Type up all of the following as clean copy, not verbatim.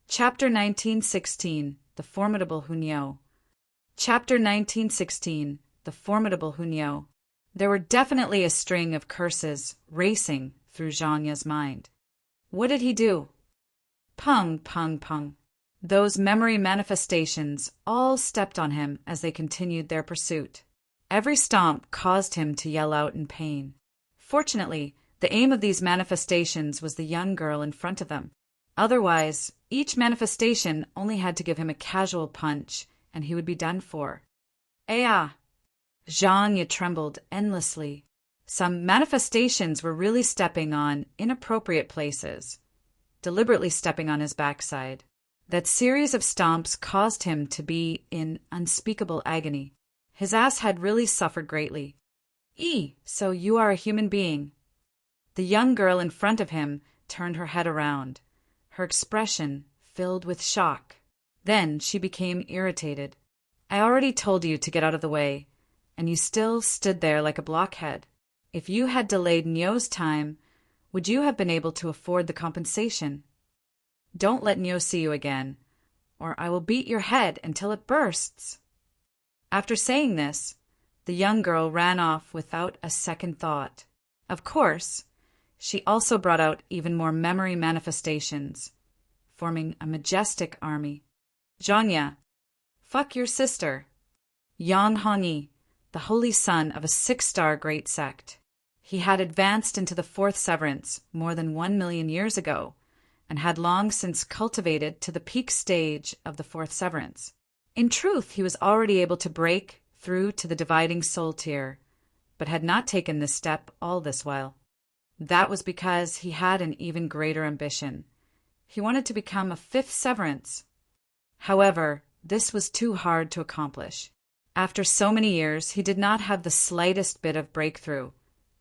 Chapter 1916 The Formidable Hunyo. Chapter 1916 The Formidable Hunyo. There were definitely a string of curses racing through Zhangya's mind. What did he do? Pung, pung, pung. Those memory manifestations all stepped on him as they continued their pursuit. Every stomp caused him to yell out in pain. Fortunately, the aim of these manifestations was the young girl in front of them. Otherwise, each manifestation only had to give him a casual punch, and he would be done for. Aya! Zhangya trembled endlessly. Some manifestations were really stepping on inappropriate places, deliberately stepping on his backside. That series of stomps caused him to be in unspeakable agony. His ass had really suffered greatly. So you are a human being. The young girl in front of him turned her head around, her expression filled with shock. Then she became irritated. I already told you to get out of the way, and you still stood there like a blockhead. If you had delayed Nyo's time, would you have been able to afford the compensation? Don't let Nyo see you again, or I will beat your head until it bursts. After saying this, the young girl ran off without a second thought. Of course, she also brought out even more memory manifestations, forming a majestic army. Zhangya, fuck your sister. Yang Hongyi, the holy son of a 6-star great sect. He had advanced into the 4th severance more than 1 million years ago, and had long since cultivated to the peak stage of the 4th severance. In truth, he was already able to break through to the dividing soul tier, but had not taken this step all this while. That was because he had an even greater ambition. He wanted to become a 5th severance. However, this was too hard to accomplish. After so many years, he did not have the slightest bit of breakthrough,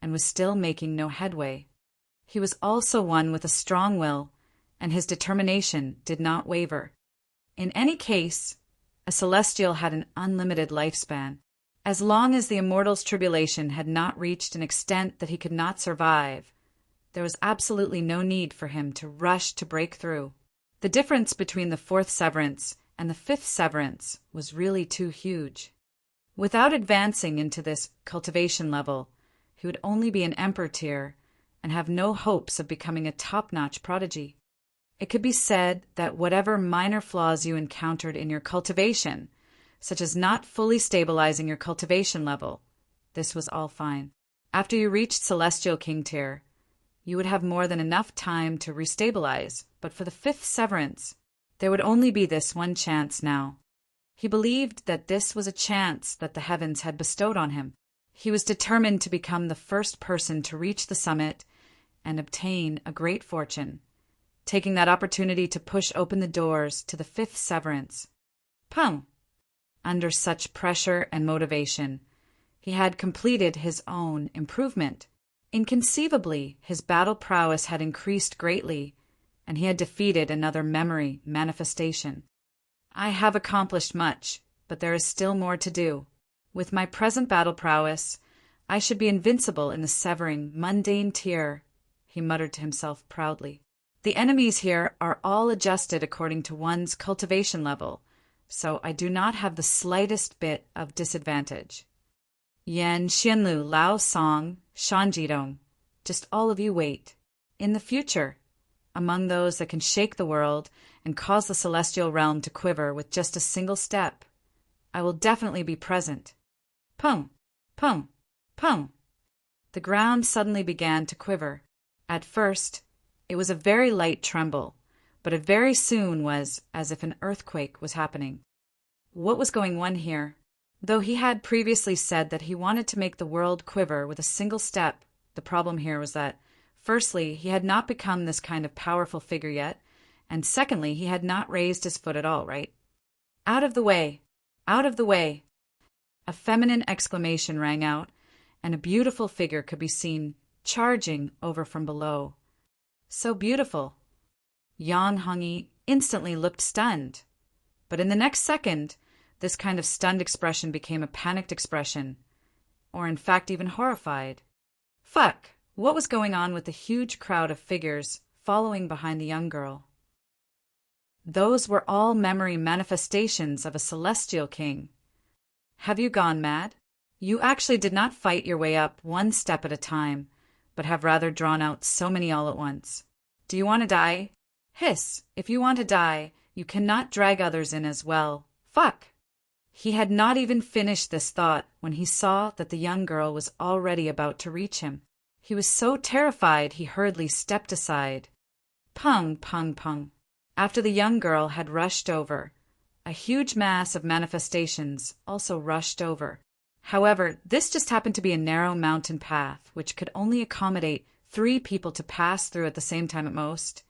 and was still making no headway. He was also one with a strong will, and his determination did not waver. In any case, a celestial had an unlimited lifespan. As long as the immortal's tribulation had not reached an extent that he could not survive, there was absolutely no need for him to rush to break through. The difference between the 4th severance and the 5th severance was really too huge. Without advancing into this cultivation level, he would only be an emperor tier and have no hopes of becoming a top-notch prodigy. It could be said that whatever minor flaws you encountered in your cultivation, such as not fully stabilizing your cultivation level, this was all fine. After you reached Celestial King tier, you would have more than enough time to restabilize, but for the 5th severance, there would only be this one chance now. He believed that this was a chance that the heavens had bestowed on him. He was determined to become the first person to reach the summit and obtain a great fortune, taking that opportunity to push open the doors to the 5th severance. Pung! Under such pressure and motivation, he had completed his own improvement. Inconceivably, his battle prowess had increased greatly, and he had defeated another memory manifestation. I have accomplished much, but there is still more to do. With my present battle prowess, I should be invincible in the severing, mundane tier, he muttered to himself proudly. The enemies here are all adjusted according to one's cultivation level, so I do not have the slightest bit of disadvantage. Yan Xianlu Lao Song Shanjidong, just all of you wait. In the future, among those that can shake the world and cause the celestial realm to quiver with just a single step, I will definitely be present. Pung, pung, pung. The ground suddenly began to quiver. At first, it was a very light tremble, but it very soon was as if an earthquake was happening. What was going on here? Though he had previously said that he wanted to make the world quiver with a single step, the problem here was that, firstly, he had not become this kind of powerful figure yet, and secondly, he had not raised his foot at all, right? Out of the way! Out of the way! A feminine exclamation rang out, and a beautiful figure could be seen charging over from below. So beautiful! Yang Hongyi instantly looked stunned. But in the next second, this kind of stunned expression became a panicked expression, or in fact even horrified. Fuck! What was going on with the huge crowd of figures following behind the young girl? Those were all memory manifestations of a celestial king. Have you gone mad? You actually did not fight your way up one step at a time, but have rather drawn out so many all at once. Do you want to die? Hiss, if you want to die, you cannot drag others in as well. Fuck! He had not even finished this thought when he saw that the young girl was already about to reach him. He was so terrified he hurriedly stepped aside. Pung, pung, pung. After the young girl had rushed over, a huge mass of manifestations also rushed over. However, this just happened to be a narrow mountain path which could only accommodate 3 people to pass through at the same time at most.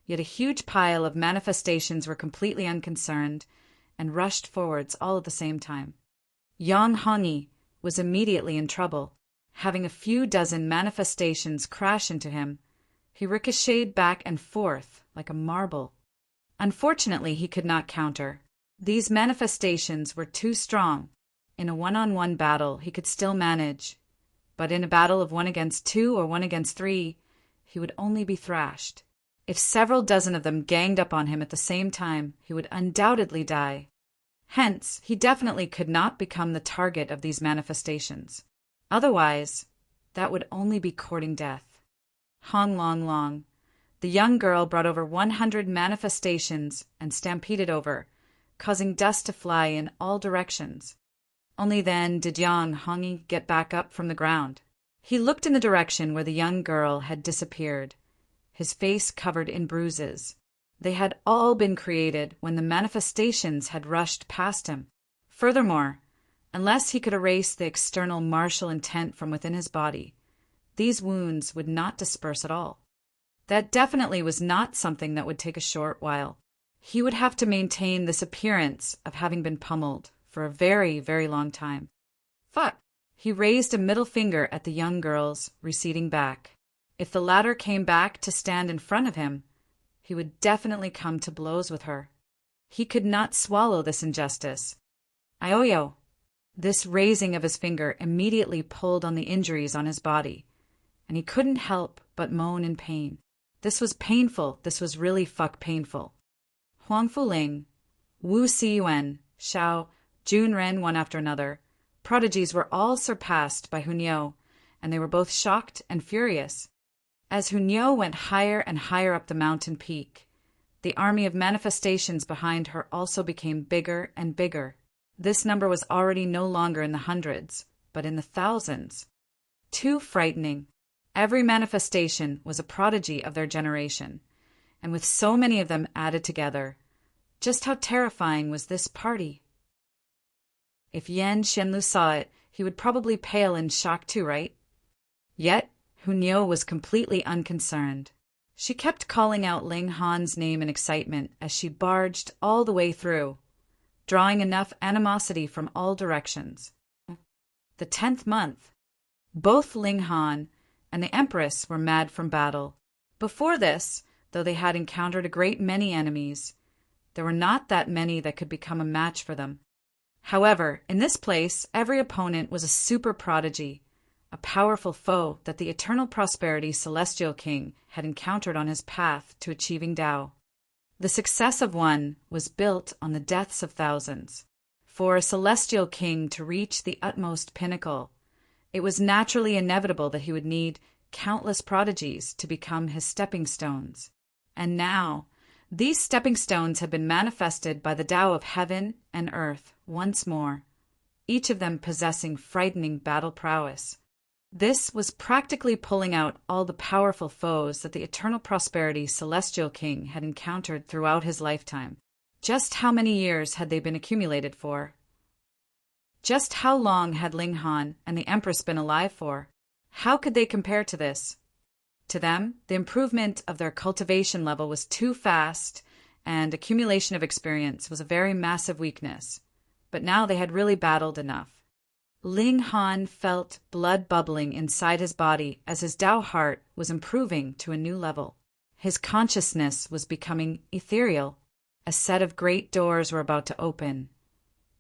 Yet a huge pile of manifestations were completely unconcerned and rushed forwards all at the same time. Yang Hongyi was immediately in trouble. Having a few dozen manifestations crash into him, he ricocheted back and forth like a marble. Unfortunately, he could not counter. These manifestations were too strong. In a one-on-one battle, he could still manage, but in a battle of 1 against 2 or 1 against 3, he would only be thrashed. If several dozen of them ganged up on him at the same time, he would undoubtedly die. Hence, he definitely could not become the target of these manifestations. Otherwise, that would only be courting death. Hong Long Long. The young girl brought over 100 manifestations and stampeded over, causing dust to fly in all directions. Only then did Yang Hongyi get back up from the ground. He looked in the direction where the young girl had disappeared, his face covered in bruises. They had all been created when the manifestations had rushed past him. Furthermore, unless he could erase the external martial intent from within his body, these wounds would not disperse at all. That definitely was not something that would take a short while. He would have to maintain this appearance of having been pummeled for a very, very long time. Fuck! He raised a middle finger at the young girl's receding back. If the latter came back to stand in front of him, he would definitely come to blows with her. He could not swallow this injustice. Aoyo! This raising of his finger immediately pulled on the injuries on his body, and he couldn't help but moan in pain. This was painful. This was really painful. Huang Fuling, Wu Siyuan, Xiao, Jun Ren, one after another. Prodigies were all surpassed by Hunyao, and they were both shocked and furious. As Hunyao went higher and higher up the mountain peak, the army of manifestations behind her also became bigger and bigger. This number was already no longer in the hundreds, but in the thousands. Too frightening. Every manifestation was a prodigy of their generation, and with so many of them added together, just how terrifying was this party? If Yan Shenlu saw it, he would probably pale in shock too, right? Yet, Hunyao was completely unconcerned. She kept calling out Ling Han's name in excitement as she barged all the way through, drawing enough animosity from all directions. The 10th month. Both Ling Han and the Empress were mad from battle. Before this, though they had encountered a great many enemies, there were not that many that could become a match for them. However, in this place, every opponent was a super prodigy, a powerful foe that the eternal prosperity celestial king had encountered on his path to achieving Tao. The success of one was built on the deaths of thousands. For a celestial king to reach the utmost pinnacle, it was naturally inevitable that he would need countless prodigies to become his stepping stones. And now, these stepping stones had been manifested by the Tao of heaven and earth once more, each of them possessing frightening battle prowess. This was practically pulling out all the powerful foes that the eternal prosperity celestial king had encountered throughout his lifetime. Just how many years had they been accumulated for? Just how long had Ling Han and the Empress been alive for? How could they compare to this? To them, the improvement of their cultivation level was too fast, and accumulation of experience was a very massive weakness. But now they had really battled enough. Ling Han felt blood bubbling inside his body as his Tao heart was improving to a new level. His consciousness was becoming ethereal. A set of great doors were about to open.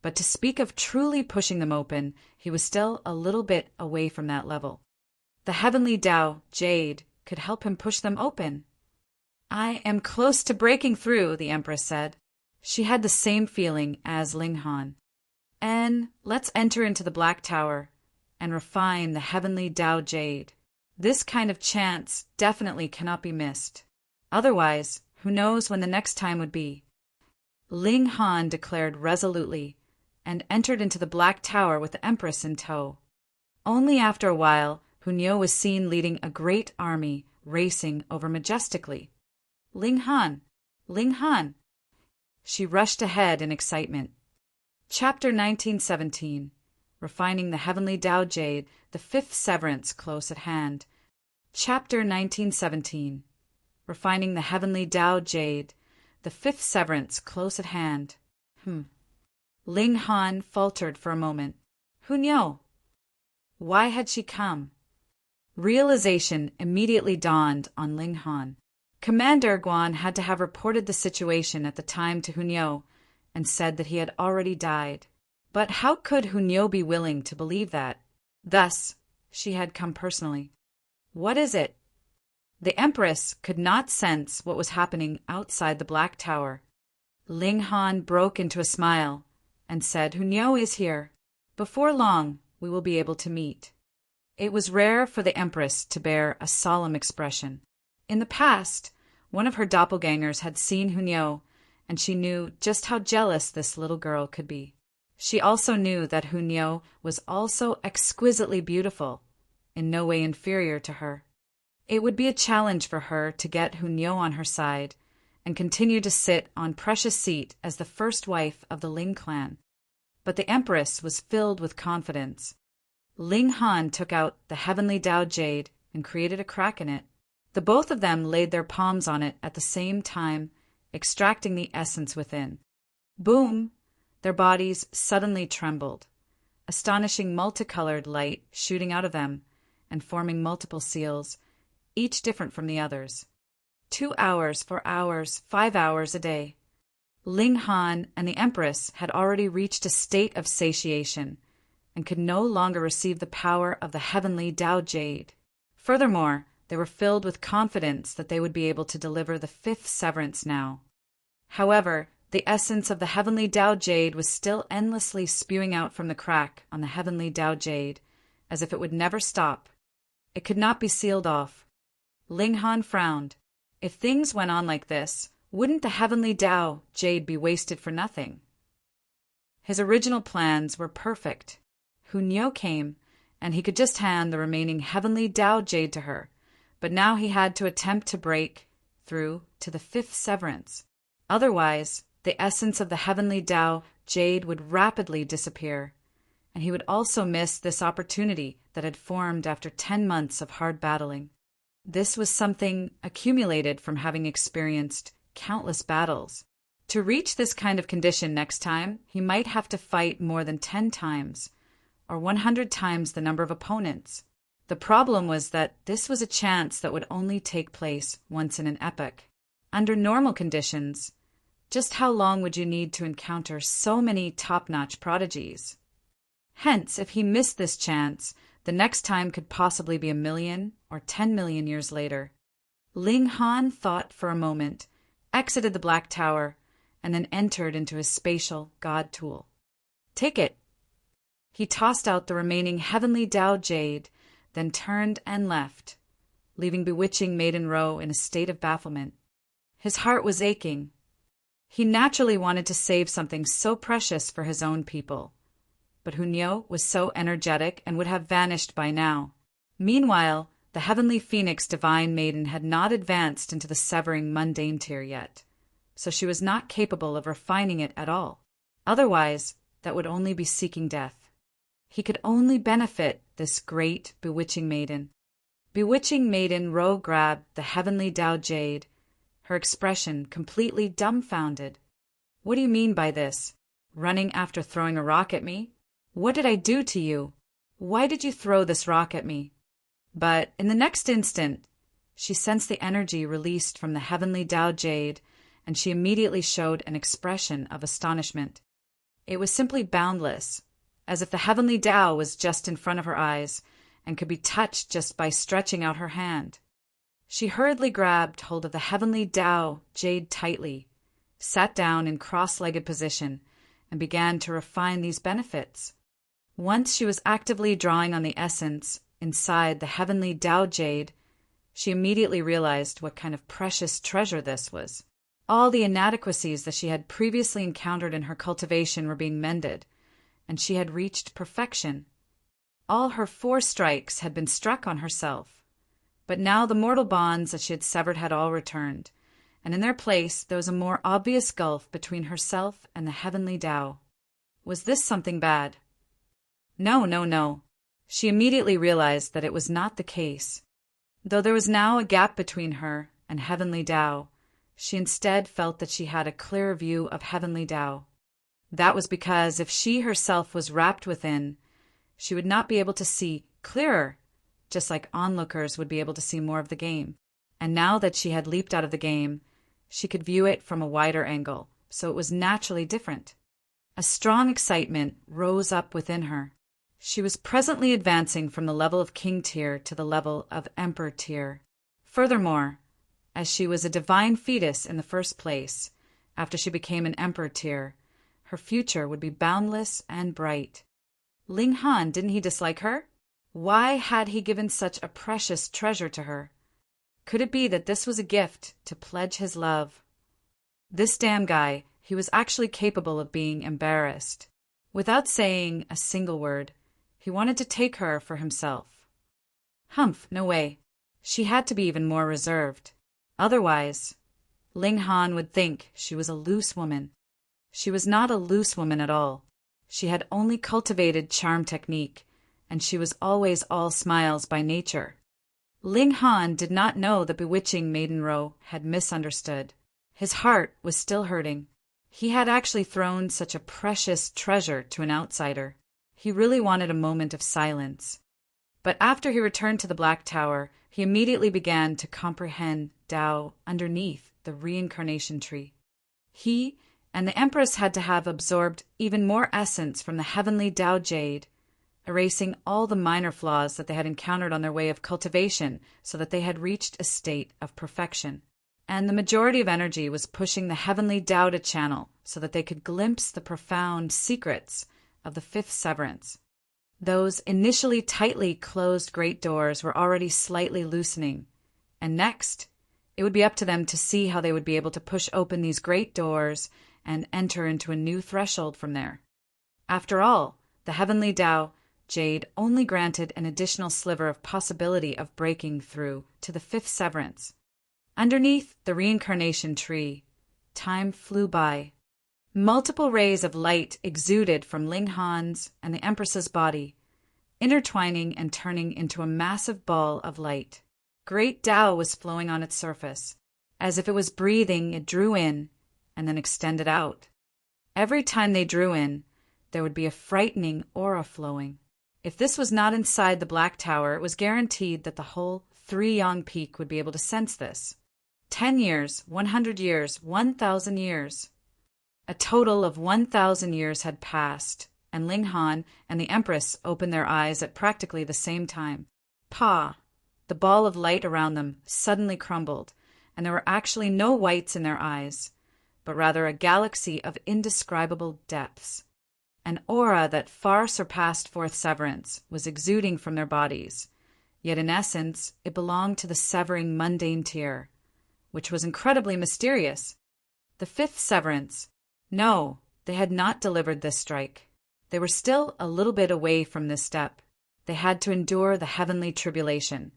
But to speak of truly pushing them open, he was still a little bit away from that level. The heavenly Tao, Jade, could help him push them open. I am close to breaking through, the Empress said. She had the same feeling as Ling Han. And let's enter into the Black Tower and refine the heavenly Tao Jade. This kind of chance definitely cannot be missed. Otherwise, who knows when the next time would be? Ling Han declared resolutely and entered into the Black Tower with the Empress in tow. Only after a while, Hunyo was seen leading a great army racing over majestically. Ling Han! Ling Han! She rushed ahead in excitement. Chapter 1917. Refining the Heavenly Tao Jade, the fifth severance close at hand. Chapter 1917. Refining the Heavenly Tao Jade, the fifth severance close at hand. Ling Han faltered for a moment. Hunyo! Why had she come? Realization immediately dawned on Ling Han. Commander Guan had to have reported the situation at the time to Hunyo and said that he had already died. But how could Hunyo be willing to believe that? Thus, she had come personally. What is it? The Empress could not sense what was happening outside the Black Tower. Ling Han broke into a smile and said, Hunyo is here. Before long, we will be able to meet. It was rare for the Empress to bear a solemn expression. In the past, one of her doppelgangers had seen Hunyo, and she knew just how jealous this little girl could be. She also knew that Hunyo was also exquisitely beautiful, in no way inferior to her. It would be a challenge for her to get Hunyo on her side and continue to sit on precious seat as the first wife of the Ling clan. But the Empress was filled with confidence. Ling Han took out the Heavenly Tao Jade and created a crack in it. The both of them laid their palms on it at the same time, extracting the essence within. Boom! Their bodies suddenly trembled, astonishing multicolored light shooting out of them and forming multiple seals, each different from the others. 2 hours, 4 hours, 5 hours a day. Ling Han and the Empress had already reached a state of satiation and could no longer receive the power of the Heavenly Tao Jade. Furthermore, they were filled with confidence that they would be able to deliver the fifth severance now. However, the essence of the Heavenly Tao Jade was still endlessly spewing out from the crack on the Heavenly Tao Jade, as if it would never stop. It could not be sealed off. Ling Han frowned. If things went on like this, wouldn't the Heavenly Tao Jade be wasted for nothing? His original plans were perfect. Hunyo came, and he could just hand the remaining Heavenly Tao Jade to her, but now he had to attempt to break through to the fifth severance. Otherwise, the essence of the Heavenly Tao Jade would rapidly disappear, and he would also miss this opportunity that had formed after 10 months of hard battling. This was something accumulated from having experienced countless battles. To reach this kind of condition next time, he might have to fight more than 10 times, or 100 times the number of opponents. The problem was that this was a chance that would only take place once in an epoch. Under normal conditions, just how long would you need to encounter so many top-notch prodigies? Hence, if he missed this chance, the next time could possibly be 1 million or 10 million years later. Ling Han thought for a moment, exited the Black Tower, and then entered into his spatial god tool. Take it. He tossed out the remaining Heavenly Tao Jade, then turned and left, leaving Bewitching Maiden Ro in a state of bafflement. His heart was aching. He naturally wanted to save something so precious for his own people, but Hunyo was so energetic and would have vanished by now. Meanwhile, the Heavenly Phoenix Divine Maiden had not advanced into the severing mundane tier yet, so she was not capable of refining it at all. Otherwise, that would only be seeking death. He could only benefit this great Bewitching Maiden. Bewitching Maiden Ro grabbed the Heavenly Tao Jade, her expression completely dumbfounded. What do you mean by this? Running after throwing a rock at me? What did I do to you? Why did you throw this rock at me? But in the next instant, she sensed the energy released from the Heavenly Tao Jade, and she immediately showed an expression of astonishment. It was simply boundless, as if the Heavenly Tao was just in front of her eyes and could be touched just by stretching out her hand. She hurriedly grabbed hold of the heavenly Tao jade tightly, sat down in cross-legged position, and began to refine these benefits. Once she was actively drawing on the essence inside the heavenly Tao jade, she immediately realized what kind of precious treasure this was. All the inadequacies that she had previously encountered in her cultivation were being mended, and she had reached perfection. All her 4 strikes had been struck on herself, but now the mortal bonds that she had severed had all returned, and in their place there was a more obvious gulf between herself and the heavenly Tao. Was this something bad? No, no, no. She immediately realized that it was not the case. Though there was now a gap between her and heavenly Tao, she instead felt that she had a clearer view of heavenly Tao. That was because if she herself was wrapped within, she would not be able to see clearer, just like onlookers would be able to see more of the game. And now that she had leaped out of the game, she could view it from a wider angle, so it was naturally different. A strong excitement rose up within her. She was presently advancing from the level of king tier to the level of emperor tier. Furthermore, as she was a divine fetus in the first place, after she became an emperor tier, her future would be boundless and bright. Ling Han, didn't he dislike her? Why had he given such a precious treasure to her? Could it be that this was a gift to pledge his love? This damn guy, he was actually capable of being embarrassed. Without saying a single word, he wanted to take her for himself. Humph, no way. She had to be even more reserved. Otherwise, Ling Han would think she was a loose woman. She was not a loose woman at all. She had only cultivated charm technique, and she was always all smiles by nature. Ling Han did not know the bewitching Maiden Ro had misunderstood. His heart was still hurting. He had actually thrown such a precious treasure to an outsider. He really wanted a moment of silence. But after he returned to the Black Tower, he immediately began to comprehend Tao underneath the reincarnation tree. He and the Empress had to have absorbed even more essence from the heavenly Tao jade, erasing all the minor flaws that they had encountered on their way of cultivation so that they had reached a state of perfection. And the majority of energy was pushing the heavenly Tao to channel so that they could glimpse the profound secrets of the 5th severance. Those initially tightly closed great doors were already slightly loosening, and next, it would be up to them to see how they would be able to push open these great doors and enter into a new threshold from there. After all, the heavenly Tao jade only granted an additional sliver of possibility of breaking through to the 5th severance. Underneath the reincarnation tree, time flew by. Multiple rays of light exuded from Ling Han's and the Empress's body, intertwining and turning into a massive ball of light. Great Tao was flowing on its surface. As if it was breathing, it drew in and then extended out. Every time they drew in, there would be a frightening aura flowing. If this was not inside the Black Tower, it was guaranteed that the whole 3-yang peak would be able to sense this. 10 years, 100 years, 1,000 years. A total of 1,000 years had passed, and Ling Han and the Empress opened their eyes at practically the same time. Pa! The ball of light around them suddenly crumbled, and there were actually no whites in their eyes, but rather a galaxy of indescribable depths. An aura that far surpassed 4th severance was exuding from their bodies, yet in essence it belonged to the severing mundane tier, which was incredibly mysterious. The 5th severance. No, they had not delivered this strike. They were still a little bit away from this step. They had to endure the heavenly tribulation,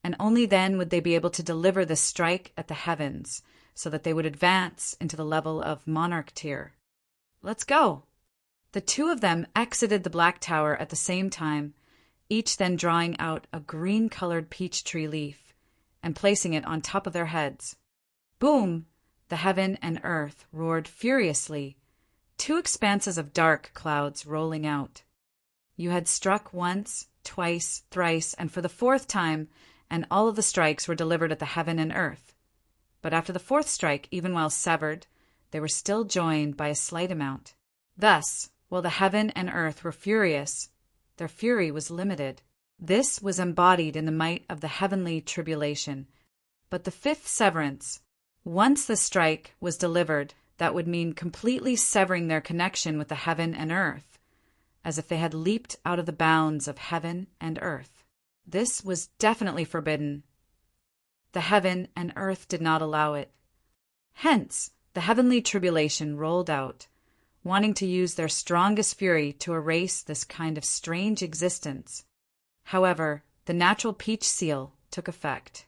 and only then would they be able to deliver this strike at the heavens, so that they would advance into the level of monarch tier. Let's go! The 2 of them exited the Black Tower at the same time, each then drawing out a green-colored peach tree leaf and placing it on top of their heads. Boom! The heaven and earth roared furiously, 2 expanses of dark clouds rolling out. You had struck once, twice, thrice, and for the 4th time, and all of the strikes were delivered at the heaven and earth. But after the 4th strike, even while severed, they were still joined by a slight amount. Thus, while the heaven and earth were furious, their fury was limited. This was embodied in the might of the heavenly tribulation, But the fifth severance. Once the strike was delivered, that would mean completely severing their connection with the heaven and earth, as if they had leaped out of the bounds of heaven and earth. This was definitely forbidden. The heaven and earth did not allow it. Hence, the heavenly tribulation rolled out, wanting to use their strongest fury to erase this kind of strange existence. However, the natural peach seal took effect.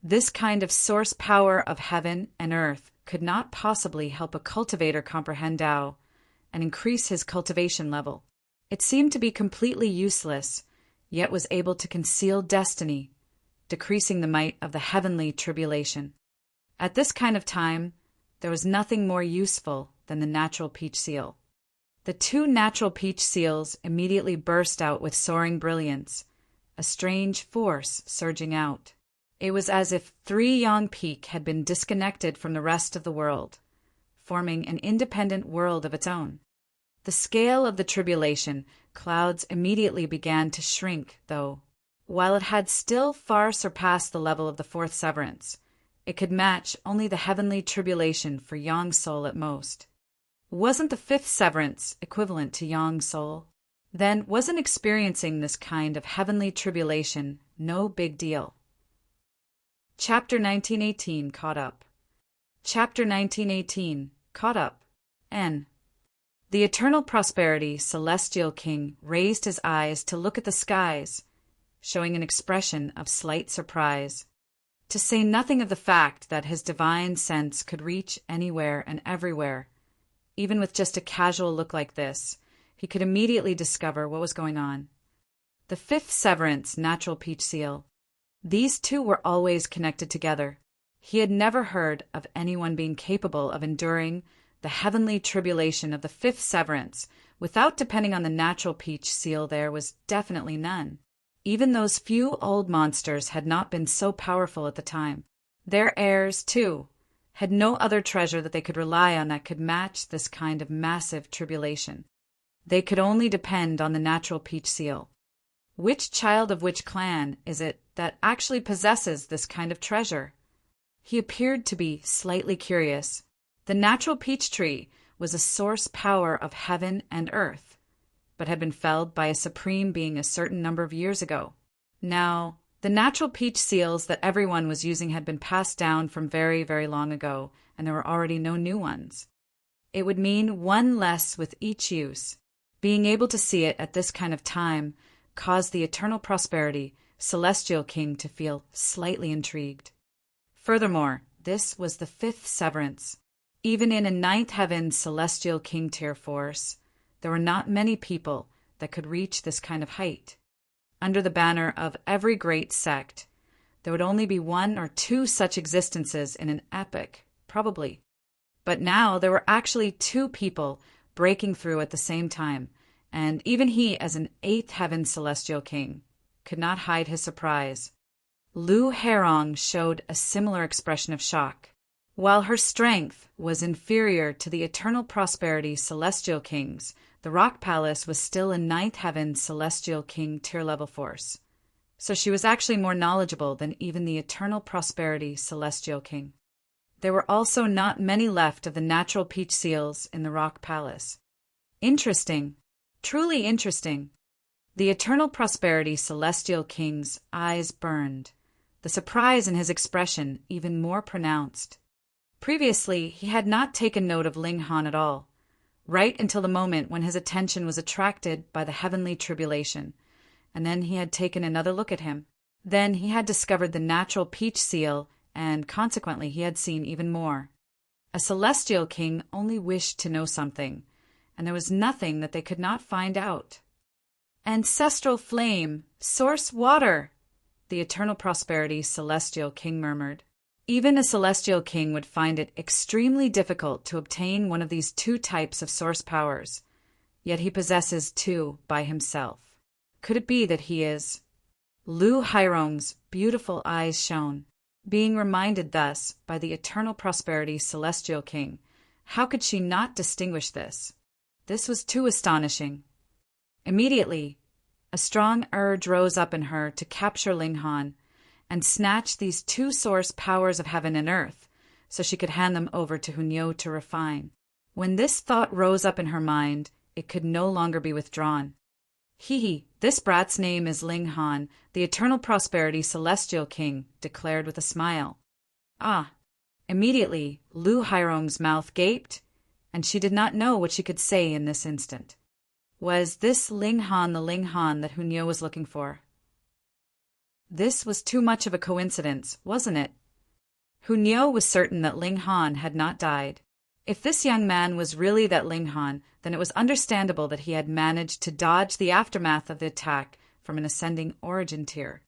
This kind of source power of heaven and earth could not possibly help a cultivator comprehend Tao and increase his cultivation level. It seemed to be completely useless, yet was able to conceal destiny, decreasing the might of the heavenly tribulation. At this kind of time, there was nothing more useful than the natural peach seal. The two natural peach seals immediately burst out with soaring brilliance, a strange force surging out. It was as if 3 Yang Peak had been disconnected from the rest of the world, forming an independent world of its own. The scale of the tribulation clouds immediately began to shrink, though. While it had still far surpassed the level of the fourth severance, it could match only the heavenly tribulation for Yang Soul at most. Wasn't the fifth severance equivalent to Yang Soul? Then wasn't experiencing this kind of heavenly tribulation no big deal? Chapter 1918 Caught Up. Chapter 1918 Caught Up. N. The Eternal Prosperity Celestial King raised his eyes to look at the skies, showing an expression of slight surprise. To say nothing of the fact that his divine sense could reach anywhere and everywhere, even with just a casual look like this, he could immediately discover what was going on. The fifth severance natural peach seal. These two were always connected together. He had never heard of anyone being capable of enduring the heavenly tribulation of the fifth severance without depending on the natural peach seal. There was definitely none. Even those few old monsters had not been so powerful at the time. Their heirs, too, had no other treasure that they could rely on that could match this kind of massive tribulation. They could only depend on the natural peach seal. Which child of which clan is it that actually possesses this kind of treasure? He appeared to be slightly curious. The natural peach tree was a source power of heaven and earth, but had been felled by a supreme being a certain number of years ago. Now, the natural peach seals that everyone was using had been passed down from very, very long ago, and there were already no new ones. It would mean one less with each use. Being able to see it at this kind of time caused the Eternal Prosperity Celestial King to feel slightly intrigued. Furthermore, this was the fifth severance. Even in a ninth heaven Celestial King tier force, there were not many people that could reach this kind of height. Under the banner of every great sect, there would only be 1 or 2 such existences in an epoch, probably. But now there were actually 2 people breaking through at the same time, and even he, as an 8th heaven Celestial King, could not hide his surprise. Lu Herong showed a similar expression of shock. While her strength was inferior to the Eternal Prosperity Celestial King's, the Rock Palace was still a 9th heaven Celestial King tier level force. So she was actually more knowledgeable than even the Eternal Prosperity Celestial King. There were also not many left of the natural peach seals in the Rock Palace. Interesting. Truly interesting. The Eternal Prosperity Celestial King's eyes burned, the surprise in his expression even more pronounced. Previously, he had not taken note of Ling Han at all, right until the moment when his attention was attracted by the heavenly tribulation, and then he had taken another look at him. Then he had discovered the natural peach seal, and consequently he had seen even more. A Celestial King only wished to know something, and there was nothing that they could not find out. Ancestral flame, source water, the Eternal Prosperity Celestial King murmured. Even a Celestial King would find it extremely difficult to obtain one of these 2 types of source powers, yet he possesses 2 by himself. Could it be that he is? Lu Hairong's beautiful eyes shone. Being reminded thus by the Eternal Prosperity Celestial King, how could she not distinguish this? This was too astonishing. Immediately, a strong urge rose up in her to capture Ling Han, and snatch these two source powers of heaven and earth, so she could hand them over to Hunyo to refine. When this thought rose up in her mind, it could no longer be withdrawn. This brat's name is Ling Han, the eternal prosperity celestial king, declared with a smile. Ah! Immediately, Lu Hairong's mouth gaped, and she did not know what she could say in this instant. Was this Ling Han the Ling Han that Hunyo was looking for? This was too much of a coincidence, wasn't it? Hunyo was certain that Ling Han had not died. If this young man was really that Ling Han, then it was understandable that he had managed to dodge the aftermath of the attack from an ascending origin tier.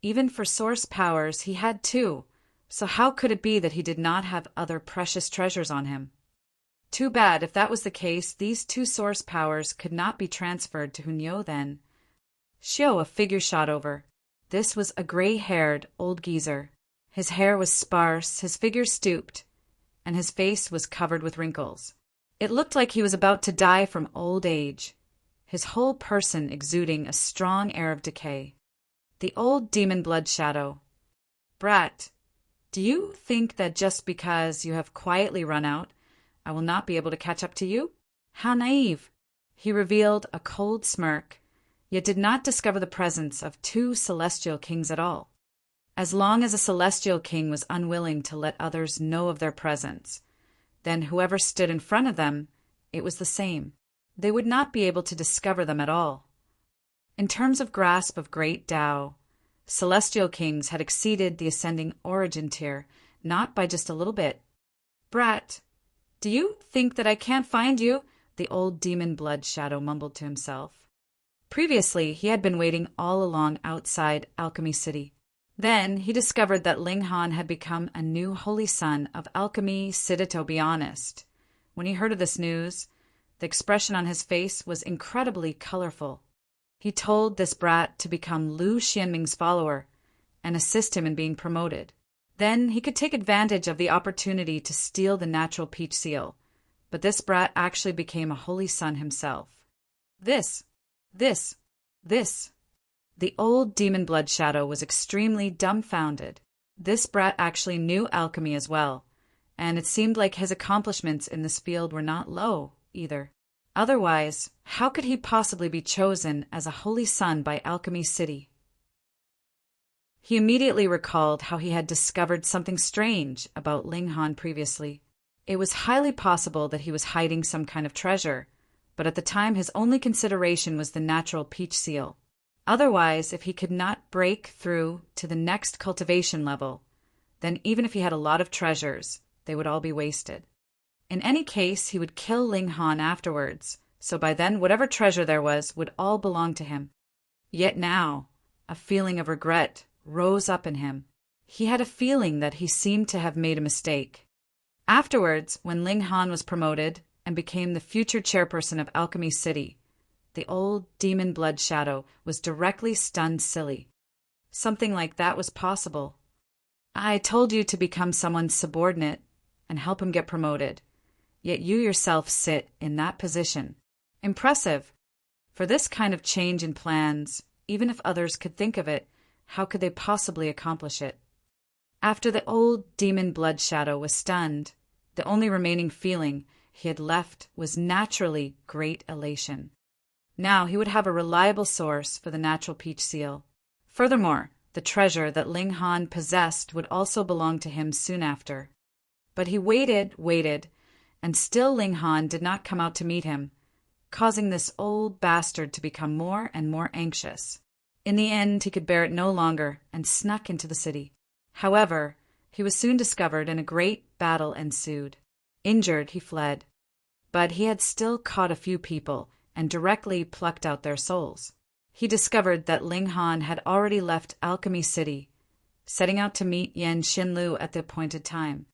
Even for source powers, he had two, so how could it be that he did not have other precious treasures on him? Too bad. If that was the case, these two source powers could not be transferred to Hunyo then. Xiao, a figure shot over. This was a gray-haired old geezer. His hair was sparse, his figure stooped, and his face was covered with wrinkles. It looked like he was about to die from old age, his whole person exuding a strong air of decay. The old demon blood shadow. Brat, do you think that just because you have quietly run out, I will not be able to catch up to you? How naive! He revealed a cold smirk, yet did not discover the presence of two celestial kings at all. As long as a celestial king was unwilling to let others know of their presence, then whoever stood in front of them, it was the same. They would not be able to discover them at all. In terms of grasp of great Tao, celestial kings had exceeded the ascending origin tier, not by just a little bit. Brat, do you think that I can't find you? The old demon blood shadow mumbled to himself. Previously, he had been waiting all along outside Alchemy City. Then he discovered that Ling Han had become a new holy son of Alchemy City. To be honest, when he heard of this news, the expression on his face was incredibly colorful. He told this brat to become Lu Xianming's follower and assist him in being promoted. Then he could take advantage of the opportunity to steal the natural peach seal, but this brat actually became a holy son himself. This. The old demon blood shadow was extremely dumbfounded. This brat actually knew alchemy as well, and it seemed like his accomplishments in this field were not low, either. Otherwise, how could he possibly be chosen as a holy son by Alchemy City? He immediately recalled how he had discovered something strange about Ling Han previously. It was highly possible that he was hiding some kind of treasure, but at the time his only consideration was the natural peach seal. Otherwise, if he could not break through to the next cultivation level, then even if he had a lot of treasures, they would all be wasted. In any case, he would kill Ling Han afterwards, so by then whatever treasure there was would all belong to him. Yet now, a feeling of regret rose up in him. He had a feeling that he seemed to have made a mistake. Afterwards, when Ling Han was promoted and became the future chairperson of Alchemy City, the old demon blood shadow was directly stunned silly. Something like that was possible. I told you to become someone's subordinate and help him get promoted, yet you yourself sit in that position. Impressive. For this kind of change in plans, even if others could think of it, how could they possibly accomplish it? After the old demon blood shadow was stunned, the only remaining feeling he had left was naturally great elation. Now he would have a reliable source for the natural peach seal. Furthermore, the treasure that Ling Han possessed would also belong to him soon after. But he waited, and still Ling Han did not come out to meet him, causing this old bastard to become more and more anxious. In the end, he could bear it no longer and snuck into the city. However, he was soon discovered and a great battle ensued. Injured, he fled. But he had still caught a few people and directly plucked out their souls. He discovered that Ling Han had already left Alchemy City, setting out to meet Yan Xinlu at the appointed time.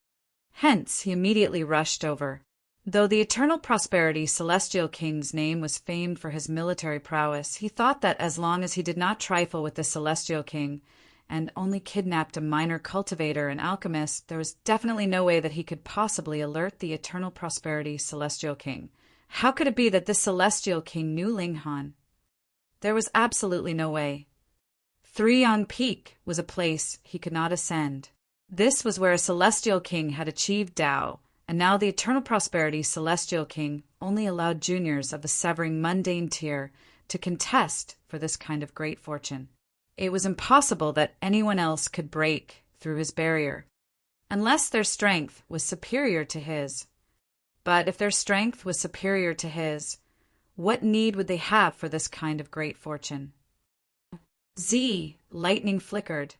Hence, he immediately rushed over. Though the Eternal Prosperity Celestial King's name was famed for his military prowess, he thought that as long as he did not trifle with the Celestial King and only kidnapped a minor cultivator and alchemist, there was definitely no way that he could possibly alert the Eternal Prosperity Celestial King. How could it be that this Celestial King knew Ling Han? There was absolutely no way. Three-Yang Peak was a place he could not ascend. This was where a celestial king had achieved Tao, and now the eternal prosperity celestial king only allowed juniors of the severing mundane tier to contest for this kind of great fortune. It was impossible that anyone else could break through his barrier, unless their strength was superior to his. But if their strength was superior to his, what need would they have for this kind of great fortune? Lightning flickered,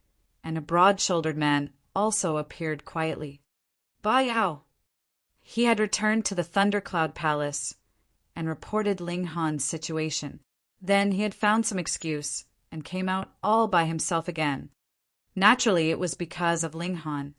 and a broad-shouldered man also appeared quietly. Ba Yao. He had returned to the Thundercloud Palace and reported Ling Han's situation. Then he had found some excuse and came out all by himself again. Naturally, it was because of Ling Han.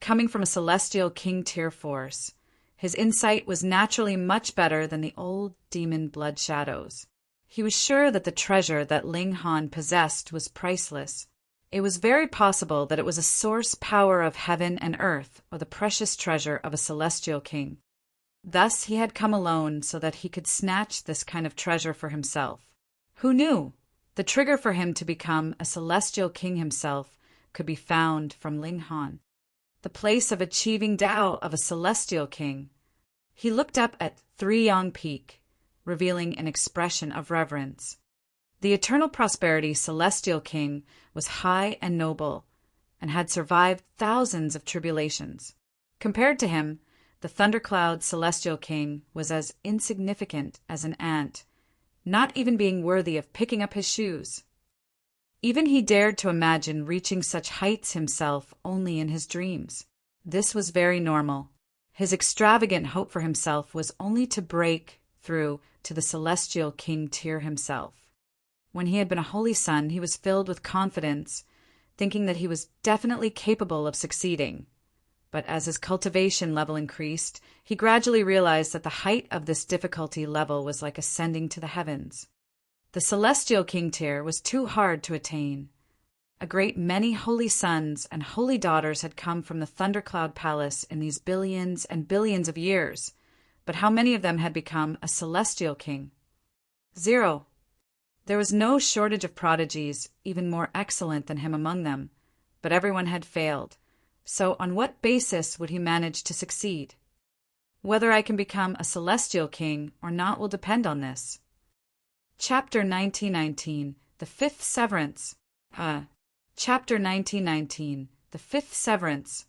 Coming from a celestial king tier force, his insight was naturally much better than the old demon Blood Shadows. He was sure that the treasure that Ling Han possessed was priceless. It was very possible that it was a source power of heaven and earth, or the precious treasure of a celestial king. Thus he had come alone so that he could snatch this kind of treasure for himself. Who knew? The trigger for him to become a celestial king himself could be found from Ling Han, the place of achieving Tao of a celestial king. He looked up at Three-Yang Peak, revealing an expression of reverence. The eternal prosperity celestial king was high and noble, and had survived thousands of tribulations. Compared to him, the thundercloud celestial king was as insignificant as an ant, not even being worthy of picking up his shoes. Even he dared to imagine reaching such heights himself only in his dreams. This was very normal. His extravagant hope for himself was only to break through to the celestial king tier himself. When he had been a holy son, he was filled with confidence, thinking that he was definitely capable of succeeding. But as his cultivation level increased, he gradually realized that the height of this difficulty level was like ascending to the heavens. The celestial king tier was too hard to attain. A great many holy sons and holy daughters had come from the Thundercloud Palace in these billions and billions of years, but how many of them had become a celestial king? 0. There was no shortage of prodigies, even more excellent than him among them, but everyone had failed. So on what basis would he manage to succeed? Whether I can become a celestial king or not will depend on this. Chapter 1919, The Fifth Severance. Chapter 1919, The Fifth Severance.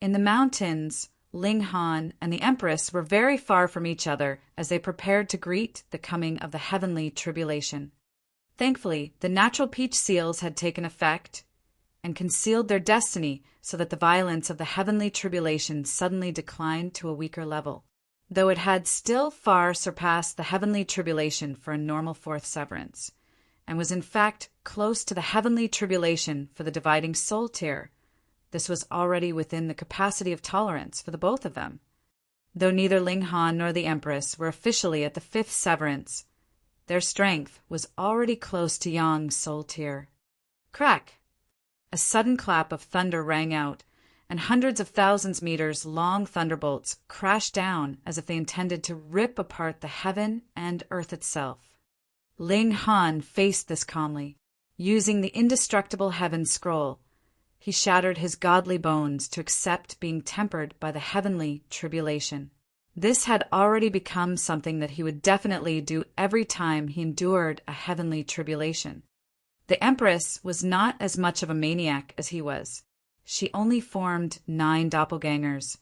In the mountains, Ling Han and the Empress were very far from each other as they prepared to greet the coming of the heavenly tribulation. Thankfully, the natural peach seals had taken effect and concealed their destiny so that the violence of the heavenly tribulation suddenly declined to a weaker level, though it had still far surpassed the heavenly tribulation for a normal fourth severance, and was in fact close to the heavenly tribulation for the dividing soul tier. This was already within the capacity of tolerance for the both of them. Though neither Ling Han nor the Empress were officially at the fifth severance, their strength was already close to Yang's soul tier. Crack! A sudden clap of thunder rang out, and hundreds of thousands meters long thunderbolts crashed down as if they intended to rip apart the heaven and earth itself. Ling Han faced this calmly. Using the indestructible heaven scroll, he shattered his godly bones to accept being tempered by the heavenly tribulation. This had already become something that he would definitely do every time he endured a heavenly tribulation. The Empress was not as much of a maniac as he was. She only formed 9 doppelgangers,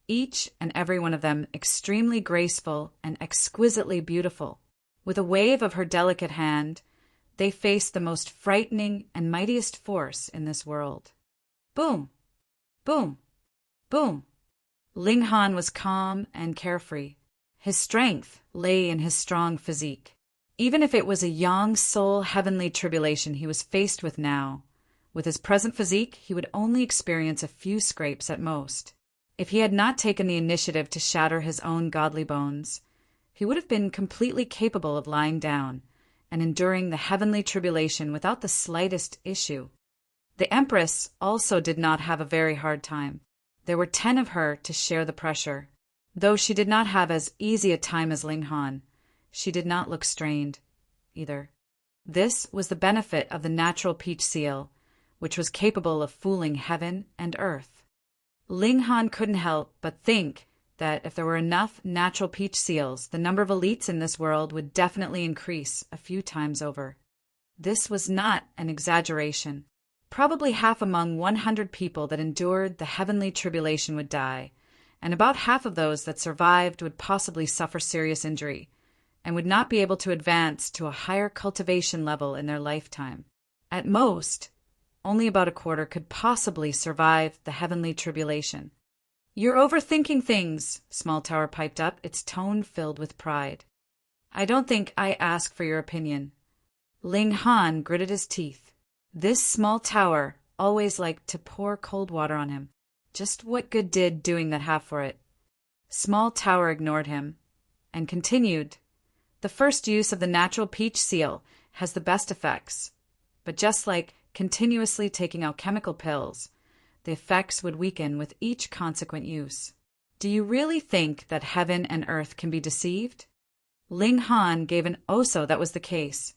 each and every one of them extremely graceful and exquisitely beautiful. With a wave of her delicate hand, they faced the most frightening and mightiest force in this world. Boom! Boom! Boom! Ling Han was calm and carefree. His strength lay in his strong physique. Even if it was a Yang soul heavenly tribulation he was faced with now, with his present physique he would only experience a few scrapes at most. If he had not taken the initiative to shatter his own godly bones, he would have been completely capable of lying down and enduring the heavenly tribulation without the slightest issue. The Empress also did not have a very hard time. There were 10 of her to share the pressure. Though she did not have as easy a time as Ling Han, she did not look strained, either. This was the benefit of the natural peach seal, which was capable of fooling heaven and earth. Ling Han couldn't help but think that if there were enough natural peach seals, the number of elites in this world would definitely increase a few times over. This was not an exaggeration. Probably half among 100 people that endured the heavenly tribulation would die, and about half of those that survived would possibly suffer serious injury, and would not be able to advance to a higher cultivation level in their lifetime. At most, only about a quarter could possibly survive the heavenly tribulation. "You're overthinking things," Small Tower piped up, its tone filled with pride. "I don't think I ask for your opinion." Ling Han gritted his teeth. This Small Tower always liked to pour cold water on him. Just what good did doing that have for it? Small Tower ignored him and continued. "The first use of the natural peach seal has the best effects, but just like continuously taking alchemical pills, the effects would weaken with each consequent use. Do you really think that heaven and earth can be deceived?" Ling Han gave an oso that was the case.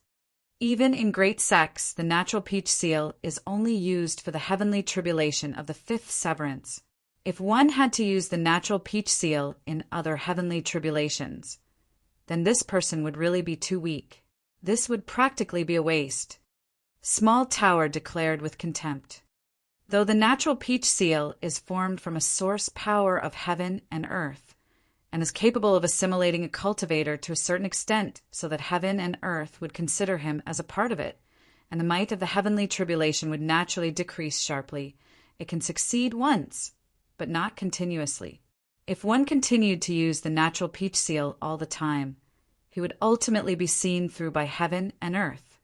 Even in great sects, the natural peach seal is only used for the heavenly tribulation of the fifth severance. If one had to use the natural peach seal in other heavenly tribulations, then this person would really be too weak. This would practically be a waste. Small Tower declared with contempt. Though the natural peach seal is formed from a source power of heaven and earth, and is capable of assimilating a cultivator to a certain extent so that heaven and earth would consider him as a part of it, and the might of the heavenly tribulation would naturally decrease sharply, it can succeed once, but not continuously. If one continued to use the natural peach seal all the time, he would ultimately be seen through by heaven and earth.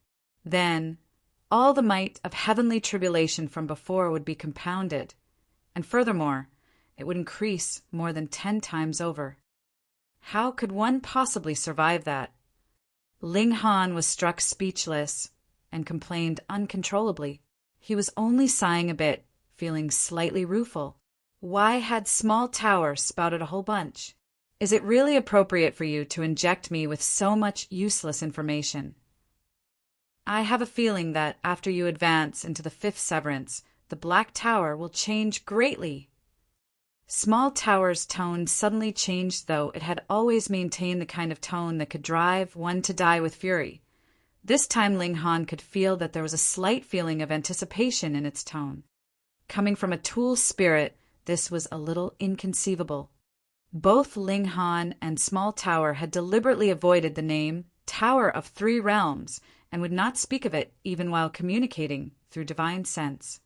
Then, all the might of heavenly tribulation from before would be compounded, and furthermore, it would increase more than 10 times over. How could one possibly survive that? Ling Han was struck speechless and complained uncontrollably. He was only sighing a bit, feeling slightly rueful. Why had Small Tower spouted a whole bunch? Is it really appropriate for you to inject me with so much useless information? I have a feeling that after you advance into the fifth severance, the Black Tower will change greatly. Small Tower's tone suddenly changed, though it had always maintained the kind of tone that could drive one to die with fury. This time Ling Han could feel that there was a slight feeling of anticipation in its tone. Coming from a tool spirit, this was a little inconceivable. Both Ling Han and Small Tower had deliberately avoided the name Tower of Three Realms and would not speak of it even while communicating through divine sense.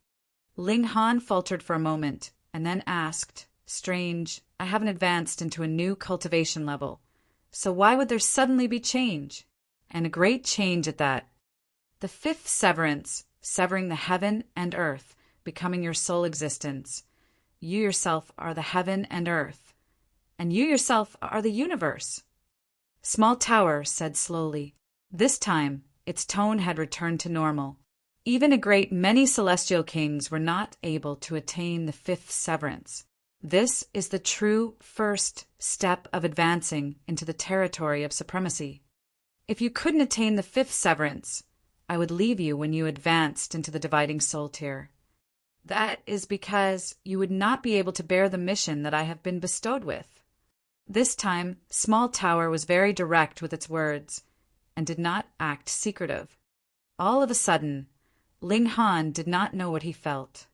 Ling Han faltered for a moment and then asked, "Strange, I haven't advanced into a new cultivation level, so why would there suddenly be change? And a great change at that. The fifth severance, severing the heaven and earth, becoming your sole existence. You yourself are the heaven and earth, and you yourself are the universe." Small Tower said slowly. This time, its tone had returned to normal. Even a great many celestial kings were not able to attain the fifth severance. This is the true first step of advancing into the territory of supremacy. If you couldn't attain the fifth severance, I would leave you when you advanced into the dividing soul tier. That is because you would not be able to bear the mission that I have been bestowed with. This time, Small Tower was very direct with its words, and did not act secretive. All of a sudden, Ling Han did not know what he felt.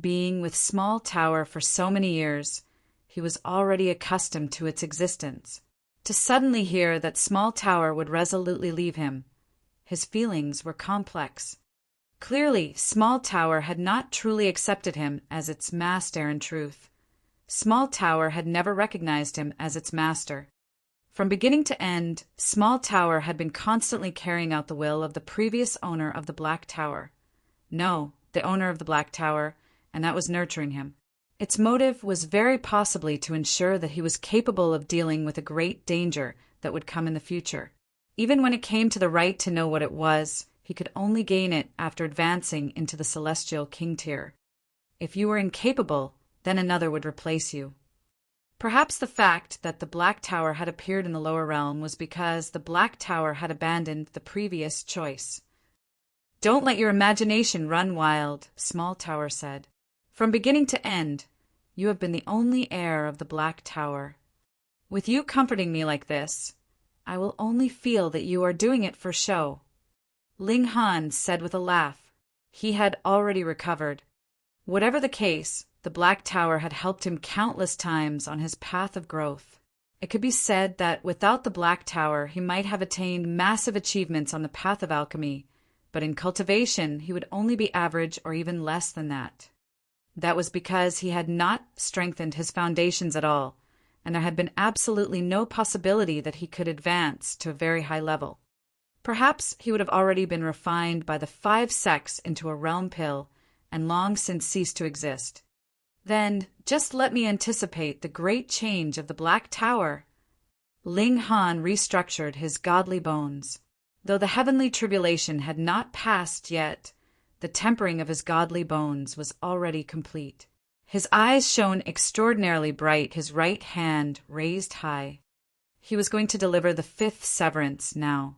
Being with Small Tower for so many years, he was already accustomed to its existence. To suddenly hear that Small Tower would resolutely leave him, his feelings were complex. Clearly, Small Tower had not truly accepted him as its master in truth. Small Tower had never recognized him as its master. From beginning to end, Small Tower had been constantly carrying out the will of the previous owner of the Black Tower. No, the owner of the Black Tower, and that was nurturing him. Its motive was very possibly to ensure that he was capable of dealing with a great danger that would come in the future. Even when it came to the right to know what it was, he could only gain it after advancing into the celestial king tier. If you were incapable, then another would replace you. Perhaps the fact that the Black Tower had appeared in the lower realm was because the Black Tower had abandoned the previous choice. "Don't let your imagination run wild," Small Tower said. "From beginning to end, you have been the only heir of the Black Tower. With you comforting me like this, I will only feel that you are doing it for show." Ling Han said with a laugh. He had already recovered. Whatever the case, the Black Tower had helped him countless times on his path of growth. It could be said that without the Black Tower, he might have attained massive achievements on the path of alchemy, but in cultivation he would only be average or even less than that. That was because he had not strengthened his foundations at all, and there had been absolutely no possibility that he could advance to a very high level. Perhaps he would have already been refined by the 5 sects into a realm pill and long since ceased to exist. Then, just let me anticipate the great change of the Black Tower. Ling Han restructured his godly bones. Though the heavenly tribulation had not passed yet, the tempering of his godly bones was already complete. His eyes shone extraordinarily bright, his right hand raised high. He was going to deliver the 5th severance now.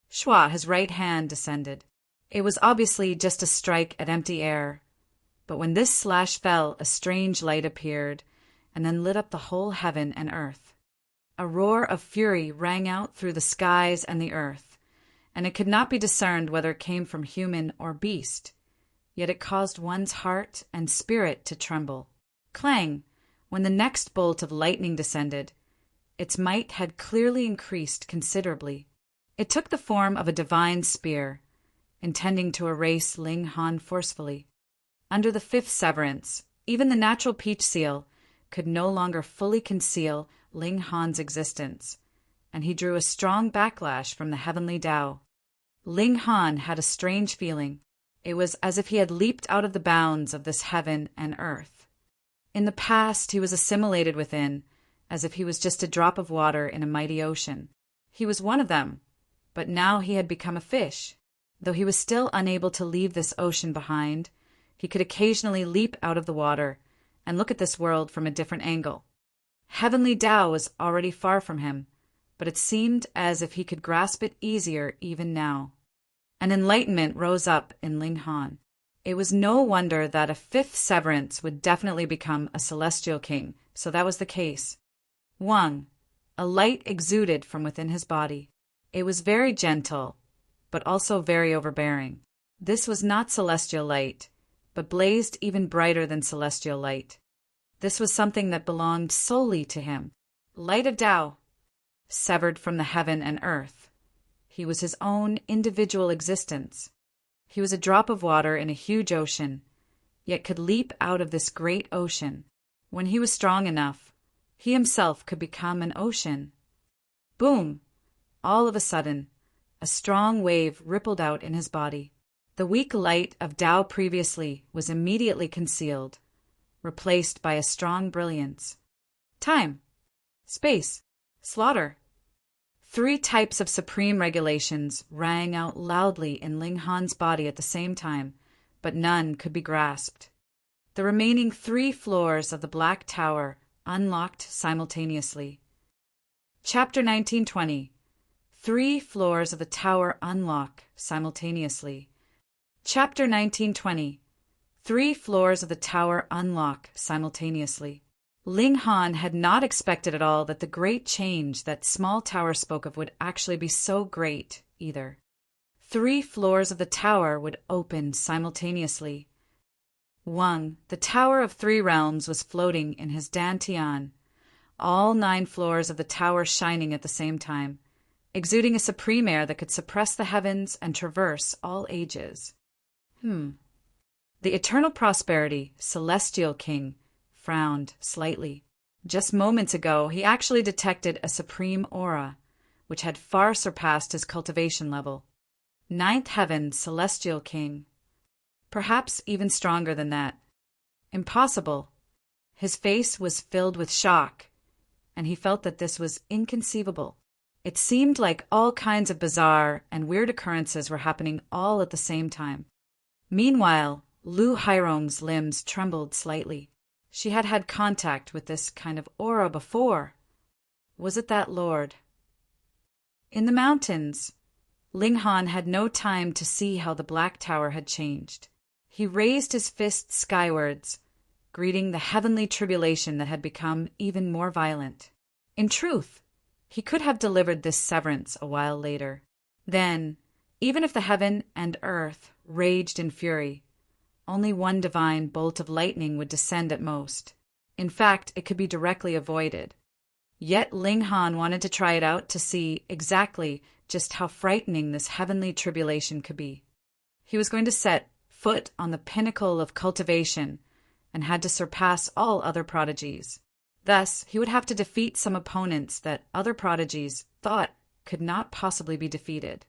Shua, his right hand descended. It was obviously just a strike at empty air, but when this slash fell, a strange light appeared, and then lit up the whole heaven and earth. A roar of fury rang out through the skies and the earth, and it could not be discerned whether it came from human or beast, yet it caused one's heart and spirit to tremble. Clang! When the next bolt of lightning descended, its might had clearly increased considerably. It took the form of a divine spear, intending to erase Ling Han forcefully. Under the 5th severance, even the natural peach seal could no longer fully conceal Ling Han's existence, and he drew a strong backlash from the heavenly Tao. Ling Han had a strange feeling. It was as if he had leaped out of the bounds of this heaven and earth. In the past, he was assimilated within, as if he was just a drop of water in a mighty ocean. He was one of them, but now he had become a fish. Though he was still unable to leave this ocean behind, he could occasionally leap out of the water and look at this world from a different angle. Heavenly Tao was already far from him, but it seemed as if he could grasp it easier even now. An enlightenment rose up in Ling Han. It was no wonder that a 5th severance would definitely become a celestial king, so that was the case. 1. A light exuded from within his body. It was very gentle, but also very overbearing. This was not celestial light, but blazed even brighter than celestial light. This was something that belonged solely to him. Light of Tao, severed from the heaven and earth. He was his own individual existence. He was a drop of water in a huge ocean, yet could leap out of this great ocean. When he was strong enough, he himself could become an ocean. Boom! All of a sudden, a strong wave rippled out in his body. The weak light of Tao previously was immediately concealed, replaced by a strong brilliance. Time, space, slaughter. 3 types of supreme regulations rang out loudly in Ling Han's body at the same time, but none could be grasped. The remaining 3 floors of the Black Tower unlocked simultaneously. Chapter 1920. 3 floors of the tower unlock simultaneously. Chapter 1920. 3 floors of the tower unlock simultaneously. Ling Han had not expected at all that the great change that Small Tower spoke of would actually be so great, either. 3 floors of the tower would open simultaneously. 1. The Tower of 3 Realms was floating in his dantian, all 9 floors of the tower shining at the same time, exuding a supreme air that could suppress the heavens and traverse all ages. The Eternal Prosperity, Celestial King, frowned slightly. Just moments ago, he actually detected a supreme aura, which had far surpassed his cultivation level. 9th Heaven, Celestial King. Perhaps even stronger than that. Impossible. His face was filled with shock, and he felt that this was inconceivable. It seemed like all kinds of bizarre and weird occurrences were happening all at the same time. Meanwhile, Lu Hairong's limbs trembled slightly. She had had contact with this kind of aura before. Was it that lord? In the mountains, Ling Han had no time to see how the Black Tower had changed. He raised his fist skywards, greeting the heavenly tribulation that had become even more violent. In truth, he could have delivered this severance a while later. Then, even if the heaven and earth raged in fury, only one divine bolt of lightning would descend at most. In fact, it could be directly avoided. Yet Ling Han wanted to try it out to see exactly just how frightening this heavenly tribulation could be. He was going to set foot on the pinnacle of cultivation and had to surpass all other prodigies. Thus, he would have to defeat some opponents that other prodigies thought could not possibly be defeated.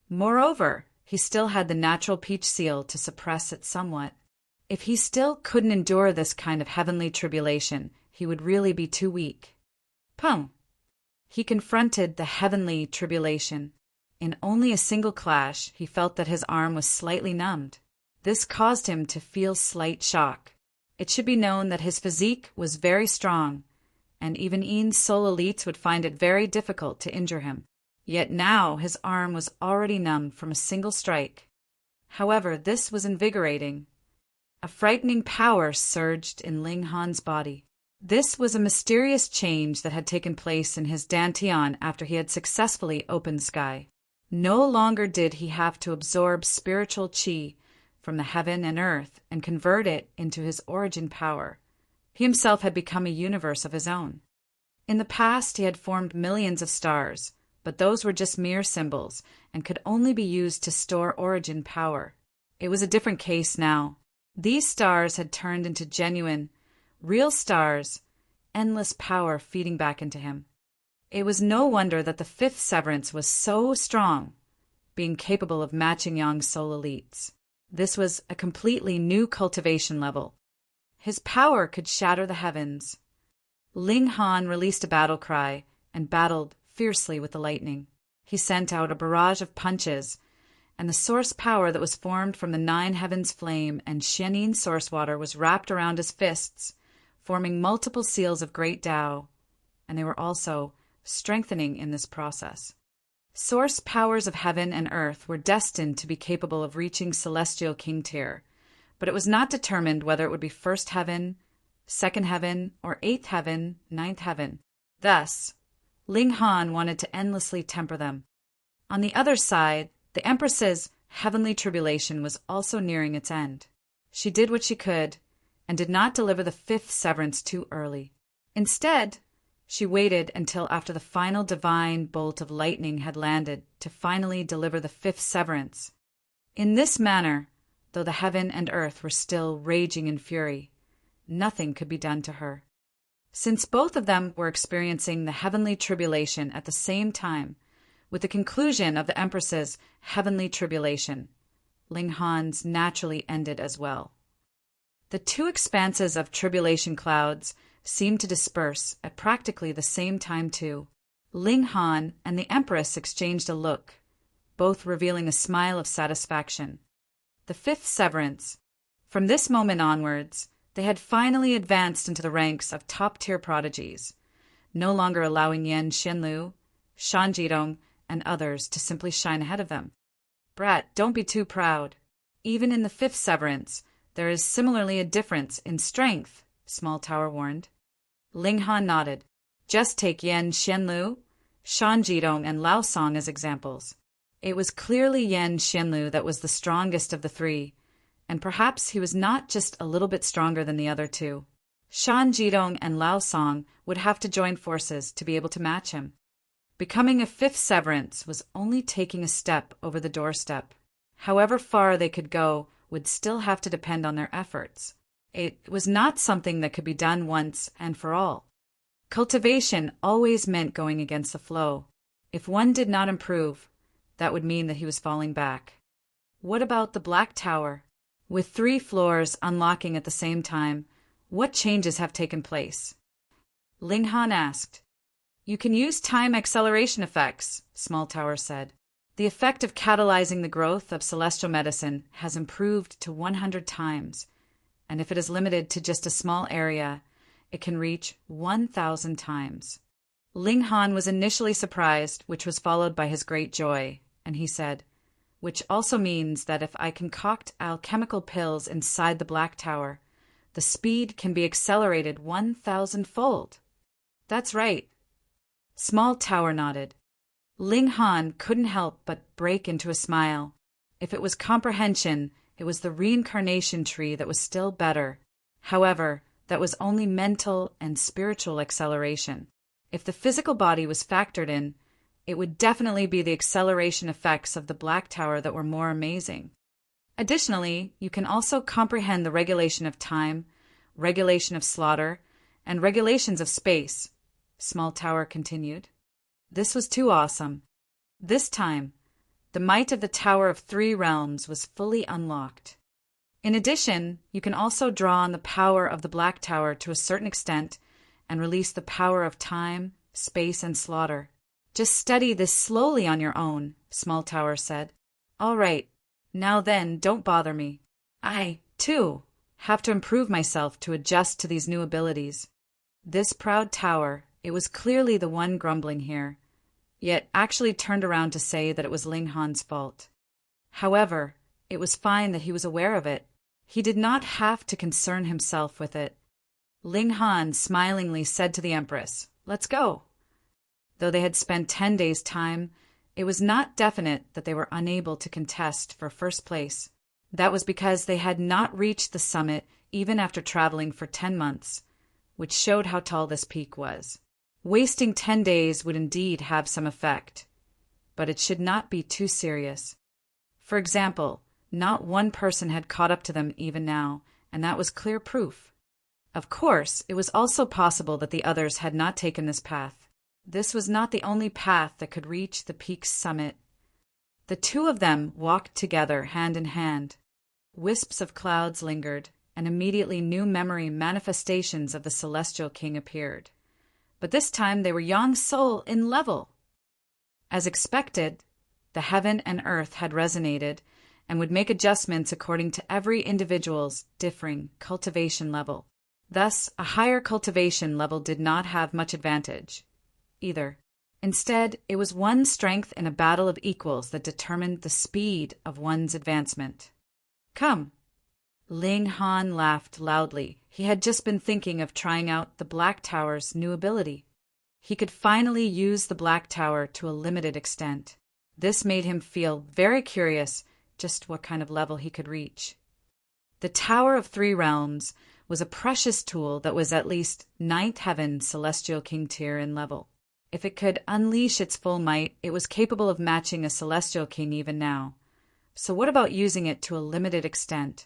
Moreover, he still had the natural peach seal to suppress it somewhat. If he still couldn't endure this kind of heavenly tribulation, he would really be too weak. Pum! He confronted the heavenly tribulation. In only a single clash, he felt that his arm was slightly numbed. This caused him to feel slight shock. It should be known that his physique was very strong, and even Yin Soul elites would find it very difficult to injure him. Yet now his arm was already numbed from a single strike. However, this was invigorating. A frightening power surged in Ling Han's body. This was a mysterious change that had taken place in his dantian after he had successfully opened sky. No longer did he have to absorb spiritual qi from the heaven and earth and convert it into his origin power. He himself had become a universe of his own. In the past, he had formed millions of stars, but those were just mere symbols and could only be used to store origin power. It was a different case now. These stars had turned into genuine, real stars, endless power feeding back into him. It was no wonder that the fifth severance was so strong, being capable of matching Yang Soul elites. This was a completely new cultivation level. His power could shatter the heavens. Ling Han released a battle cry and battled fiercely with the lightning. He sent out a barrage of punches, and the source power that was formed from the nine heavens flame and Xianin source water was wrapped around his fists, forming multiple seals of great Tao, and they were also strengthening in this process. Source powers of heaven and earth were destined to be capable of reaching celestial king tier, but it was not determined whether it would be first heaven, second heaven, or eighth heaven, ninth heaven. Thus, Ling Han wanted to endlessly temper them. On the other side, the Empress's heavenly tribulation was also nearing its end. She did what she could, and did not deliver the fifth severance too early. Instead, she waited until after the final divine bolt of lightning had landed to finally deliver the fifth severance. In this manner, though the heaven and earth were still raging in fury, nothing could be done to her. Since both of them were experiencing the heavenly tribulation at the same time, with the conclusion of the Empress's heavenly tribulation, Ling Han's naturally ended as well. The two expanses of tribulation clouds seemed to disperse at practically the same time too. Ling Han and the Empress exchanged a look, both revealing a smile of satisfaction. The fifth severance. From this moment onwards, they had finally advanced into the ranks of top-tier prodigies, no longer allowing Yan Xianlu, Shan Jidong, and others to simply shine ahead of them. Brat, don't be too proud. Even in the fifth severance, there is similarly a difference in strength, Small Tower warned. Ling Han nodded. Just take Yan Xianlu, Shan Jidong, and Lao Song as examples. It was clearly Yan Xianlu that was the strongest of the three, and perhaps he was not just a little bit stronger than the other two. Shan Jidong and Lao Song would have to join forces to be able to match him. Becoming a fifth severance was only taking a step over the doorstep. However far they could go would still have to depend on their efforts. It was not something that could be done once and for all. Cultivation always meant going against the flow. If one did not improve, that would mean that he was falling back. What about the Black Tower? With 3 floors unlocking at the same time, what changes have taken place? Ling Han asked. You can use time acceleration effects, Small Tower said. The effect of catalyzing the growth of celestial medicine has improved to 100 times, and if it is limited to just a small area, it can reach 1,000 times. Ling Han was initially surprised, which was followed by his great joy, and he said, "Which also means that if I concoct alchemical pills inside the Black Tower, the speed can be accelerated 1,000-fold. That's right." Small Tower nodded. Ling Han couldn't help but break into a smile. If it was comprehension, it was the reincarnation tree that was still better. However, that was only mental and spiritual acceleration. If the physical body was factored in, it would definitely be the acceleration effects of the Black Tower that were more amazing. Additionally, you can also comprehend the regulation of time, regulation of slaughter, and regulations of space, Small Tower continued. This was too awesome. This time, the might of the Tower of Three Realms was fully unlocked. In addition, you can also draw on the power of the Black Tower to a certain extent and release the power of time, space, and slaughter. Just study this slowly on your own, Small Tower said. All right, now then, don't bother me. I, too, have to improve myself to adjust to these new abilities. This proud tower, it was clearly the one grumbling here, yet actually turned around to say that it was Ling Han's fault. However, it was fine that he was aware of it. He did not have to concern himself with it. Ling Han smilingly said to the Empress, "Let's go." Though they had spent 10 days' time, it was not definite that they were unable to contest for first place. That was because they had not reached the summit even after traveling for 10 months, which showed how tall this peak was. Wasting 10 days would indeed have some effect, but it should not be too serious. For example, not one person had caught up to them even now, and that was clear proof. Of course, it was also possible that the others had not taken this path. This was not the only path that could reach the peak's summit. The two of them walked together hand in hand. Wisps of clouds lingered, and immediately new memory manifestations of the Celestial King appeared. But this time they were Yang's soul in level. As expected, the heaven and earth had resonated and would make adjustments according to every individual's differing cultivation level. Thus, a higher cultivation level did not have much advantage, either. Instead, it was one's strength in a battle of equals that determined the speed of one's advancement. Come. Ling Han laughed loudly. He had just been thinking of trying out the Black Tower's new ability. He could finally use the Black Tower to a limited extent. This made him feel very curious just what kind of level he could reach. The Tower of Three Realms was a precious tool that was at least 9th Heaven Celestial King tier in level. If it could unleash its full might, it was capable of matching a Celestial King even now. So what about using it to a limited extent?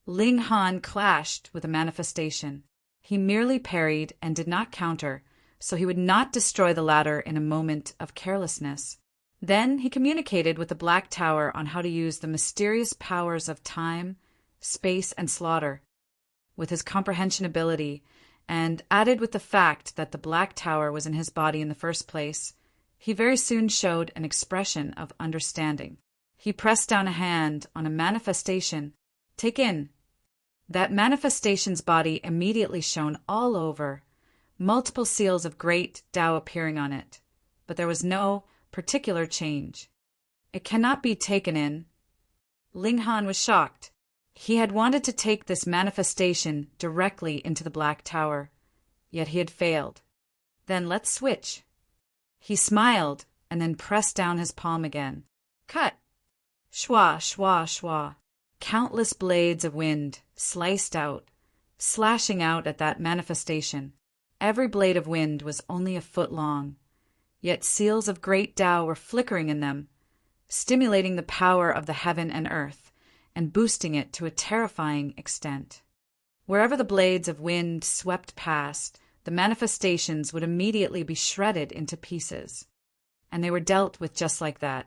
Ling Han clashed with a manifestation. He merely parried and did not counter, so he would not destroy the latter in a moment of carelessness. Then he communicated with the Black Tower on how to use the mysterious powers of time, space, and slaughter. With his comprehension ability, and added with the fact that the Black Tower was in his body in the first place, he very soon showed an expression of understanding. He pressed down a hand on a manifestation. Take in. That manifestation's body immediately shone all over, multiple seals of great Tao appearing on it, but there was no particular change. It cannot be taken in. Ling Han was shocked. He had wanted to take this manifestation directly into the Black Tower, yet he had failed. Then let's switch. He smiled and then pressed down his palm again. Cut! Shwa, shwa, shwa. Countless blades of wind sliced out, slashing out at that manifestation. Every blade of wind was only a foot long, yet seals of great Tao were flickering in them, stimulating the power of the heaven and earth, and boosting it to a terrifying extent. Wherever the blades of wind swept past, the manifestations would immediately be shredded into pieces. And they were dealt with just like that.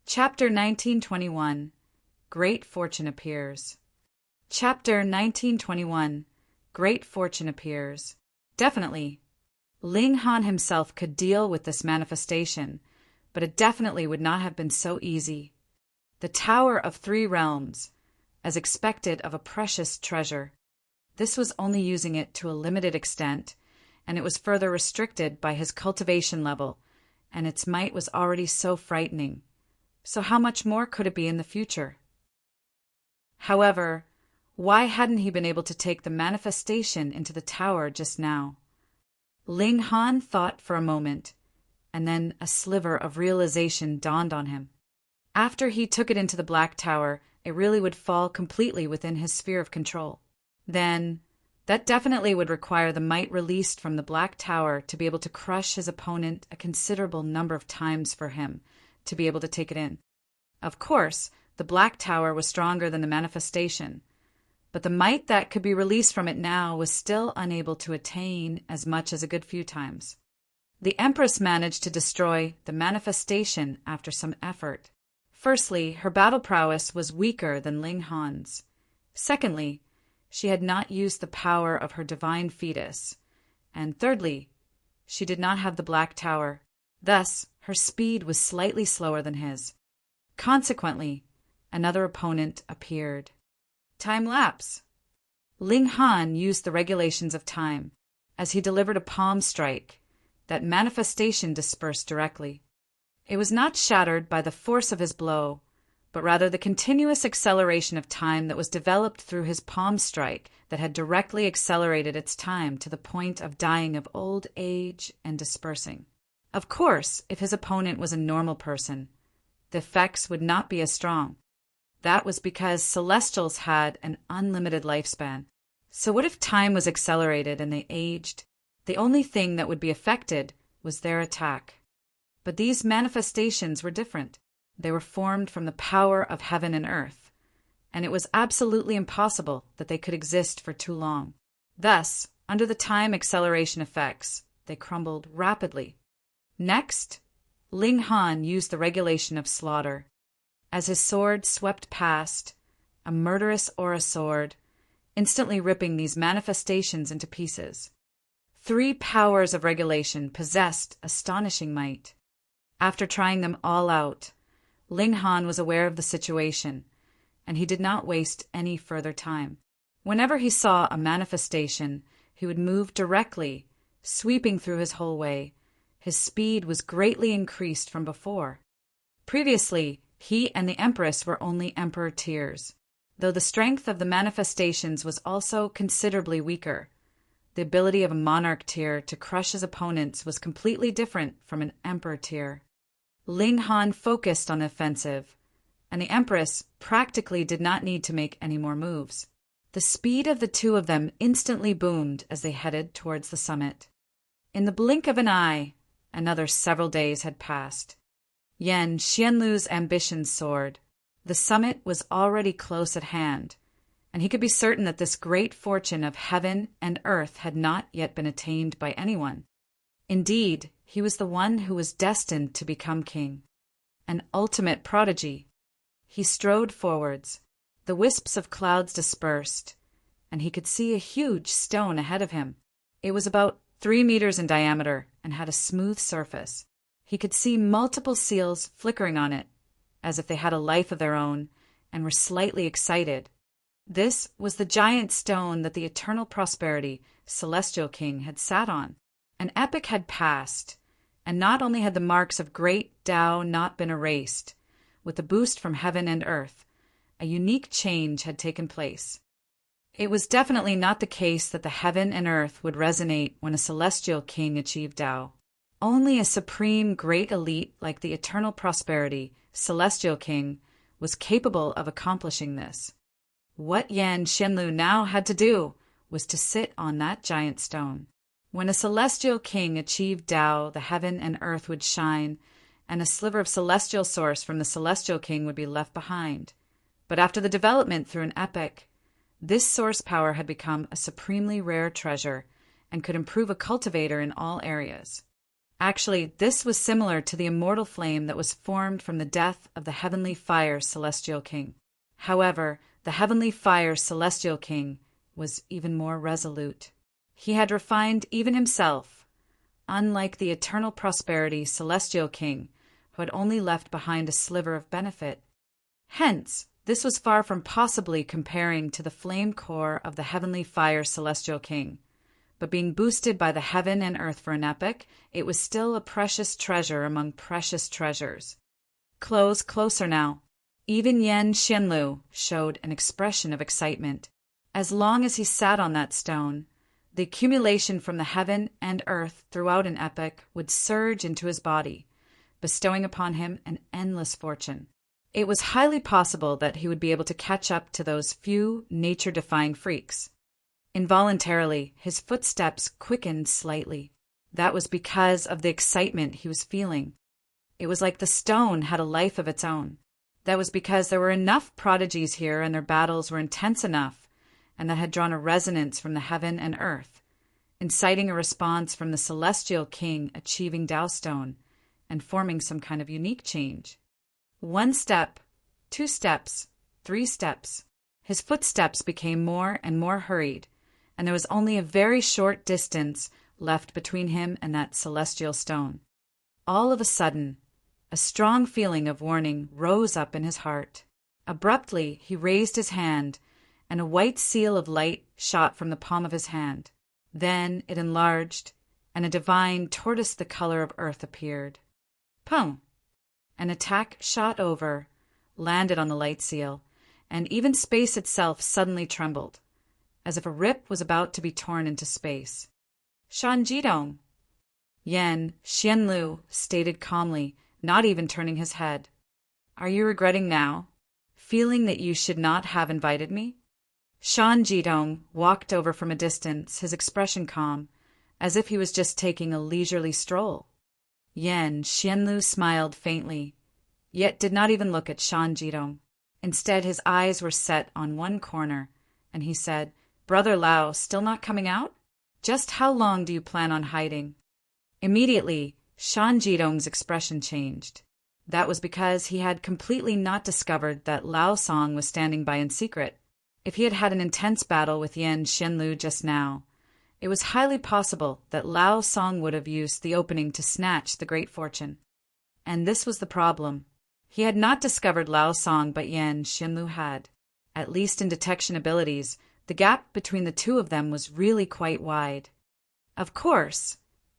Chapter 1921. Great Fortune Appears. Chapter 1921. Great Fortune Appears. Definitely. Ling Han himself could deal with this manifestation, but it definitely would not have been so easy. The Tower of Three Realms, as expected of a precious treasure. This was only using it to a limited extent, and it was further restricted by his cultivation level, and its might was already so frightening. So how much more could it be in the future? However, why hadn't he been able to take the manifestation into the tower just now? Ling Han thought for a moment, and then a sliver of realization dawned on him. After he took it into the Black Tower, it really would fall completely within his sphere of control. Then, that definitely would require the might released from the Black Tower to be able to crush his opponent a considerable number of times for him to be able to take it in. Of course, the Black Tower was stronger than the manifestation, but the might that could be released from it now was still unable to attain as much as a good few times. The Empress managed to destroy the manifestation after some effort. Firstly, her battle prowess was weaker than Ling Han's. Secondly, she had not used the power of her divine fetus. And thirdly, she did not have the Black Tower. Thus, her speed was slightly slower than his. Consequently, another opponent appeared. Time lapse. Ling Han used the regulations of time. As he delivered a palm strike, that manifestation dispersed directly. It was not shattered by the force of his blow, but rather the continuous acceleration of time that was developed through his palm strike that had directly accelerated its time to the point of dying of old age and dispersing. Of course, if his opponent was a normal person, the effects would not be as strong. That was because Celestials had an unlimited lifespan. So what if time was accelerated and they aged? The only thing that would be affected was their attack. But these manifestations were different. They were formed from the power of heaven and earth, and it was absolutely impossible that they could exist for too long. Thus, under the time acceleration effects, they crumbled rapidly. Next, Ling Han used the regulation of slaughter. As his sword swept past, a murderous aura sword, instantly ripping these manifestations into pieces. 3 powers of regulation possessed astonishing might. After trying them all out, Ling Han was aware of the situation, and he did not waste any further time. Whenever he saw a manifestation, he would move directly, sweeping through his whole way. His speed was greatly increased from before. Previously, he and the Empress were only Emperor tiers, though the strength of the manifestations was also considerably weaker. The ability of a Monarch tier to crush his opponents was completely different from an Emperor tier. Ling Han focused on the offensive, and the Empress practically did not need to make any more moves. The speed of the two of them instantly boomed as they headed towards the summit. In the blink of an eye, another several days had passed. Yan Xianlu's ambitions soared. The summit was already close at hand, and he could be certain that this great fortune of heaven and earth had not yet been attained by anyone. Indeed, he was the one who was destined to become king, an ultimate prodigy. He strode forwards. The wisps of clouds dispersed, and he could see a huge stone ahead of him. It was about 3 meters in diameter and had a smooth surface. He could see multiple seals flickering on it, as if they had a life of their own and were slightly excited. This was the giant stone that the Eternal Prosperity Celestial King had sat on. An epoch had passed, and not only had the marks of great Tao not been erased, with the boost from heaven and earth, a unique change had taken place. It was definitely not the case that the heaven and earth would resonate when a celestial king achieved Tao. Only a supreme great elite like the Eternal Prosperity Celestial King was capable of accomplishing this. What Yan Xianlu now had to do was to sit on that giant stone. When a celestial king achieved Tao, the heaven and earth would shine, and a sliver of celestial source from the celestial king would be left behind. But after the development through an epoch, this source power had become a supremely rare treasure and could improve a cultivator in all areas. Actually, this was similar to the immortal flame that was formed from the death of the heavenly fire celestial king. However, the heavenly fire celestial king was even more resolute. He had refined even himself, unlike the Eternal Prosperity Celestial King, who had only left behind a sliver of benefit. Hence, This was far from possibly comparing to the flame core of the heavenly fire celestial king. But being boosted by the heaven and earth for an epoch, it was still a precious treasure among precious treasures. Closer now. Even Yen Xianlu showed an expression of excitement. As long as he sat on that stone, the accumulation from the heaven and earth throughout an epoch would surge into his body, bestowing upon him an endless fortune. It was highly possible that he would be able to catch up to those few nature-defying freaks. Involuntarily, his footsteps quickened slightly. That was because of the excitement he was feeling. It was like the stone had a life of its own. That was because there were enough prodigies here and their battles were intense enough, and that had drawn a resonance from the heaven and earth, inciting a response from the celestial king achieving Tao Stone and forming some kind of unique change. 1 step, 2 steps, 3 steps. His footsteps became more and more hurried, and there was only a very short distance left between him and that celestial stone. All of a sudden, a strong feeling of warning rose up in his heart. Abruptly, he raised his hand, and a white seal of light shot from the palm of his hand. Then it enlarged, and a divine tortoise the color of earth appeared. Pum! An attack shot over, landed on the light seal, and even space itself suddenly trembled, as if a rip was about to be torn into space. Shan Jidong! Yen Xianlu stated calmly, not even turning his head. Are you regretting now, feeling that you should not have invited me? Shan Jidong walked over from a distance, his expression calm, as if he was just taking a leisurely stroll. Yen Xianlu smiled faintly, yet did not even look at Shan Jidong. Instead, his eyes were set on one corner, and he said, Brother Lao, still not coming out? Just how long do you plan on hiding? Immediately, Shan Jidong's expression changed. That was because he had completely not discovered that Lao Song was standing by in secret. If he had had an intense battle with Yen Xianlu just now, it was highly possible that Lao Song would have used the opening to snatch the great fortune. And this was the problem. He had not discovered Lao Song, but Yen Xianlu had. At least in detection abilities, the gap between the two of them was really quite wide. Of course,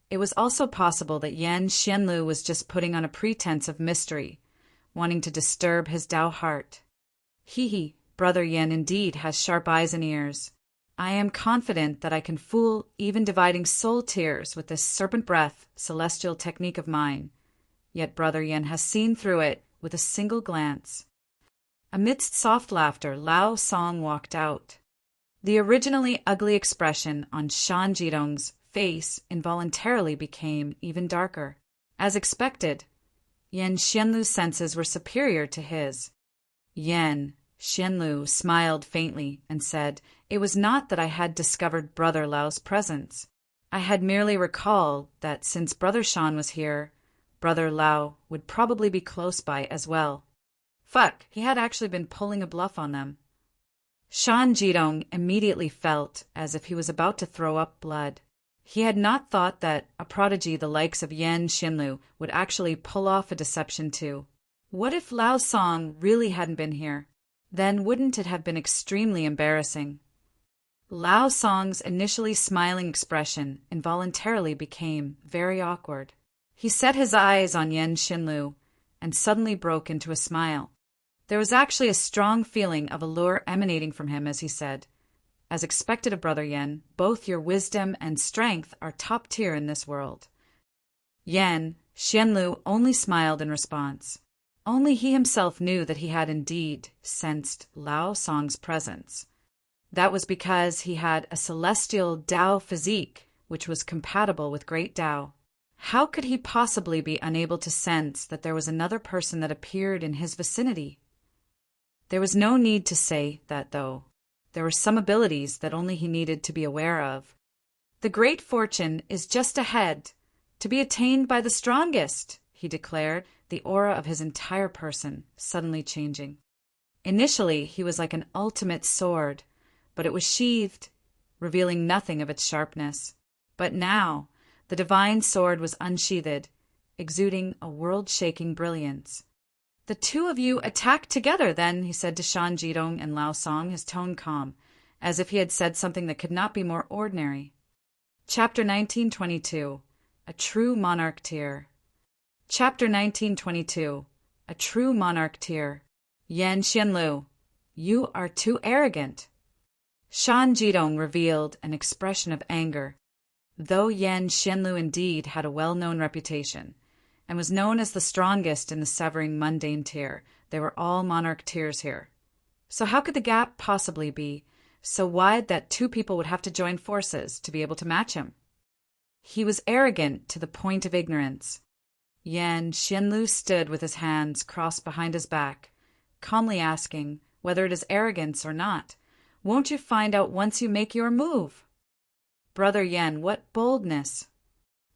it was also possible that Yen Xianlu was just putting on a pretense of mystery, wanting to disturb his Tao heart. He, Brother Yen indeed has sharp eyes and ears. I am confident that I can fool even dividing soul tears with this serpent breath celestial technique of mine. Yet Brother Yen has seen through it with a single glance. Amidst soft laughter, Lao Song walked out. The originally ugly expression on Shan Jidong's face involuntarily became even darker. As expected, Yen Xianlu's senses were superior to his. Yen Xianlu smiled faintly and said, It was not that I had discovered Brother Lao's presence. I had merely recalled that since Brother Shan was here, Brother Lao would probably be close by as well. Fuck, he had actually been pulling a bluff on them. Shan Jidong immediately felt as if he was about to throw up blood. He had not thought that a prodigy the likes of Yen Xianlu would actually pull off a deception too. What if Lao Song really hadn't been here? Then wouldn't it have been extremely embarrassing? Lao Song's initially smiling expression involuntarily became very awkward. He set his eyes on Yen Xianlu and suddenly broke into a smile. There was actually a strong feeling of allure emanating from him as he said, As expected of Brother Yen, both your wisdom and strength are top tier in this world. Yen Xianlu only smiled in response. Only he himself knew that he had indeed sensed Lao Song's presence. That was because he had a celestial Tao physique which was compatible with great Tao. How could he possibly be unable to sense that there was another person that appeared in his vicinity? There was no need to say that, though. There were some abilities that only he needed to be aware of. The great fortune is just ahead, to be attained by the strongest, he declared, the aura of his entire person suddenly changing. Initially, he was like an ultimate sword, but it was sheathed, revealing nothing of its sharpness. But now, the divine sword was unsheathed, exuding a world-shaking brilliance. The two of you attack together, then, he said to Shan Jidong and Lao Song, his tone calm, as if he had said something that could not be more ordinary. Chapter 1922. A True Monarch Tear. Chapter 1922. A True Monarch Tear. Yan Xianlu, you are too arrogant. Shan Jidong revealed an expression of anger. Though Yan Xianlu indeed had a well-known reputation, and was known as the strongest in the severing mundane tier, they were all monarch tiers here. So how could the gap possibly be so wide that two people would have to join forces to be able to match him? He was arrogant to the point of ignorance. Yan Xianlu stood with his hands crossed behind his back, calmly asking whether it is arrogance or not. Won't you find out once you make your move? Brother Yan, what boldness!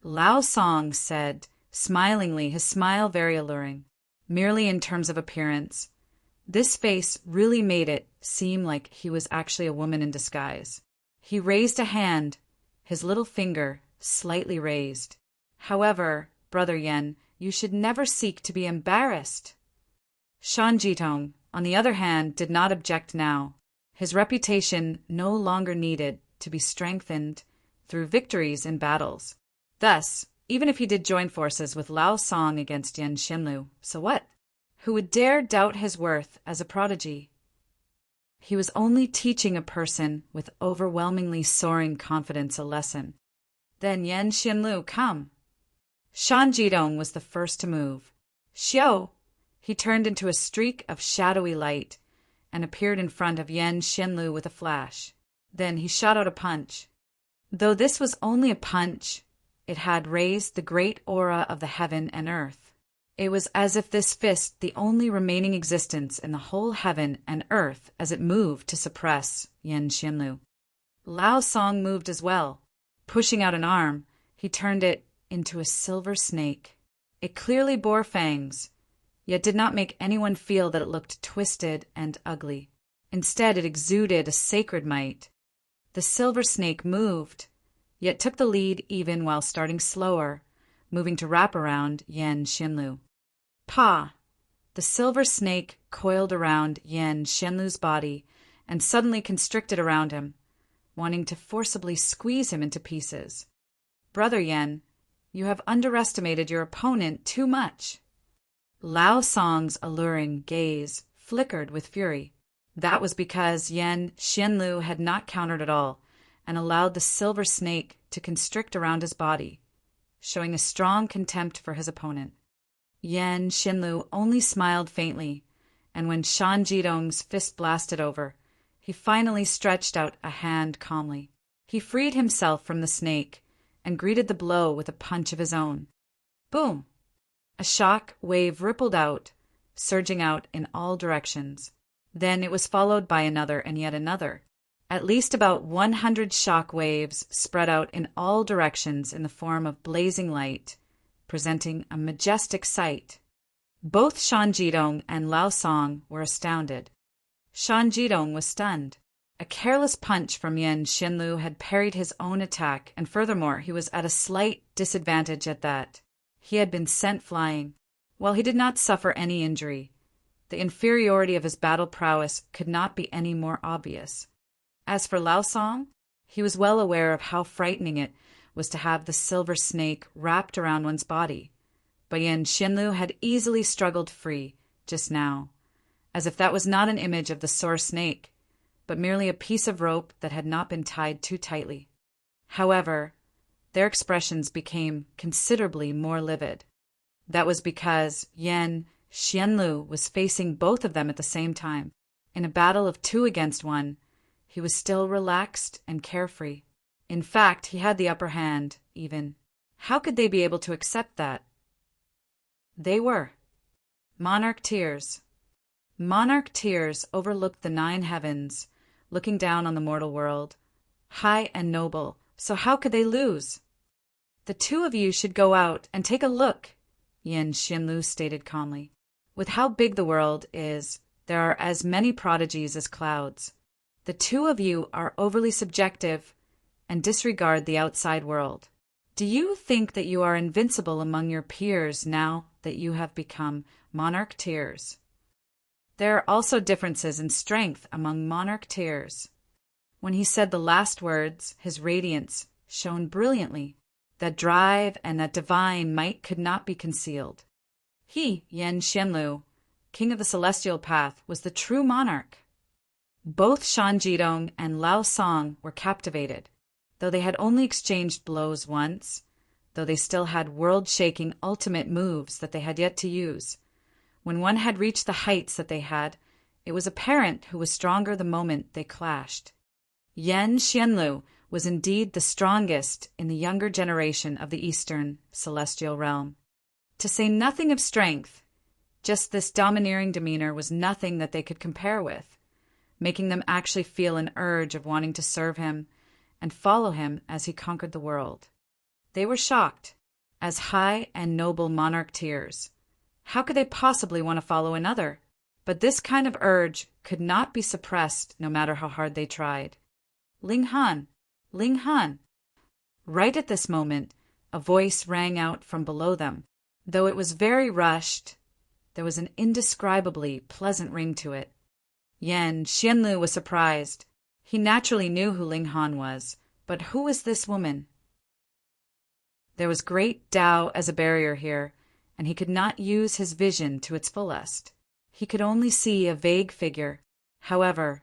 Lao Song said, smilingly, his smile very alluring, merely in terms of appearance. This face really made it seem like he was actually a woman in disguise. He raised a hand, his little finger slightly raised. However, Brother Yan, you should never seek to be embarrassed. Shan Jitong, on the other hand, did not object now. His reputation no longer needed to be strengthened through victories in battles. Thus, even if he did join forces with Lao Song against Yan Xianlu, so what? Who would dare doubt his worth as a prodigy? He was only teaching a person with overwhelmingly soaring confidence a lesson. Then Yan Xianlu, come. Shan Jidong was the first to move. Xiao! He turned into a streak of shadowy light and appeared in front of Yan Xianlu with a flash. Then he shot out a punch. Though this was only a punch, it had raised the great aura of the heaven and earth. It was as if this fist, the only remaining existence in the whole heaven and earth, as it moved to suppress Yan Xianlu. Lao Song moved as well. Pushing out an arm, he turned it into a silver snake. It clearly bore fangs, yet did not make anyone feel that it looked twisted and ugly. Instead, it exuded a sacred might. The silver snake moved, yet took the lead even while starting slower, moving to wrap around Yan Xianlu. Pa! The silver snake coiled around Yan Xianlu's body and suddenly constricted around him, wanting to forcibly squeeze him into pieces. Brother Yan, you have underestimated your opponent too much. Lao Song's alluring gaze flickered with fury. That was because Yan Xianlu had not countered at all and allowed the silver snake to constrict around his body, showing a strong contempt for his opponent. Yan Xianlu only smiled faintly, and when Shan Jidong's fist blasted over, he finally stretched out a hand calmly. He freed himself from the snake and greeted the blow with a punch of his own. Boom! A shock wave rippled out, surging out in all directions. Then it was followed by another and yet another. At least about 100 shock waves spread out in all directions in the form of blazing light, presenting a majestic sight. Both Shan Jidong and Lao Song were astounded. Shan Jidong was stunned. A careless punch from Yan Xianlu had parried his own attack, and furthermore, he was at a slight disadvantage at that. He had been sent flying. While he did not suffer any injury, the inferiority of his battle prowess could not be any more obvious. As for Lao Song, he was well aware of how frightening it was to have the silver snake wrapped around one's body, but Yan Xianlu had easily struggled free just now, as if that was not an image of the sore snake, but merely a piece of rope that had not been tied too tightly. However, their expressions became considerably more livid. That was because Yan Xianlu was facing both of them at the same time. In a battle of 2 against 1, he was still relaxed and carefree. In fact, he had the upper hand, even. How could they be able to accept that? They were. Monarch tears. Monarch tears overlooked the 9 heavens, looking down on the mortal world. High and noble, so how could they lose? The 2 of you should go out and take a look, Yan Xianlu stated calmly. With how big the world is, there are as many prodigies as clouds. The 2 of you are overly subjective and disregard the outside world. Do you think that you are invincible among your peers now that you have become monarch tiers? There are also differences in strength among monarch tiers. When he said the last words, his radiance shone brilliantly. That drive and that divine might could not be concealed. He, Yen Xianlu, king of the celestial path, was the true monarch. Both Shan Jidong and Lao Song were captivated. Though they had only exchanged blows once, though they still had world-shaking ultimate moves that they had yet to use, when one had reached the heights that they had, it was apparent who was stronger the moment they clashed. Yen Xianlu was indeed the strongest in the younger generation of the Eastern celestial realm. To say nothing of strength, just this domineering demeanor was nothing that they could compare with, making them actually feel an urge of wanting to serve him and follow him as he conquered the world. They were shocked, as high and noble monarch tiers. How could they possibly want to follow another? But this kind of urge could not be suppressed no matter how hard they tried. Ling Han! Ling Han! Right at this moment, a voice rang out from below them. Though it was very rushed, there was an indescribably pleasant ring to it. Yen Xianlu was surprised. He naturally knew who Ling Han was, but who was this woman? There was great Tao as a barrier here, and he could not use his vision to its fullest. He could only see a vague figure. However,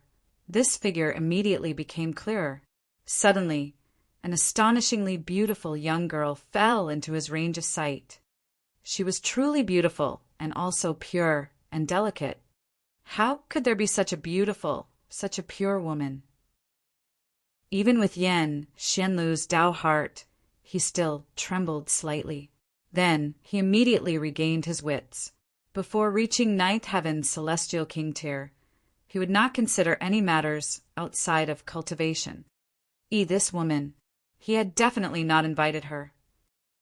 this figure immediately became clearer. Suddenly, an astonishingly beautiful young girl fell into his range of sight. She was truly beautiful and also pure and delicate. How could there be such a beautiful, such a pure woman? Even with Yen Xianlu's Tao heart, he still trembled slightly. Then he immediately regained his wits. Before reaching ninth heaven's celestial king tier, he would not consider any matters outside of cultivation. This woman, he had definitely not invited her.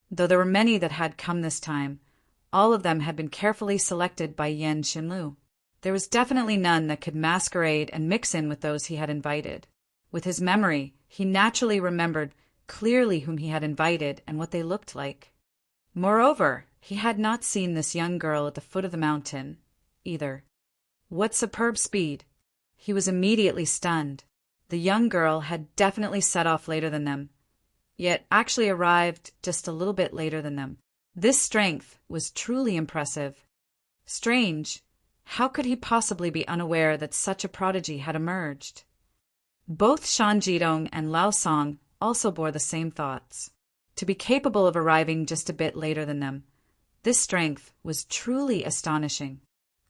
Though there were many that had come this time, all of them had been carefully selected by Yen Xianlu. There was definitely none that could masquerade and mix in with those he had invited. With his memory, he naturally remembered clearly whom he had invited and what they looked like. Moreover, he had not seen this young girl at the foot of the mountain, either. What superb speed! He was immediately stunned. The young girl had definitely set off later than them, yet actually arrived just a little bit later than them. This strength was truly impressive. Strange, how could he possibly be unaware that such a prodigy had emerged? Both Shan Jidong and Lao Song also bore the same thoughts. To be capable of arriving just a bit later than them, this strength was truly astonishing.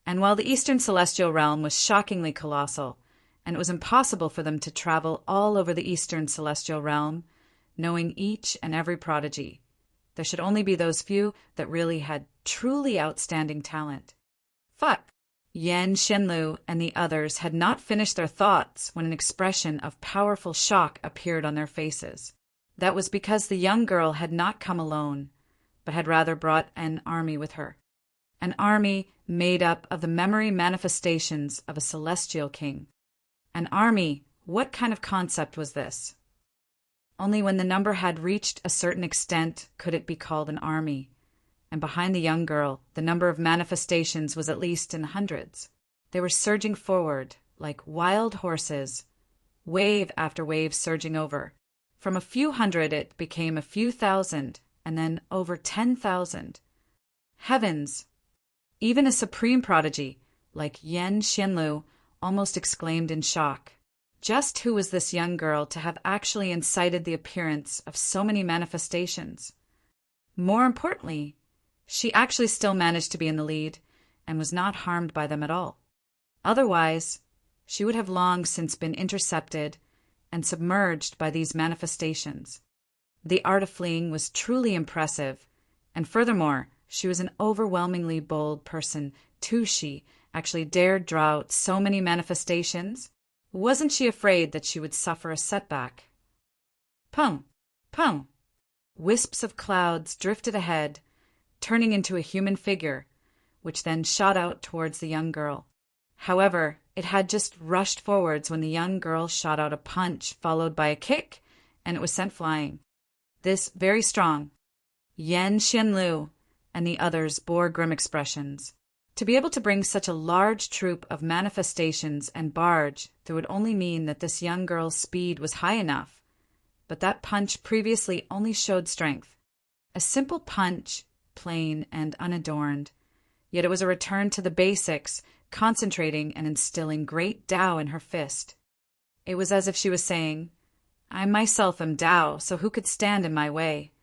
And while the Eastern Celestial Realm was shockingly colossal, and it was impossible for them to travel all over the Eastern Celestial Realm, knowing each and every prodigy, there should only be those few that really had truly outstanding talent. Fuck! Yen Xianlu and the others had not finished their thoughts when an expression of powerful shock appeared on their faces. That was because the young girl had not come alone, but had rather brought an army with her. An army made up of the memory manifestations of a celestial king. An army, what kind of concept was this? Only when the number had reached a certain extent could it be called an army, and behind the young girl, the number of manifestations was at least in hundreds. They were surging forward like wild horses, wave after wave surging over. From a few hundred it became a few thousand, and then over 10,000. Heavens! Even a supreme prodigy, like Yen Xianlu, almost exclaimed in shock. Just who was this young girl to have actually incited the appearance of so many manifestations? More importantly, she actually still managed to be in the lead and was not harmed by them at all. Otherwise, she would have long since been intercepted and submerged by these manifestations. The art of fleeing was truly impressive, and furthermore, she was an overwhelmingly bold person too. She actually dared draw out so many manifestations. Wasn't she afraid that she would suffer a setback? Pung! Pung! Wisps of clouds drifted ahead, turning into a human figure, which then shot out towards the young girl. However, it had just rushed forwards when the young girl shot out a punch followed by a kick, and it was sent flying. this very strong. Yan Xianlu and the others bore grim expressions. To be able to bring such a large troop of manifestations and barge through would only mean that this young girl's speed was high enough. But that punch previously only showed strength. A simple punch, plain and unadorned. Yet it was a return to the basics, concentrating and instilling great Tao in her fist. It was as if she was saying, I myself am Tao, so who could stand in my way?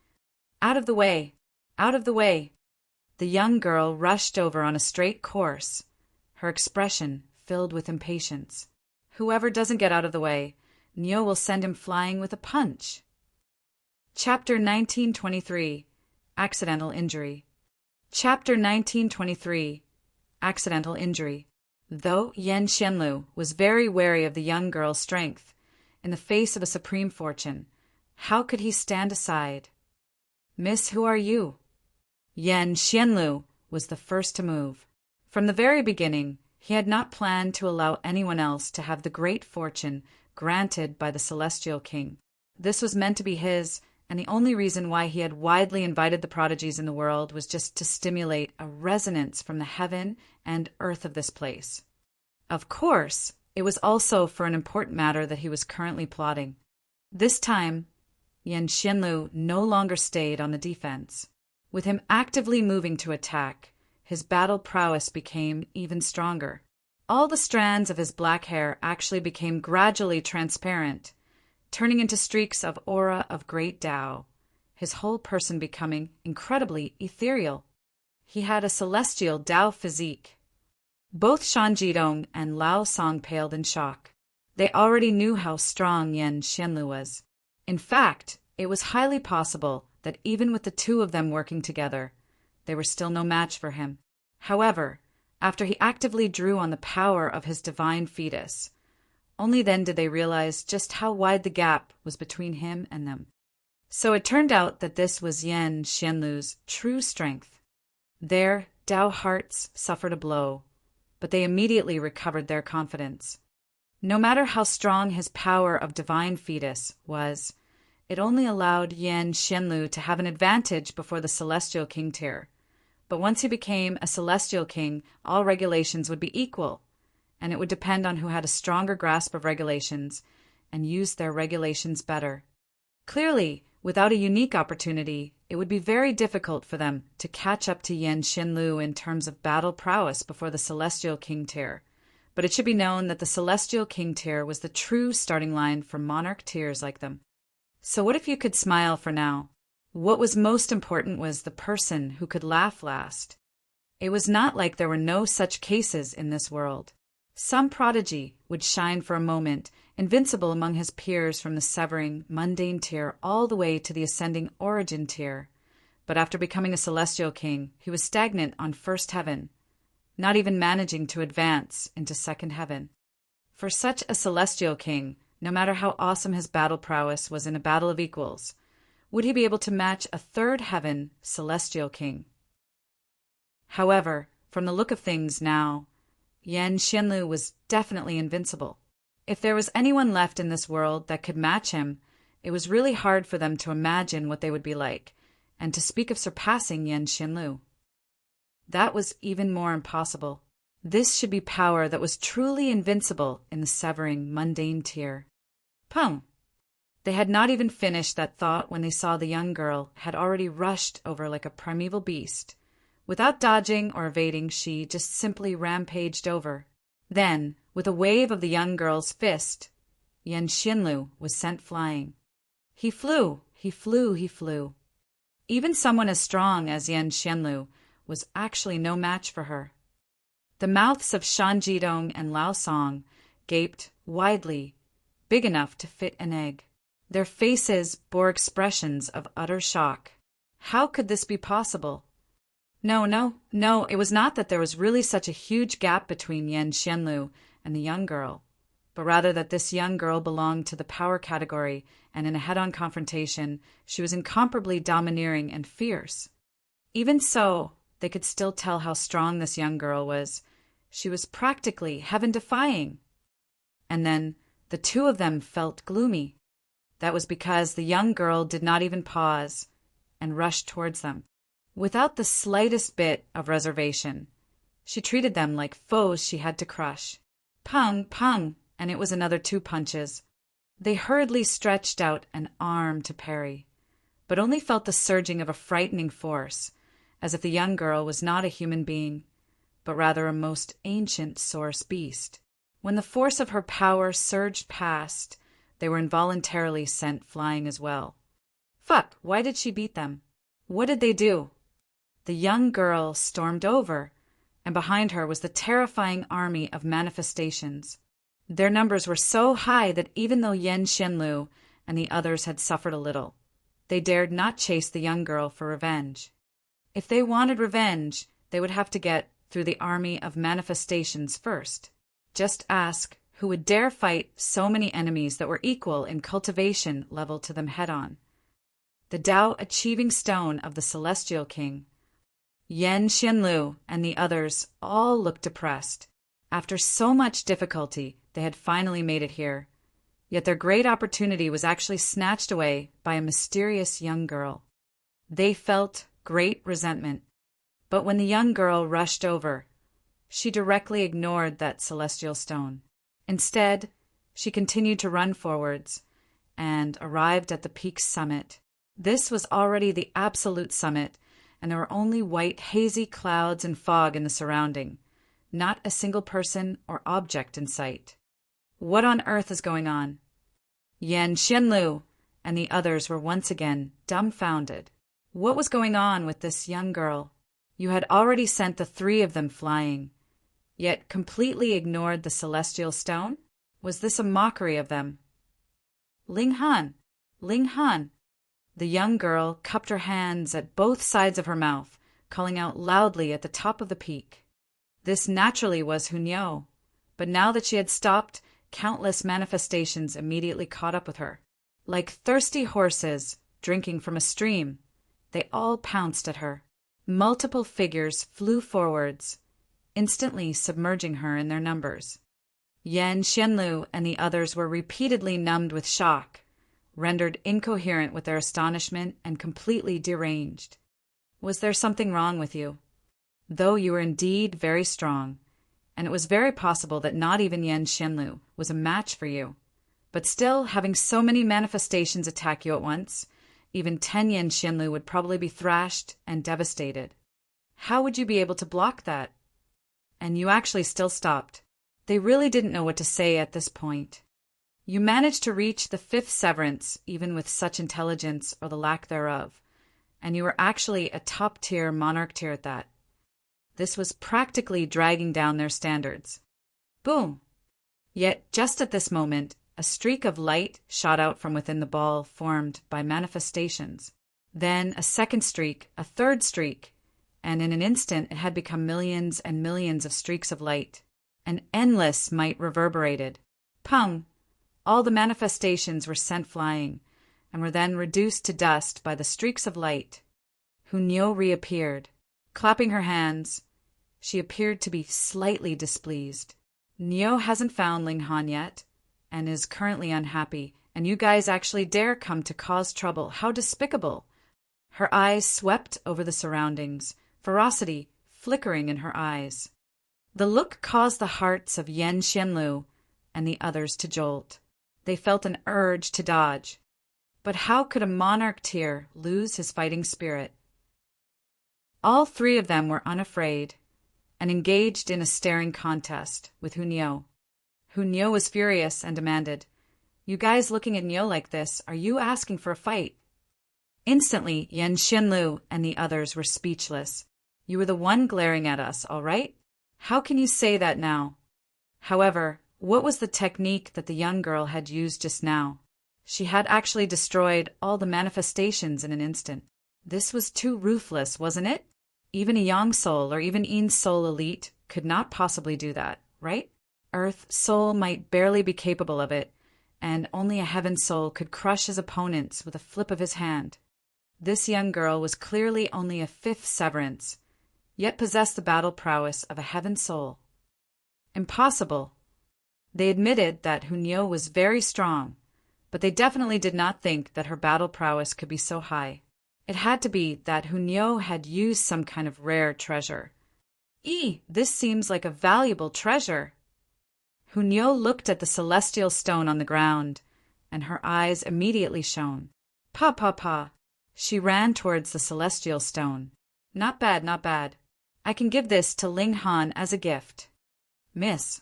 Out of the way! Out of the way! The young girl rushed over on a straight course, her expression filled with impatience. Whoever doesn't get out of the way, Niu will send him flying with a punch. Chapter 1923 Accidental Injury. Chapter 1923 Accidental Injury. Though Yan Xianlu was very wary of the young girl's strength, in the face of a supreme fortune, how could he stand aside? Miss, who are you? Yan Xianlu was the first to move. From the very beginning, he had not planned to allow anyone else to have the great fortune granted by the Celestial King. This was meant to be his, and the only reason why he had widely invited the prodigies in the world was just to stimulate a resonance from the heaven and earth of this place. Of course, it was also for an important matter that he was currently plotting. This time, Yan Xianlu no longer stayed on the defense. With him actively moving to attack, his battle prowess became even stronger. All the strands of his black hair actually became gradually transparent, turning into streaks of aura of great Tao, his whole person becoming incredibly ethereal. He had a celestial Tao physique. Both Shan Jidong and Lao Song paled in shock. They already knew how strong Yan Xianlu was. In fact, it was highly possible that even with the two of them working together, they were still no match for him. However, after he actively drew on the power of his divine fetus, only then did they realize just how wide the gap was between him and them. So it turned out that this was Yan Xianlu's true strength. Their Tao hearts suffered a blow, but they immediately recovered their confidence. No matter how strong his power of divine fetus was, it only allowed Yan Xianlu to have an advantage before the Celestial King tier. But once he became a Celestial King, all regulations would be equal, and it would depend on who had a stronger grasp of regulations and used their regulations better. Clearly, without a unique opportunity, it would be very difficult for them to catch up to Yan Xianlu in terms of battle prowess before the Celestial King tier. But it should be known that the Celestial King tier was the true starting line for monarch tiers like them. So what if you could smile for now? What was most important was the person who could laugh last. It was not like there were no such cases in this world. Some prodigy would shine for a moment, invincible among his peers from the severing, mundane tier all the way to the ascending origin tier. But after becoming a Celestial King, he was stagnant on first heaven, not even managing to advance into second heaven. For such a Celestial King, no matter how awesome his battle prowess was in a battle of equals, would he be able to match a third heaven Celestial King? However, from the look of things now, Yan Xianlu was definitely invincible. If there was anyone left in this world that could match him, it was really hard for them to imagine what they would be like, and to speak of surpassing Yan Xianlu. That was even more impossible. This should be power that was truly invincible in the severing, mundane tier. Pum! They had not even finished that thought when they saw the young girl had already rushed over like a primeval beast. Without dodging or evading, she just simply rampaged over. Then, with a wave of the young girl's fist, Yan Xianlu was sent flying. He flew, he flew, he flew. Even someone as strong as Yan Xianlu was actually no match for her. The mouths of Shan Jidong and Lao Song gaped widely, big enough to fit an egg. Their faces bore expressions of utter shock. How could this be possible? No, it was not that there was really such a huge gap between Yan Xianlu and the young girl, but rather that this young girl belonged to the power category, and in a head-on confrontation, she was incomparably domineering and fierce. Even so, they could still tell how strong this young girl was. She was practically heaven-defying. And then the two of them felt gloomy. That was because the young girl did not even pause and rushed towards them. Without the slightest bit of reservation, she treated them like foes she had to crush. Pung, pung, and it was another 2 punches. They hurriedly stretched out an arm to parry, but only felt the surging of a frightening force, as if the young girl was not a human being, but rather a most ancient source beast. When the force of her power surged past, they were involuntarily sent flying as well. Fuck, why did she beat them? What did they do? The young girl stormed over, and behind her was the terrifying army of manifestations. Their numbers were so high that even though Yen Xianlu and the others had suffered a little, they dared not chase the young girl for revenge. If they wanted revenge, they would have to get through the army of manifestations first. Just ask who would dare fight so many enemies that were equal in cultivation level to them head-on. The Tao Achieving Stone of the Celestial King. Yen Xianlu and the others all looked depressed. After so much difficulty, they had finally made it here. Yet their great opportunity was actually snatched away by a mysterious young girl. They felt great resentment. But when the young girl rushed over, she directly ignored that celestial stone. Instead, she continued to run forwards and arrived at the peak's summit. This was already the absolute summit, and there were only white, hazy clouds and fog in the surrounding. Not a single person or object in sight. What on earth is going on? Yen Xianlu and the others were once again dumbfounded. What was going on with this young girl? You had already sent the 3 of them flying, yet completely ignored the celestial stone? Was this a mockery of them? Ling Han! Ling Han! The young girl cupped her hands at both sides of her mouth, calling out loudly at the top of the peak. This naturally was Hunyao, but now that she had stopped, countless manifestations immediately caught up with her. Like thirsty horses drinking from a stream, they all pounced at her. Multiple figures flew forwards, instantly submerging her in their numbers. Yen Xianlu and the others were repeatedly numbed with shock, rendered incoherent with their astonishment and completely deranged. Was there something wrong with you? Though you were indeed very strong, and it was very possible that not even Yen Xianlu was a match for you, but still, having so many manifestations attack you at once, even 10 Yen Xianlu would probably be thrashed and devastated. How would you be able to block that? And you actually still stopped. They really didn't know what to say at this point. You managed to reach the 5th severance even with such intelligence or the lack thereof, and you were actually a top-tier monarch tier at that. This was practically dragging down their standards. Boom! Yet just at this moment, a streak of light shot out from within the ball formed by manifestations. Then a second streak, a third streak, and in an instant it had become millions and millions of streaks of light. An endless might reverberated. Pung! All the manifestations were sent flying, and were then reduced to dust by the streaks of light. Hunyao reappeared. Clapping her hands, she appeared to be slightly displeased. Niao hasn't found Ling Han yet, and is currently unhappy, and you guys actually dare come to cause trouble. How despicable! Her eyes swept over the surroundings, ferocity flickering in her eyes. The look caused the hearts of Yen Xianlu and the others to jolt. They felt an urge to dodge. But how could a monarch tier lose his fighting spirit? All 3 of them were unafraid and engaged in a staring contest with Hunyao. Hunyao was furious and demanded, "You guys looking at Niao like this, are you asking for a fight?" Instantly, Yen Xianlu and the others were speechless. You were the one glaring at us, all right? How can you say that now? However, what was the technique that the young girl had used just now? She had actually destroyed all the manifestations in an instant. This was too ruthless, wasn't it? Even a Yang soul or even Yin soul elite could not possibly do that, right? Earth soul might barely be capable of it, and only a heaven soul could crush his opponents with a flip of his hand. This young girl was clearly only a 5th severance, yet possessed the battle prowess of a heaven soul. Impossible. They admitted that Hunyao was very strong, but they definitely did not think that her battle prowess could be so high. It had to be that Hunyo had used some kind of rare treasure. This seems like a valuable treasure. Hunyo looked at the celestial stone on the ground, and her eyes immediately shone. Pa. She ran towards the celestial stone. Not bad, not bad. I can give this to Ling Han as a gift. Miss.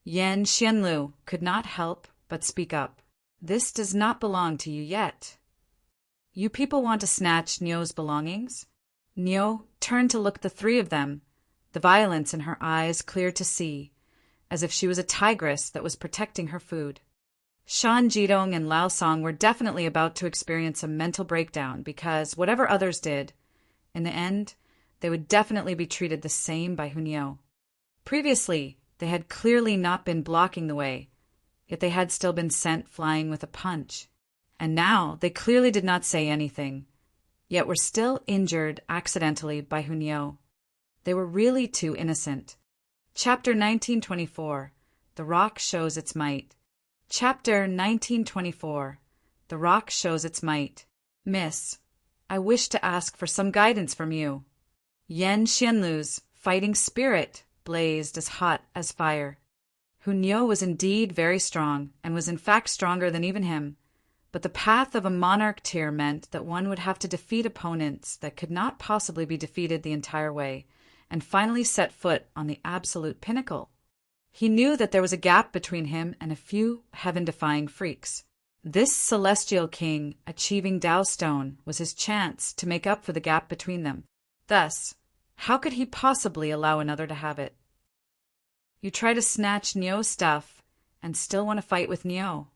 Yan Xianlu could not help but speak up. This does not belong to you yet. You people want to snatch Nyo's belongings? Nyo turned to look at the three of them, the violence in her eyes clear to see, as if she was a tigress that was protecting her food. Shan Jidong and Lao Song were definitely about to experience a mental breakdown because, whatever others did, in the end, they would definitely be treated the same by Hunyo. Previously, they had clearly not been blocking the way, yet they had still been sent flying with a punch. And now they clearly did not say anything, yet were still injured accidentally by Hunyo. They were really too innocent. Chapter 1924. The Rock Shows Its Might. Chapter 1924. The Rock Shows Its Might. Miss, I wish to ask for some guidance from you. Yan Xianlu's fighting spirit blazed as hot as fire. Hunyo was indeed very strong, and was in fact stronger than even him. But the path of a monarch tier meant that one would have to defeat opponents that could not possibly be defeated the entire way, and finally set foot on the absolute pinnacle. He knew that there was a gap between him and a few heaven-defying freaks. This celestial king achieving Tao Stone was his chance to make up for the gap between them. Thus, how could he possibly allow another to have it? You try to snatch Nyo's stuff and still want to fight with Nyo.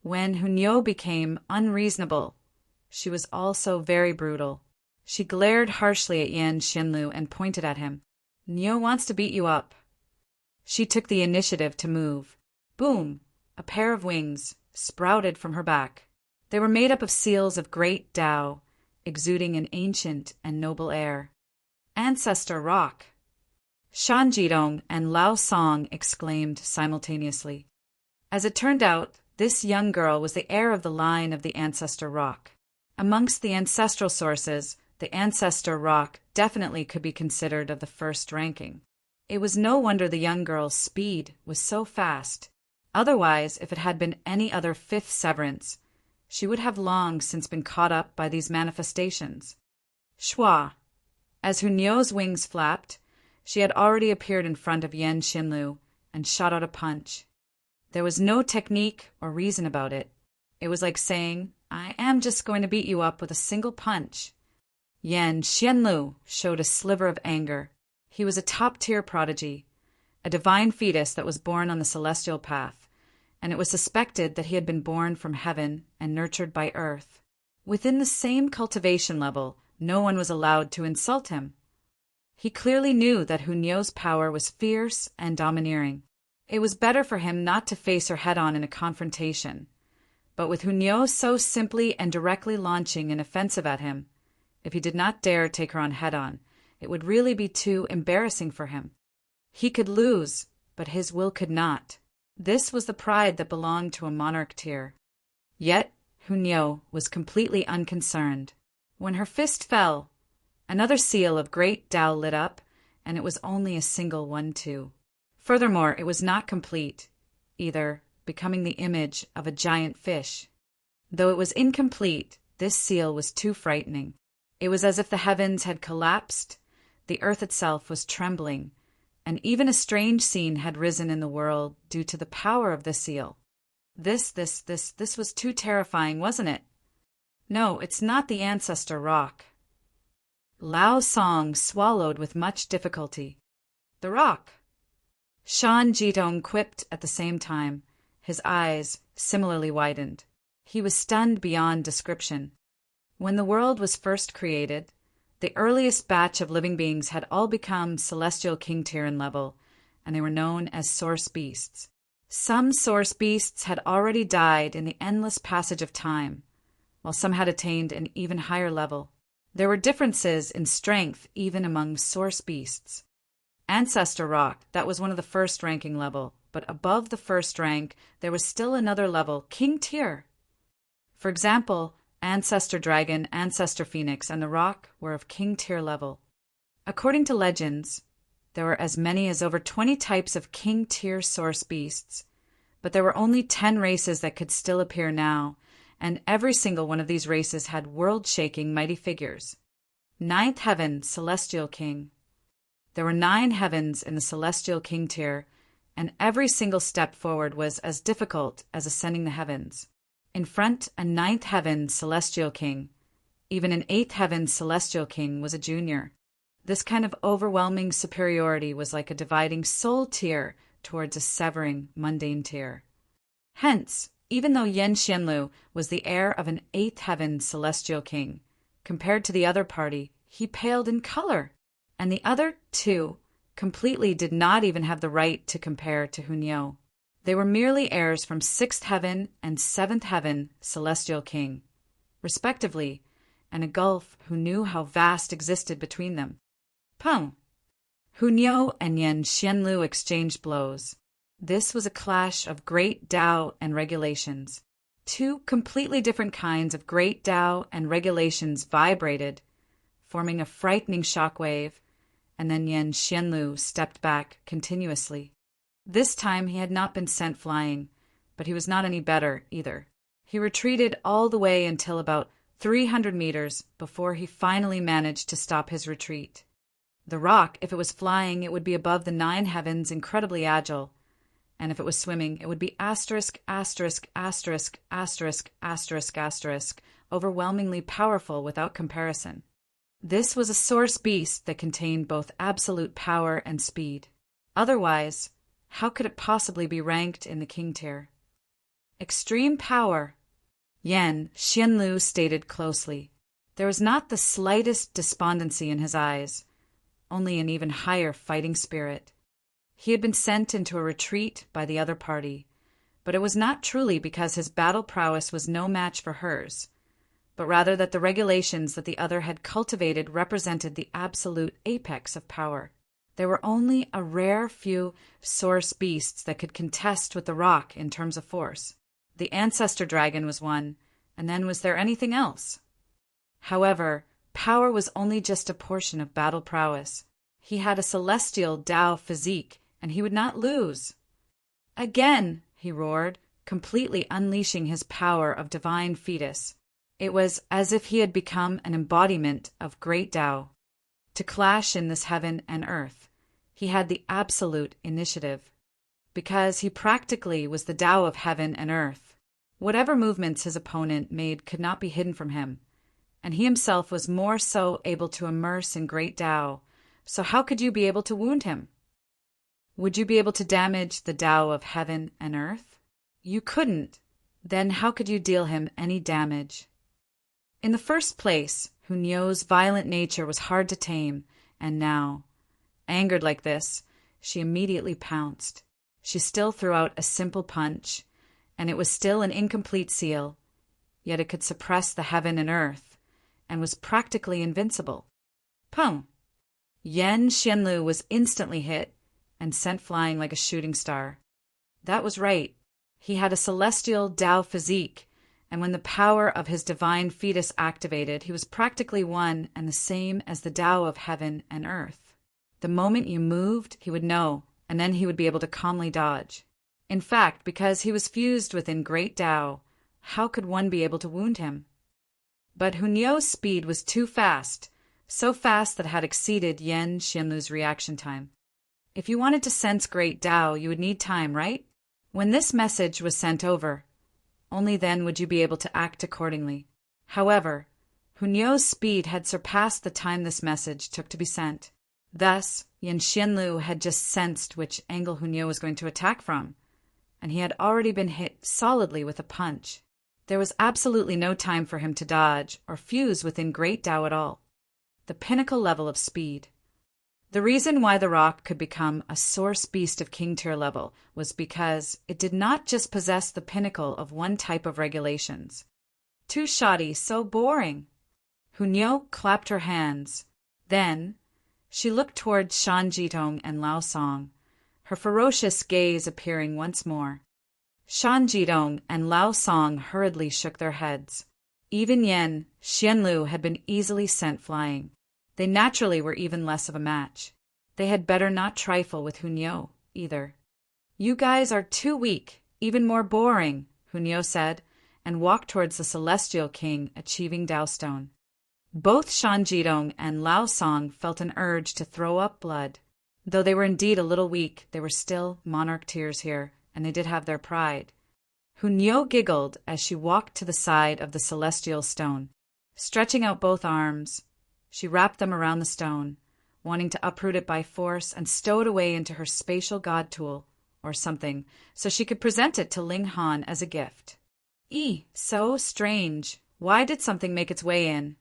When Hunyo became unreasonable, she was also very brutal. She glared harshly at Yan Xianlu and pointed at him. Nyo wants to beat you up. She took the initiative to move. Boom! A pair of wings sprouted from her back. They were made up of seals of great Tao, exuding an ancient and noble air. Ancestor Rock! Shan Jidong and Lao Song exclaimed simultaneously. As it turned out, this young girl was the heir of the line of the Ancestor Rock. Amongst the ancestral sources, the Ancestor Rock definitely could be considered of the first ranking. It was no wonder the young girl's speed was so fast. Otherwise, if it had been any other fifth severance, she would have long since been caught up by these manifestations. Shwa! As Hunyo's wings flapped, she had already appeared in front of Yan Xianlu and shot out a punch. There was no technique or reason about it. It was like saying, I am just going to beat you up with a single punch. Yan Xianlu showed a sliver of anger. He was a top-tier prodigy, a divine fetus that was born on the celestial path, and it was suspected that he had been born from heaven and nurtured by earth. Within the same cultivation level, no one was allowed to insult him. He clearly knew that Hunyo's power was fierce and domineering. It was better for him not to face her head-on in a confrontation. But with Hunyo so simply and directly launching an offensive at him, if he did not dare take her on head-on, it would really be too embarrassing for him. He could lose, but his will could not. This was the pride that belonged to a monarch tier. Yet, Hunyo was completely unconcerned. When her fist fell, another seal of great Tao lit up, and it was only a single one too. Furthermore, it was not complete, either, becoming the image of a giant fish. Though it was incomplete, this seal was too frightening. It was as if the heavens had collapsed, the earth itself was trembling, and even a strange scene had risen in the world due to the power of the seal. This was too terrifying, wasn't it? No, it's not the Ancestor Rock. Lao Song swallowed with much difficulty. The rock. Shan Jidong quipped at the same time, his eyes similarly widened. He was stunned beyond description. When the world was first created, the earliest batch of living beings had all become celestial king tier in level, and they were known as source beasts. Some source beasts had already died in the endless passage of time, while some had attained an even higher level. There were differences in strength even among source beasts. Ancestor Rock, that was one of the first ranking level, but above the first rank, there was still another level, king tier, For example, Ancestor Dragon, Ancestor Phoenix, and the Rock were of king tier level. According to legends, there were as many as over 20 types of king tier source beasts, but there were only 10 races that could still appear now, and every single one of these races had world-shaking mighty figures. Ninth Heaven, Celestial King. There were 9 heavens in the Celestial King tier, and every single step forward was as difficult as ascending the heavens. In front, a 9th Heaven, Celestial King. Even an 8th Heaven, Celestial King was a junior. This kind of overwhelming superiority was like a dividing soul tier towards a severing mundane tier. Hence, even though Yan Xianlu was the heir of an 8th Heaven Celestial King, compared to the other party, he paled in color, and the other 2 completely did not even have the right to compare to Hunyao. They were merely heirs from 6th Heaven and 7th Heaven Celestial King, respectively, and a gulf who knew how vast existed between them. Peng. Hunyao and Yan Xianlu exchanged blows. This was a clash of great Tao and regulations. 2 completely different kinds of great Tao and regulations vibrated, forming a frightening shockwave, and then Yan Xianlu stepped back continuously. This time he had not been sent flying, but he was not any better either. He retreated all the way until about 300 meters before he finally managed to stop his retreat. The rock, if it was flying, it would be above the 9 heavens, incredibly agile, and if it was swimming, it would be asterisk, asterisk, asterisk, asterisk, asterisk, asterisk, overwhelmingly powerful without comparison. This was a source beast that contained both absolute power and speed. Otherwise, how could it possibly be ranked in the king tier? Extreme power, Yan Xianlu stated closely. There was not the slightest despondency in his eyes, only an even higher fighting spirit. He had been sent into a retreat by the other party, but it was not truly because his battle prowess was no match for hers, but rather that the regulations that the other had cultivated represented the absolute apex of power. There were only a rare few source beasts that could contest with the rock in terms of force. The Ancestor Dragon was one, and then was there anything else? However, power was only just a portion of battle prowess. He had a celestial Tao physique, and he would not lose. Again, he roared, completely unleashing his power of divine fetus. It was as if he had become an embodiment of great Tao. To clash in this heaven and earth, he had the absolute initiative, because he practically was the Tao of heaven and earth. Whatever movements his opponent made could not be hidden from him, and he himself was more so able to immerse in great Tao, so how could you be able to wound him? Would you be able to damage the Tao of heaven and earth? You couldn't. Then how could you deal him any damage? In the first place, Hunyao's violent nature was hard to tame, and now, angered like this, she immediately pounced. She still threw out a simple punch, and it was still an incomplete seal, yet it could suppress the heaven and earth, and was practically invincible. Peng! Yan Xianlu was instantly hit, and sent flying like a shooting star. That was right. He had a celestial Tao physique, and when the power of his divine fetus activated, he was practically one and the same as the Tao of heaven and earth. The moment you moved, he would know, and then he would be able to calmly dodge. In fact, because he was fused within great Tao, how could one be able to wound him? But Hunyao's speed was too fast, so fast that it had exceeded Yan Xianlu's reaction time. If you wanted to sense great Tao, you would need time, right? When this message was sent over, only then would you be able to act accordingly. However, Hunyao's speed had surpassed the time this message took to be sent. Thus, Yan Xianlu had just sensed which angle Hunyao was going to attack from, and he had already been hit solidly with a punch. There was absolutely no time for him to dodge or fuse within great Tao at all. The pinnacle level of speed. The reason why the rock could become a source beast of king tier level was because it did not just possess the pinnacle of one type of regulations. Too shoddy, so boring. Hunyao clapped her hands. Then, she looked towards Shan Jitong and Lao Song, her ferocious gaze appearing once more. Shan Jidong and Lao Song hurriedly shook their heads. Even Yan Xianlu had been easily sent flying. They naturally were even less of a match. They had better not trifle with Hunyao, either. You guys are too weak, even more boring, Hunyao said, and walked towards the Celestial King achieving Dowstone. Both Shan Jidong and Lao Song felt an urge to throw up blood. Though they were indeed a little weak, they were still monarch tears here, and they did have their pride. Hunyao giggled as she walked to the side of the celestial stone. Stretching out both arms, she wrapped them around the stone, wanting to uproot it by force and stow it away into her spatial god tool, or something, so she could present it to Ling Han as a gift. So strange. Why did something make its way in?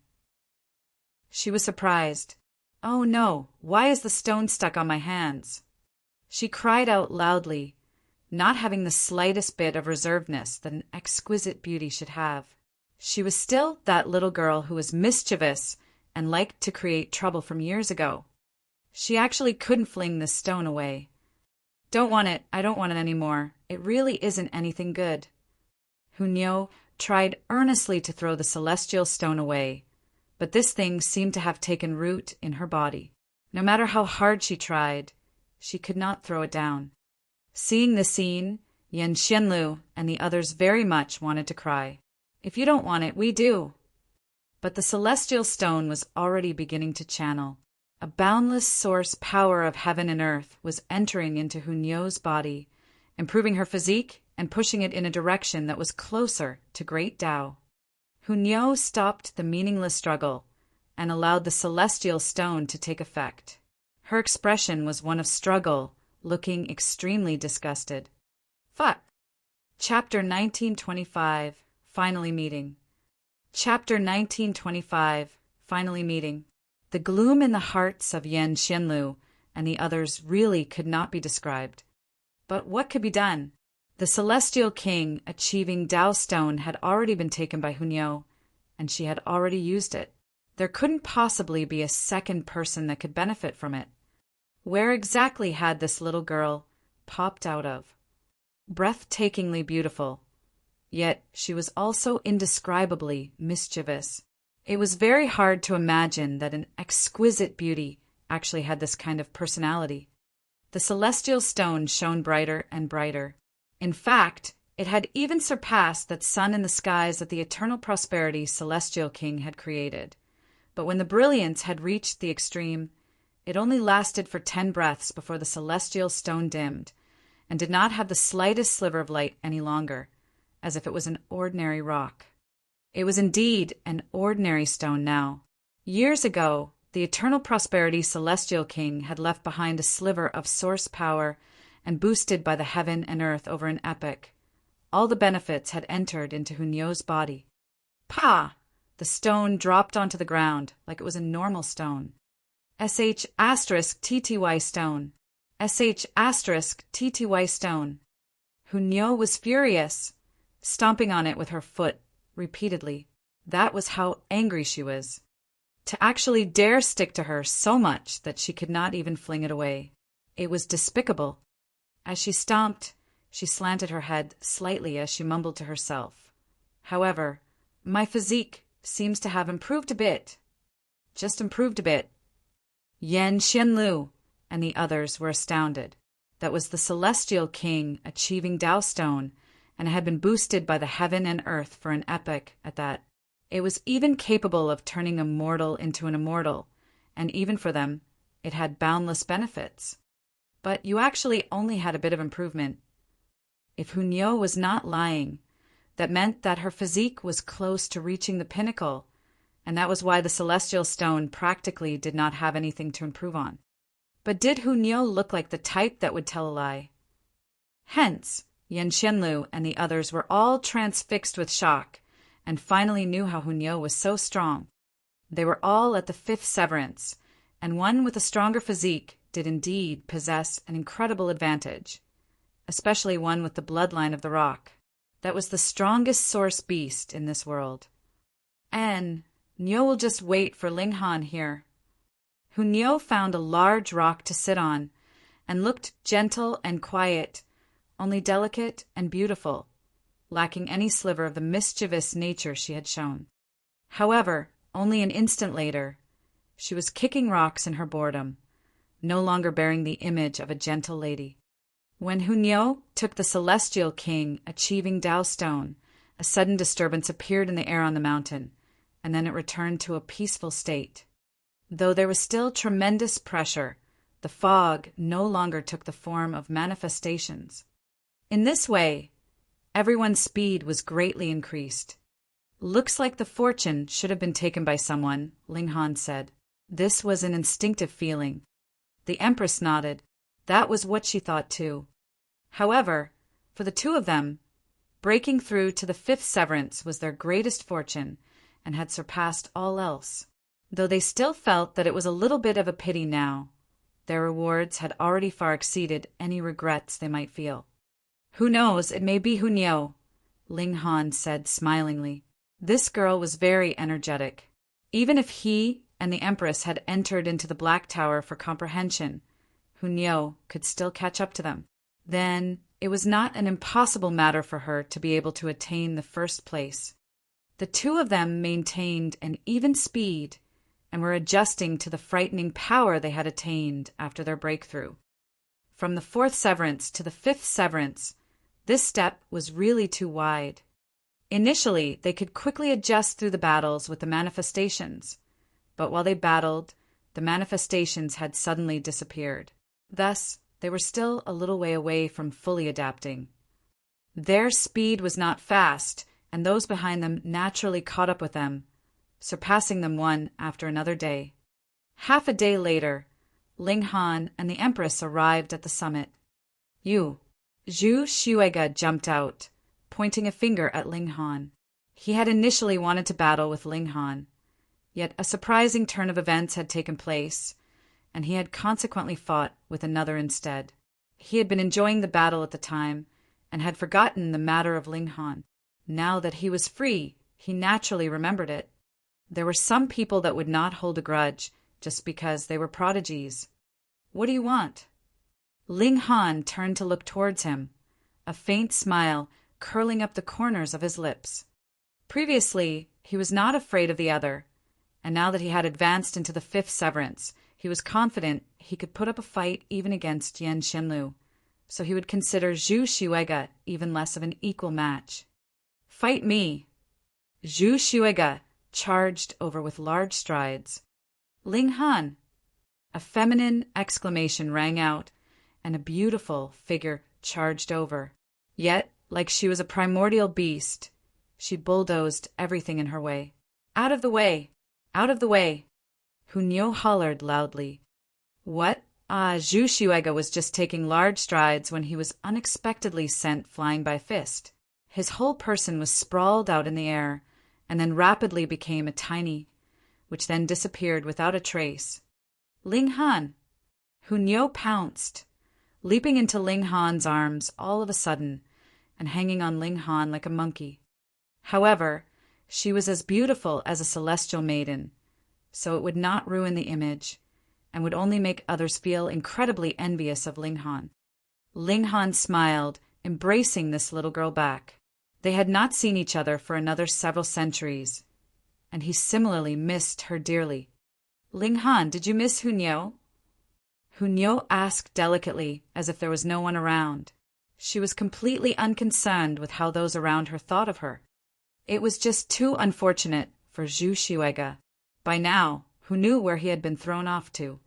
She was surprised. Oh no, why is the stone stuck on my hands? She cried out loudly, not having the slightest bit of reservedness that an exquisite beauty should have. She was still that little girl who was mischievous and liked to create trouble from years ago. She actually couldn't fling this stone away. Don't want it, I don't want it anymore. It really isn't anything good. Hunyao tried earnestly to throw the celestial stone away, but this thing seemed to have taken root in her body. No matter how hard she tried, she could not throw it down. Seeing the scene, Yan Xianlu and the others very much wanted to cry. If you don't want it, we do. But the celestial stone was already beginning to channel. A boundless source power of heaven and earth was entering into Hunyao's body, improving her physique and pushing it in a direction that was closer to Great Tao. Hunyao stopped the meaningless struggle and allowed the celestial stone to take effect. Her expression was one of struggle, looking extremely disgusted. Fuck. Chapter 1925, Finally Meeting. Chapter 1925, Finally Meeting. The gloom in the hearts of Yan Xianlu and the others really could not be described. But what could be done? The Celestial King achieving Tao Stone had already been taken by Hunyao, and she had already used it. There couldn't possibly be a second person that could benefit from it. Where exactly had this little girl popped out of? Breathtakingly beautiful, yet she was also indescribably mischievous. It was very hard to imagine that an exquisite beauty actually had this kind of personality. The celestial stone shone brighter and brighter. In fact, it had even surpassed that sun in the skies that the eternal prosperity Celestial King had created. But when the brilliance had reached the extreme, it only lasted for 10 breaths before the celestial stone dimmed, and did not have the slightest sliver of light any longer, as if it was an ordinary rock. It was indeed an ordinary stone now. Years ago, the eternal prosperity Celestial King had left behind a sliver of source power and boosted by the heaven and earth over an epoch. All the benefits had entered into Hunyao's body. Pah! The stone dropped onto the ground like it was a normal stone. *TTY stone. *TTY stone. Hunyao was furious, stomping on it with her foot repeatedly. That was how angry she was. To actually dare stick to her so much that she could not even fling it away. It was despicable. As she stomped, she slanted her head slightly as she mumbled to herself. However, my physique seems to have improved a bit. Just improved a bit. Yan Xianlu and the others were astounded. That was the Celestial King achieving Tao Stone, and had been boosted by the heaven and earth for an epoch at that. It was even capable of turning a mortal into an immortal, and even for them, it had boundless benefits. But you actually only had a bit of improvement. If Hunyao was not lying, that meant that her physique was close to reaching the pinnacle, and that was why the Celestial Stone practically did not have anything to improve on. But did Hunyao look like the type that would tell a lie? Hence, Yan Xianlu and the others were all transfixed with shock, and finally knew how Hunyao was so strong. They were all at the 5th severance, and one with a stronger physique did indeed possess an incredible advantage, especially one with the bloodline of the rock. That was the strongest source beast in this world. And Hunyao will just wait for Ling Han here. Hunyao found a large rock to sit on, and looked gentle and quiet, only delicate and beautiful, lacking any sliver of the mischievous nature she had shown. However, only an instant later, she was kicking rocks in her boredom, no longer bearing the image of a gentle lady. When Hunyo took the celestial king achieving Tao Stone, a sudden disturbance appeared in the air on the mountain, and then it returned to a peaceful state. Though there was still tremendous pressure, the fog no longer took the form of manifestations. In this way, everyone's speed was greatly increased. "Looks like the fortune should have been taken by someone," Ling Han said. This was an instinctive feeling. The Empress nodded. That was what she thought too. However, for the two of them, breaking through to the fifth severance was their greatest fortune and had surpassed all else. Though they still felt that it was a little bit of a pity now, their rewards had already far exceeded any regrets they might feel. "Who knows, it may be Hunyo," Ling Han said smilingly. This girl was very energetic. Even if he and the Empress had entered into the Black Tower for comprehension, Hunyo could still catch up to them. Then it was not an impossible matter for her to be able to attain the first place. The two of them maintained an even speed and were adjusting to the frightening power they had attained after their breakthrough. From the fourth severance to the fifth severance, this step was really too wide. Initially, they could quickly adjust through the battles with the manifestations, but while they battled, the manifestations had suddenly disappeared. Thus, they were still a little way away from fully adapting. Their speed was not fast, and those behind them naturally caught up with them, surpassing them one after another day. Half a day later, Ling Han and the Empress arrived at the summit. Zhu Xuega jumped out, pointing a finger at Ling Han. He had initially wanted to battle with Ling Han, yet a surprising turn of events had taken place, and he had consequently fought with another instead. He had been enjoying the battle at the time, and had forgotten the matter of Ling Han. Now that he was free, he naturally remembered it. There were some people that would not hold a grudge just because they were prodigies. "What do you want?" Ling Han turned to look towards him, a faint smile curling up the corners of his lips. Previously, he was not afraid of the other, and now that he had advanced into the fifth severance, he was confident he could put up a fight even against Yan Shenlu, so he would consider Zhu Xuega even less of an equal match. "Fight me!" Zhu Xuega charged over with large strides. "Ling Han!" A feminine exclamation rang out, and a beautiful figure charged over. Yet, like she was a primordial beast, she bulldozed everything in her way. "Out of the way! Out of the way!" Hunyo hollered loudly. What? Zhu Xuega was just taking large strides when he was unexpectedly sent flying by fist. His whole person was sprawled out in the air, and then rapidly became a tiny, which then disappeared without a trace. "Ling Han!" Hunyo pounced, leaping into Ling Han's arms all of a sudden, and hanging on Ling Han like a monkey. However, she was as beautiful as a celestial maiden, so it would not ruin the image, and would only make others feel incredibly envious of Ling Han. Ling Han smiled, embracing this little girl back. They had not seen each other for another several centuries, and he similarly missed her dearly. "Ling Han, did you miss Hunyo?" Hunyo asked delicately, as if there was no one around. She was completely unconcerned with how those around her thought of her. It was just too unfortunate for Zhu Xuega, by now, who knew where he had been thrown off to.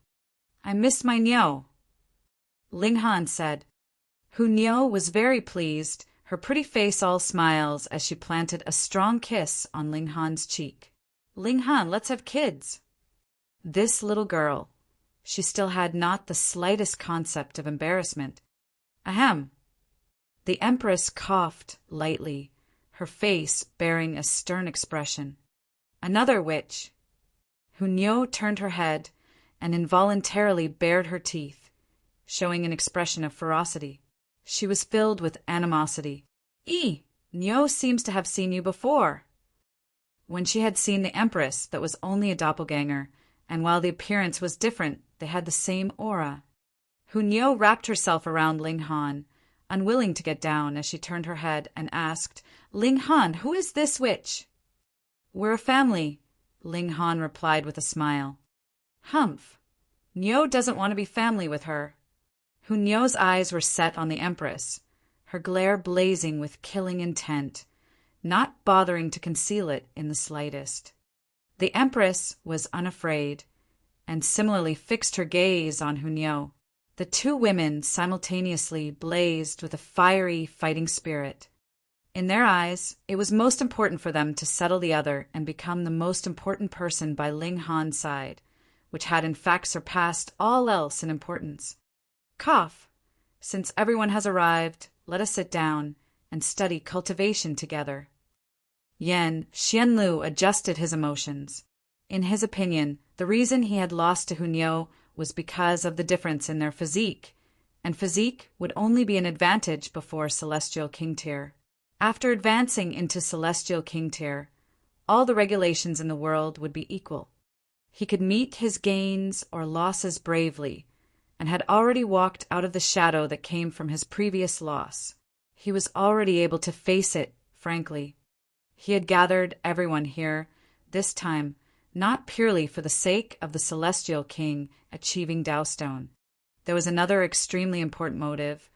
"I missed my Nyo," Ling Han said. Hunyo was very pleased, her pretty face all smiles as she planted a strong kiss on Ling Han's cheek. "Ling Han, let's have kids." This little girl, she still had not the slightest concept of embarrassment. "Ahem." The Empress coughed lightly, her face bearing a stern expression. "Another witch." Hunyo turned her head and involuntarily bared her teeth, showing an expression of ferocity. She was filled with animosity. Nyo seems to have seen you before." When she had seen the Empress, that was only a doppelganger, and while the appearance was different, they had the same aura. Hunyo wrapped herself around Ling Han, unwilling to get down as she turned her head and asked, "Ling Han, who is this witch?" "We're a family," Ling Han replied with a smile. "Humph. Niu doesn't want to be family with her." Niu's eyes were set on the Empress, her glare blazing with killing intent, not bothering to conceal it in the slightest. The Empress was unafraid, and similarly fixed her gaze on Niu. The two women simultaneously blazed with a fiery fighting spirit. In their eyes, it was most important for them to settle the other and become the most important person by Ling Han's side, which had in fact surpassed all else in importance. "Cough. Since everyone has arrived, let us sit down and study cultivation together." Yan Xianlu adjusted his emotions. In his opinion, the reason he had lost to Niu was because of the difference in their physique, and physique would only be an advantage before Celestial King Tier. After advancing into Celestial King Tier, all the regulations in the world would be equal. He could meet his gains or losses bravely, and had already walked out of the shadow that came from his previous loss. He was already able to face it frankly. He had gathered everyone here, this time, not purely for the sake of the Celestial King achieving Dowstone. There was another extremely important motive,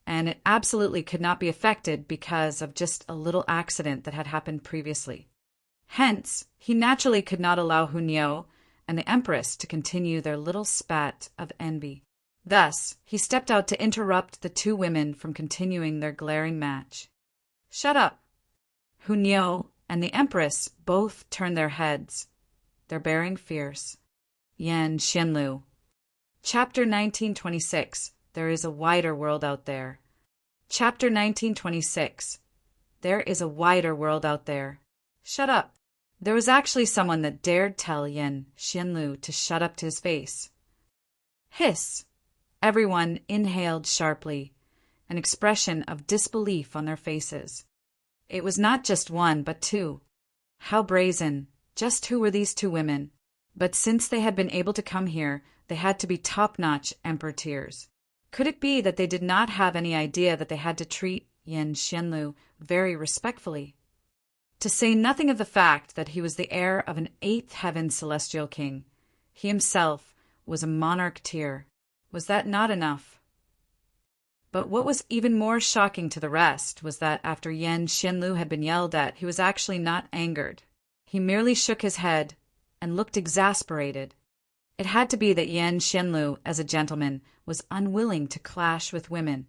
and it absolutely could not be affected because of just a little accident that had happened previously. Hence, he naturally could not allow Niu and the Empress to continue their little spat of envy. Thus, he stepped out to interrupt the two women from continuing their glaring match. "Shut up!" Niu and the Empress both turned their heads. They're bearing fierce. Yan Xianlu. Chapter 1926. There is a wider world out there. Chapter 1926. There is a wider world out there. Shut up. There was actually someone that dared tell Yan Xianlu to shut up to his face. Hiss. Everyone inhaled sharply, an expression of disbelief on their faces. It was not just one, but two. How brazen. Just who were these two women? But since they had been able to come here, they had to be top-notch Emperor tiers. Could it be that they did not have any idea that they had to treat Yan Xianlu very respectfully? To say nothing of the fact that he was the heir of an 8th heaven celestial king, he himself was a monarch tier. Was that not enough? But what was even more shocking to the rest was that after Yan Xianlu had been yelled at, he was actually not angered. He merely shook his head and looked exasperated. It had to be that Yan Xianlu, as a gentleman, was unwilling to clash with women.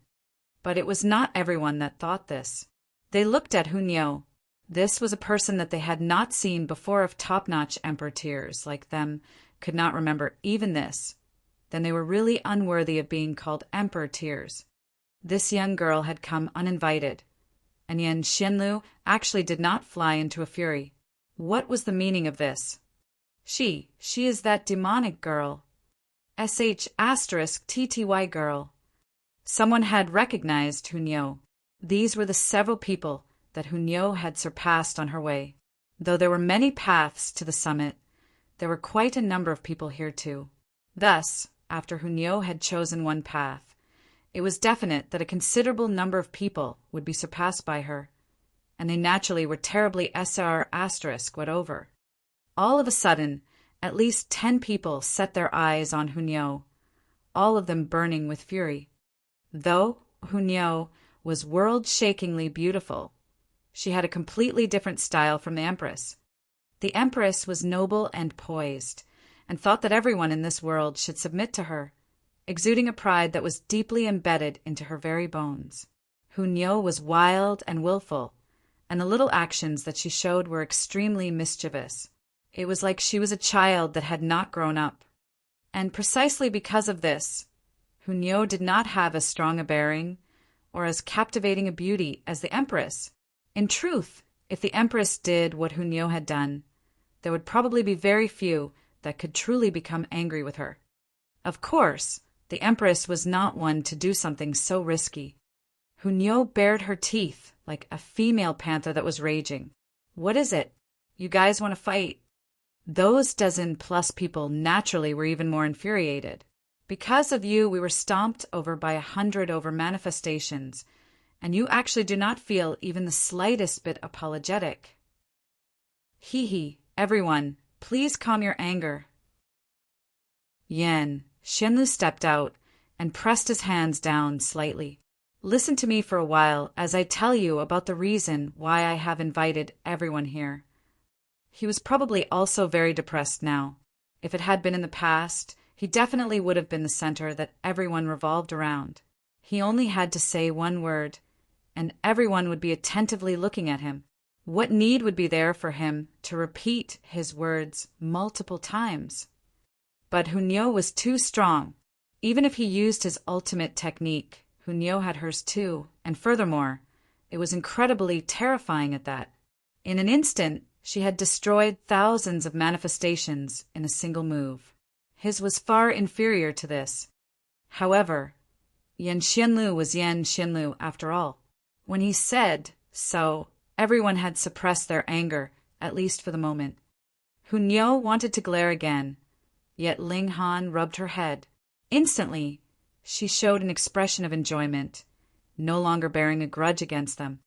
But it was not everyone that thought this. They looked at Niu. This was a person that they had not seen before of top-notch emperor tiers like them could not remember even this. Then they were really unworthy of being called emperor tiers. This young girl had come uninvited, and Yan Xianlu actually did not fly into a fury. What was the meaning of this? She is that demonic girl. *TTY girl. Someone had recognized Niu. These were the several people that Niu had surpassed on her way. Though there were many paths to the summit, there were quite a number of people here too. Thus, after Niu had chosen one path, it was definite that a considerable number of people would be surpassed by her, and they naturally were terribly SR** what over. All of a sudden, at least 10 people set their eyes on Niu, all of them burning with fury. Though Niu was world-shakingly beautiful, she had a completely different style from the Empress. The Empress was noble and poised, and thought that everyone in this world should submit to her, exuding a pride that was deeply embedded into her very bones. Niu was wild and willful, and the little actions that she showed were extremely mischievous. It was like she was a child that had not grown up. And precisely because of this, Niu did not have as strong a bearing or as captivating a beauty as the Empress. In truth, if the Empress did what Niu had done, there would probably be very few that could truly become angry with her. Of course, the Empress was not one to do something so risky. Niu bared her teeth like a female panther that was raging. "What is it? You guys want to fight?" Those dozen-plus people naturally were even more infuriated. Because of you, we were stomped over by 100 over manifestations, and you actually do not feel even the slightest bit apologetic. Hee, everyone, please calm your anger. Xianlu stepped out and pressed his hands down slightly. Listen to me for a while as I tell you about the reason why I have invited everyone here. He was probably also very depressed now. If it had been in the past, he definitely would have been the center that everyone revolved around. He only had to say one word, and everyone would be attentively looking at him. What need would be there for him to repeat his words multiple times? But Hunyo was too strong. Even if he used his ultimate technique, Hunyo had hers too, and furthermore, it was incredibly terrifying at that. In an instant, she had destroyed thousands of manifestations in a single move. His was far inferior to this. However, Yan Xianlu was Yan Xianlu after all. When he said so, everyone had suppressed their anger, at least for the moment. Hunyo wanted to glare again, yet Ling Han rubbed her head. Instantly, she showed an expression of enjoyment, no longer bearing a grudge against them.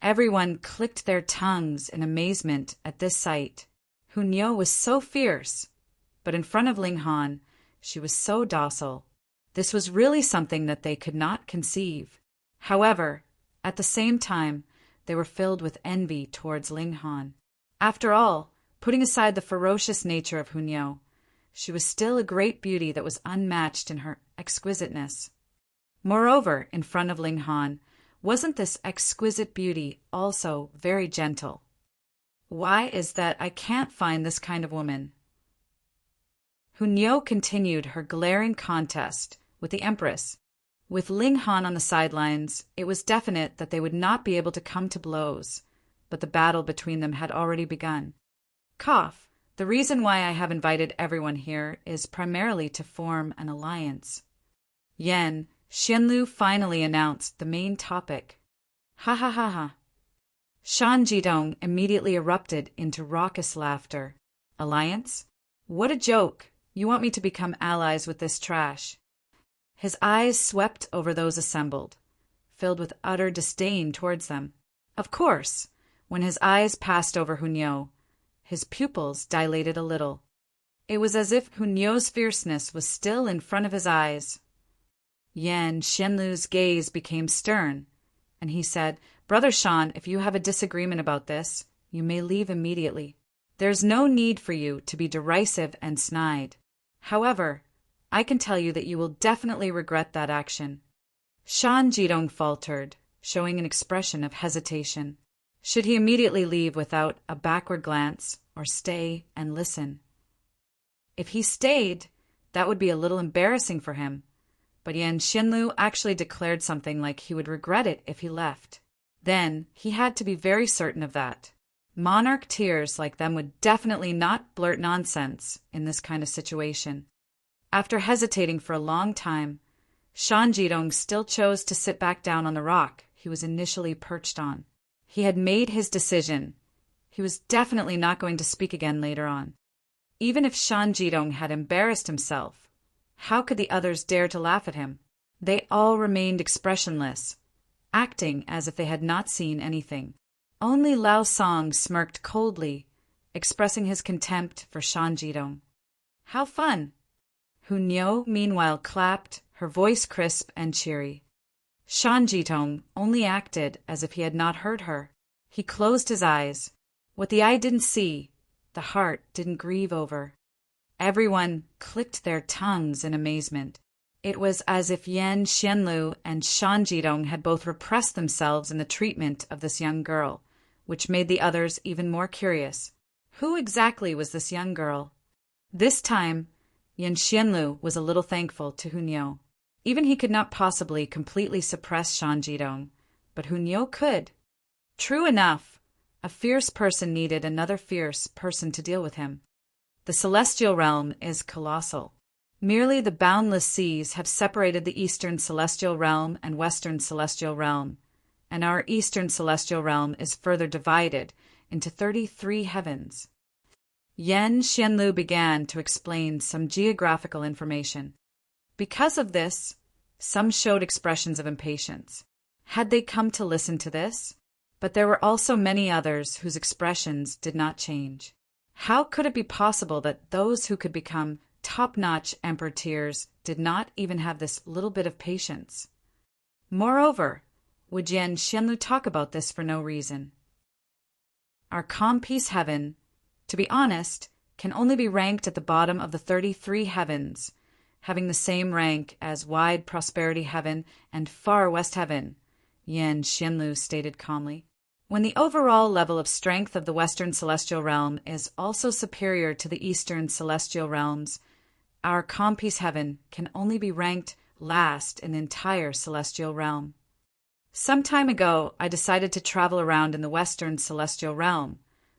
Everyone clicked their tongues in amazement at this sight. Hunyo was so fierce, but in front of Ling Han, she was so docile. This was really something that they could not conceive. However, at the same time, they were filled with envy towards Ling Han. After all, putting aside the ferocious nature of Hunyo, she was still a great beauty that was unmatched in her exquisiteness. Moreover, in front of Ling Han, wasn't this exquisite beauty also very gentle? Why is that I can't find this kind of woman? Hunyo continued her glaring contest with the Empress. With Ling Han on the sidelines, it was definite that they would not be able to come to blows, but the battle between them had already begun. The reason why I have invited everyone here is primarily to form an alliance. Yan Xianlu finally announced the main topic. Ha ha ha ha. Shan Jidong immediately erupted into raucous laughter. Alliance? What a joke! You want me to become allies with this trash? His eyes swept over those assembled, filled with utter disdain towards them. Of course, when his eyes passed over Hunyo, his pupils dilated a little. It was as if Hunyo's fierceness was still in front of his eyes. Yan Xianlu's gaze became stern, and he said, "Brother Shan, if you have a disagreement about this, you may leave immediately. There's no need for you to be derisive and snide. However, I can tell you that you will definitely regret that action." Shan Jidong faltered, showing an expression of hesitation. Should he immediately leave without a backward glance, or stay and listen? If he stayed, that would be a little embarrassing for him, but Yan Xianlu actually declared something like he would regret it if he left. Then he had to be very certain of that. Monarch tears like them would definitely not blurt nonsense in this kind of situation. After hesitating for a long time, Shan Jidong still chose to sit back down on the rock he was initially perched on. He had made his decision. He was definitely not going to speak again later on. Even if Shan Jidong had embarrassed himself, how could the others dare to laugh at him? They all remained expressionless, acting as if they had not seen anything. Only Lao Song smirked coldly, expressing his contempt for Shan Jidong. How fun! Hunyo, meanwhile, clapped, her voice crisp and cheery. Shan Jidong only acted as if he had not heard her. He closed his eyes. What the eye didn't see, the heart didn't grieve over. Everyone clicked their tongues in amazement. It was as if Yan Xianlu and Shan Jidong had both repressed themselves in the treatment of this young girl, which made the others even more curious. Who exactly was this young girl? This time, Yan Xianlu was a little thankful to Hunyo. Even he could not possibly completely suppress Shan Jidong, but Hunyo could. True enough, a fierce person needed another fierce person to deal with him. The celestial realm is colossal. Merely the boundless seas have separated the eastern celestial realm and western celestial realm, and our eastern celestial realm is further divided into 33 heavens. Yan Xianlu began to explain some geographical information. Because of this, some showed expressions of impatience. Had they come to listen to this? But there were also many others whose expressions did not change. How could it be possible that those who could become top-notch emperors did not even have this little bit of patience? Moreover, would Yan Xianlu talk about this for no reason? Our calm peace heaven, to be honest, can only be ranked at the bottom of the 33 heavens, having the same rank as wide prosperity heaven and far west heaven, Yan Xianlu stated calmly. When the overall level of strength of the western celestial realm is also superior to the eastern celestial realms, our calm peace heaven can only be ranked last in the entire celestial realm. Some time ago, I decided to travel around in the western celestial realm,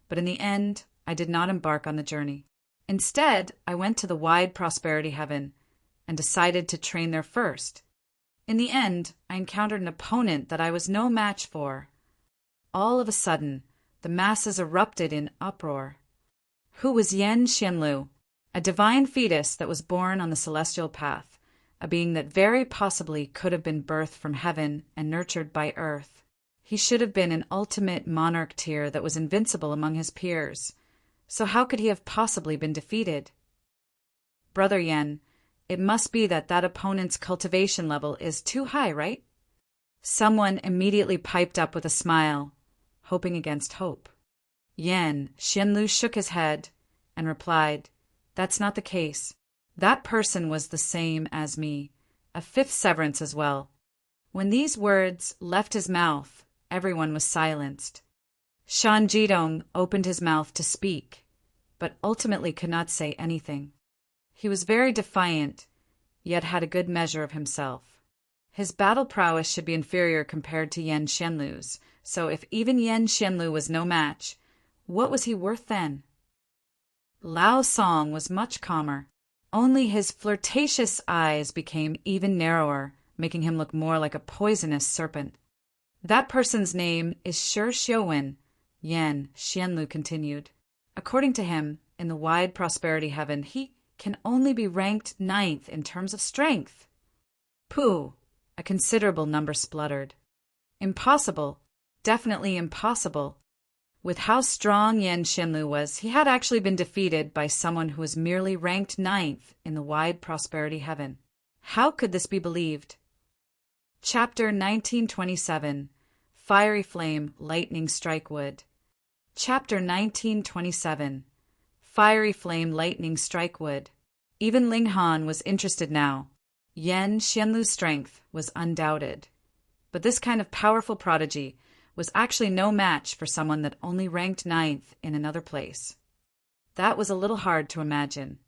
but in the end, I did not embark on the journey. Instead, I went to the wide prosperity heaven and decided to train there first. In the end, I encountered an opponent that I was no match for. All of a sudden, the masses erupted in uproar. Who was Yan Xianlu, a divine fetus that was born on the celestial path, a being that very possibly could have been birthed from heaven and nurtured by earth. He should have been an ultimate monarch tier that was invincible among his peers. So how could he have possibly been defeated? Brother Yan, it must be that opponent's cultivation level is too high, right? Someone immediately piped up with a smile, hoping against hope. Yan Xianlu shook his head and replied, "That's not the case. That person was the same as me, a fifth severance as well." When these words left his mouth, everyone was silenced. Shan Jidong opened his mouth to speak, but ultimately could not say anything. He was very defiant, yet had a good measure of himself. His battle prowess should be inferior compared to Yan Xianlu's, so if even Yan Xianlu was no match, what was he worth then? Lao Song was much calmer. Only his flirtatious eyes became even narrower, making him look more like a poisonous serpent. That person's name is Shi Xiuwen, Yan Xianlu continued. According to him, in the wide prosperity heaven, he can only be ranked 9th in terms of strength. Pooh! A considerable number spluttered. Impossible. Definitely impossible. With how strong Yan Xianlu was, he had actually been defeated by someone who was merely ranked 9th in the wide prosperity heaven. How could this be believed? Chapter 1927, Fiery Flame, Lightning Strike Wood. Chapter 1927, Fiery Flame, Lightning Strike Wood. Even Ling Han was interested now. Yan Xianlu's strength was undoubted. But this kind of powerful prodigy was actually no match for someone that only ranked 9th in another place. That was a little hard to imagine.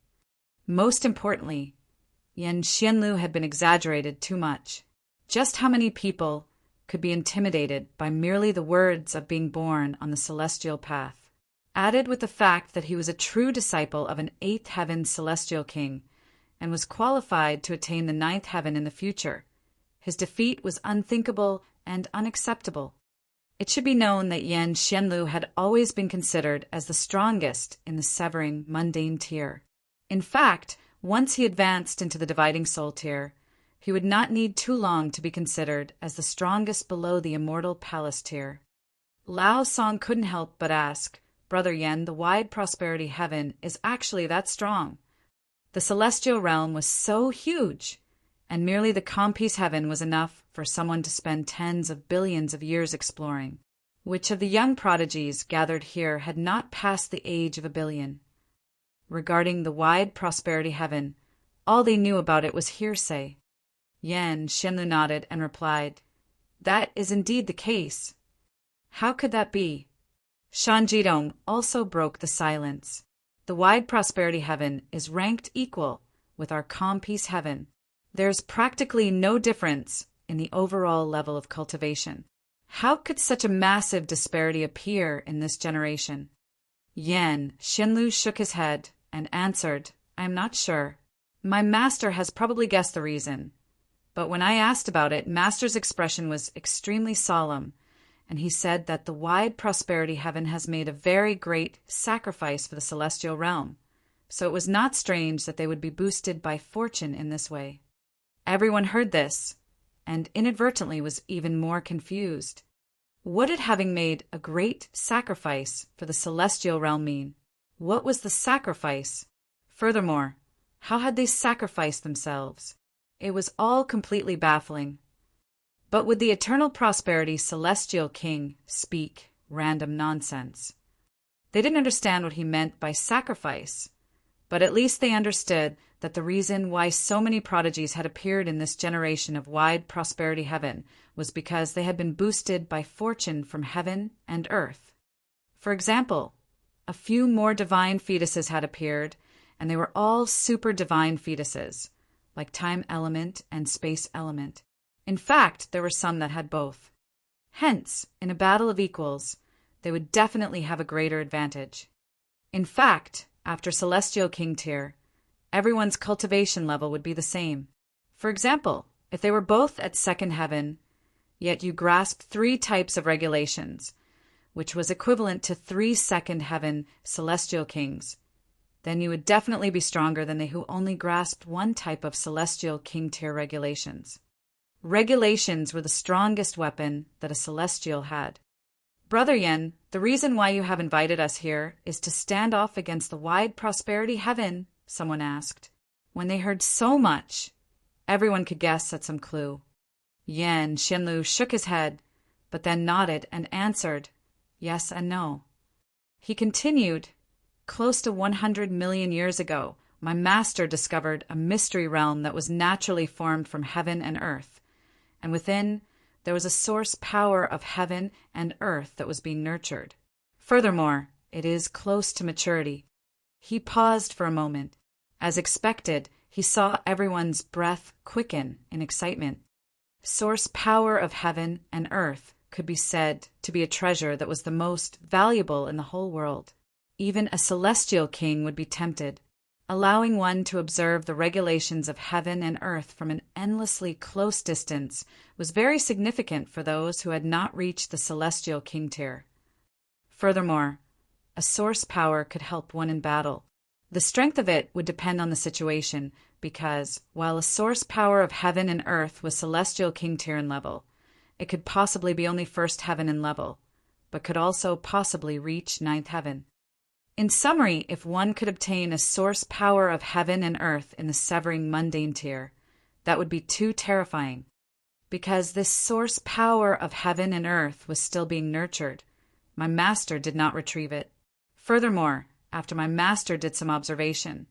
Most importantly, Yan Xianlu had been exaggerated too much. Just how many people could be intimidated by merely the words of being born on the celestial path? Added with the fact that he was a true disciple of an 8th heaven celestial king and was qualified to attain the 9th heaven in the future, his defeat was unthinkable and unacceptable. It should be known that Yan Xianlu had always been considered as the strongest in the severing mundane tier. In fact, once he advanced into the dividing soul tier, he would not need too long to be considered as the strongest below the immortal palace tier. Lao Song couldn't help but ask, "Brother Yan, the wide prosperity heaven is actually that strong?" The celestial realm was so huge, and merely the calm peace heaven was enough for someone to spend tens of billions of years exploring. Which of the young prodigies gathered here had not passed the age of 1,000,000,000? Regarding the wide prosperity heaven, all they knew about it was hearsay. Yan Xianlu nodded and replied, "That is indeed the case." How could that be? Shan Jidong also broke the silence. The wide prosperity heaven is ranked equal with our calm peace heaven. There's practically no difference in the overall level of cultivation. How could such a massive disparity appear in this generation? Yan Xianlu shook his head and answered, "I am not sure. My master has probably guessed the reason. But when I asked about it, master's expression was extremely solemn, and he said that the wide prosperity heaven has made a very great sacrifice for the celestial realm, so it was not strange that they would be boosted by fortune in this way." Everyone heard this, and inadvertently was even more confused. What did having made a great sacrifice for the celestial realm mean? What was the sacrifice? Furthermore, how had they sacrificed themselves? It was all completely baffling. But would the eternal prosperity celestial king speak random nonsense? They didn't understand what he meant by sacrifice, but at least they understood that the reason why so many prodigies had appeared in this generation of wide prosperity heaven was because they had been boosted by fortune from heaven and earth. For example, a few more divine fetuses had appeared, and they were all super divine fetuses, like time element and space element. In fact, there were some that had both. Hence, in a battle of equals, they would definitely have a greater advantage. In fact, after Celestial King tier, everyone's cultivation level would be the same. For example, if they were both at second heaven, yet you grasped 3 types of regulations, which was equivalent to 3 second heaven Celestial Kings, then you would definitely be stronger than they who only grasped 1 type of Celestial King tier regulations. Regulations were the strongest weapon that a Celestial had. Brother Yen, the reason why you have invited us here is to stand off against the wide prosperity heaven, someone asked. When they heard so much, everyone could guess at some clue. Yen Xianlu shook his head, but then nodded and answered, yes and no. He continued, close to 100 million years ago, my master discovered a mystery realm that was naturally formed from heaven and earth, and within there was a source power of heaven and earth that was being nurtured. Furthermore, it is close to maturity. He paused for a moment. As expected, he saw everyone's breath quicken in excitement. Source power of heaven and earth could be said to be a treasure that was the most valuable in the whole world. Even a celestial king would be tempted. Allowing one to observe the regulations of heaven and earth from an endlessly close distance was very significant for those who had not reached the celestial king tier. Furthermore, a source power could help one in battle. The strength of it would depend on the situation, because while a source power of heaven and earth was celestial king tier in level, it could possibly be only first heaven in level, but could also possibly reach 9th heaven. In summary, if one could obtain a source power of heaven and earth in the severing mundane tier, that would be too terrifying. Because this source power of heaven and earth was still being nurtured, my master did not retrieve it. Furthermore, after my master did some observation,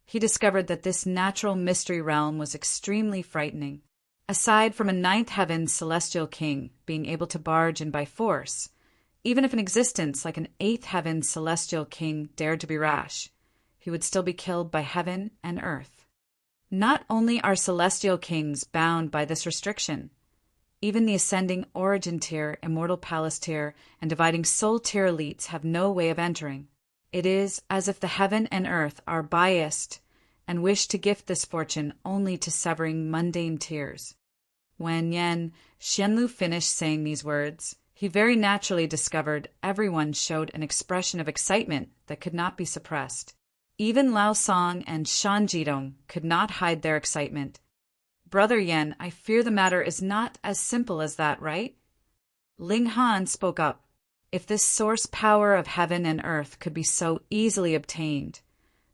he discovered that this natural mystery realm was extremely frightening. Aside from a 9th heaven celestial king being able to barge in by force, even if an existence like an 8th heaven celestial king dared to be rash, he would still be killed by heaven and earth. Not only are celestial kings bound by this restriction, even the ascending origin tier, immortal palace tier, and dividing soul tier elites have no way of entering. It is as if the heaven and earth are biased and wish to gift this fortune only to severing mundane tiers. When Yen Xianlu finished saying these words, he very naturally discovered everyone showed an expression of excitement that could not be suppressed. Even Lao Song and Shan Jidong could not hide their excitement. Brother Yen, I fear the matter is not as simple as that, right? Ling Han spoke up. If this source power of heaven and earth could be so easily obtained,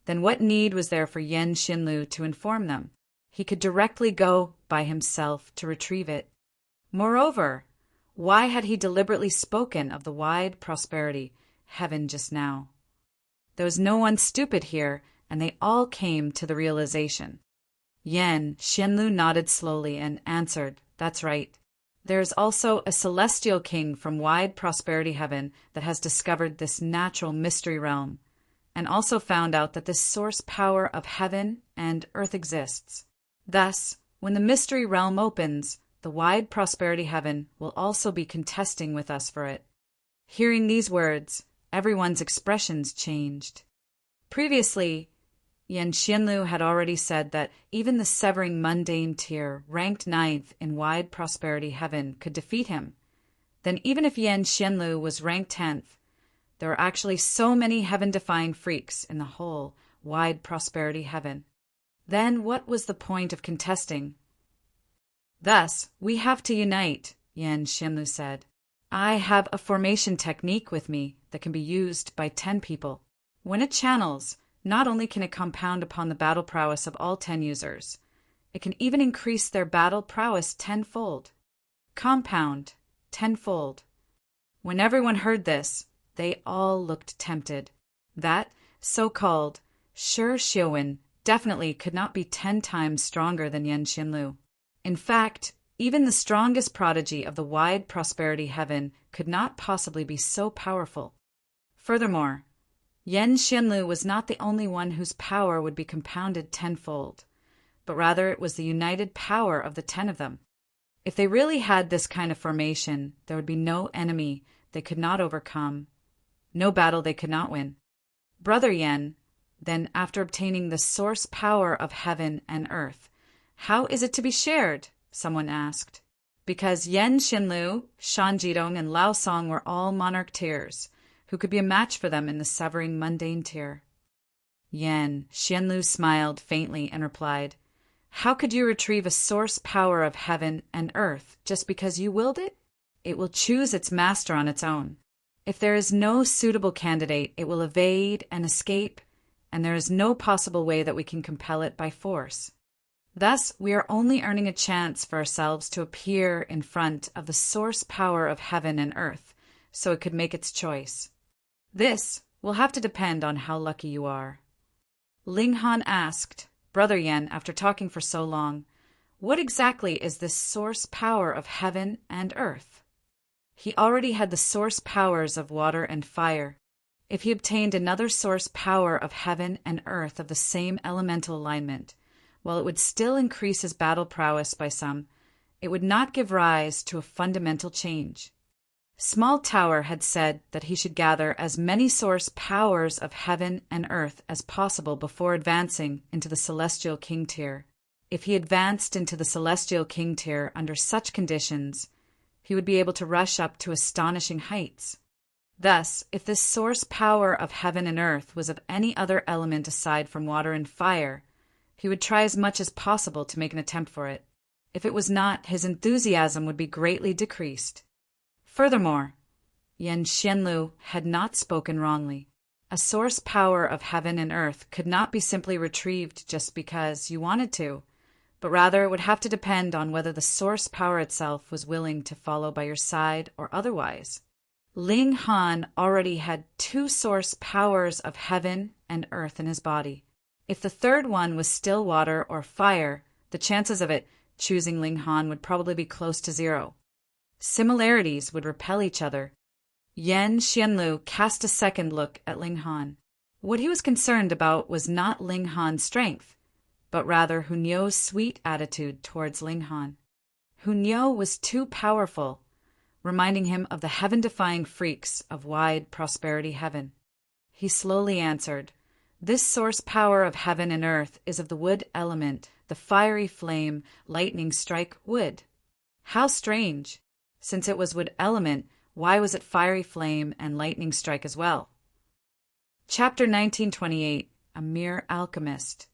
then what need was there for Yen Xinlu to inform them? He could directly go by himself to retrieve it. Moreover, why had he deliberately spoken of the wide prosperity heaven just now? There was no one stupid here, and they all came to the realization. Yen Xianlu nodded slowly and answered, that's right. There is also a celestial king from wide prosperity heaven that has discovered this natural mystery realm, and also found out that this source power of heaven and earth exists. Thus, when the mystery realm opens, the wide prosperity heaven will also be contesting with us for it. Hearing these words, everyone's expressions changed. Previously, Yen Xianlu had already said that even the severing mundane tier, ranked 9th in wide prosperity heaven, could defeat him. Then even if Yen Xianlu was ranked 10th, there are actually so many heaven-defying freaks in the whole wide prosperity heaven. Then what was the point of contesting? Thus, we have to unite, Yan Xianlu said. I have a formation technique with me that can be used by 10 people. When it channels, not only can it compound upon the battle prowess of all 10 users, it can even increase their battle prowess tenfold. Compound, tenfold. When everyone heard this, they all looked tempted. That so-called Shi Xiuwen definitely could not be 10 times stronger than Yan Xianlu. In fact, even the strongest prodigy of the wide prosperity heaven could not possibly be so powerful. Furthermore, Yan Xianlu was not the only one whose power would be compounded tenfold, but rather it was the united power of the 10 of them. If they really had this kind of formation, there would be no enemy they could not overcome, no battle they could not win. Brother Yan, then after obtaining the source power of heaven and earth, how is it to be shared? Someone asked. Because Yan Xianlu, Shan Jidong, and Lao Song were all monarch tiers, who could be a match for them in the severing mundane tier. Yan Xianlu smiled faintly and replied, How could you retrieve a source power of heaven and earth just because you willed it? It will choose its master on its own. If there is no suitable candidate, it will evade and escape, and there is no possible way that we can compel it by force. Thus, we are only earning a chance for ourselves to appear in front of the source power of heaven and earth, so it could make its choice. This will have to depend on how lucky you are. Ling Han asked, Brother Yan, after talking for so long, what exactly is this source power of heaven and earth? He already had the source powers of water and fire. If he obtained another source power of heaven and earth of the same elemental alignment, while it would still increase his battle prowess by some, it would not give rise to a fundamental change. Small Tower had said that he should gather as many source powers of heaven and earth as possible before advancing into the Celestial King tier. If he advanced into the Celestial King tier under such conditions, he would be able to rush up to astonishing heights. Thus, if this source power of heaven and earth was of any other element aside from water and fire, he would try as much as possible to make an attempt for it. If it was not, his enthusiasm would be greatly decreased. Furthermore, Yan Xianlu had not spoken wrongly. A source power of heaven and earth could not be simply retrieved just because you wanted to, but rather it would have to depend on whether the source power itself was willing to follow by your side or otherwise. Ling Han already had 2 source powers of heaven and earth in his body. If the third one was still water or fire, the chances of it choosing Ling Han would probably be close to 0. Similarities would repel each other. Yan Xianlu cast a second look at Ling Han. What he was concerned about was not Ling Han's strength, but rather Hunyou's sweet attitude towards Ling Han. Hunyou was too powerful, reminding him of the heaven-defying freaks of wide prosperity heaven. He slowly answered, This source power of heaven and earth is of the wood element, the fiery flame, lightning strike wood. How strange! Since it was wood element, why was it fiery flame and lightning strike as well? Chapter 1928, A Mere Alchemist.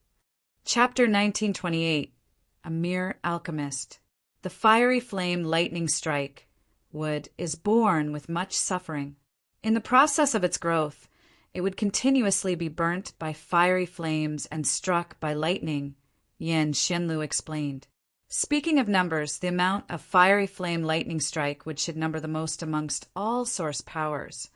Chapter 1928, A Mere Alchemist. The fiery flame lightning strike wood is born with much suffering. In the process of its growth, it would continuously be burnt by fiery flames and struck by lightning, Yan Xianlu explained. Speaking of numbers, the amount of fiery flame lightning strike would should number the most amongst all source powers.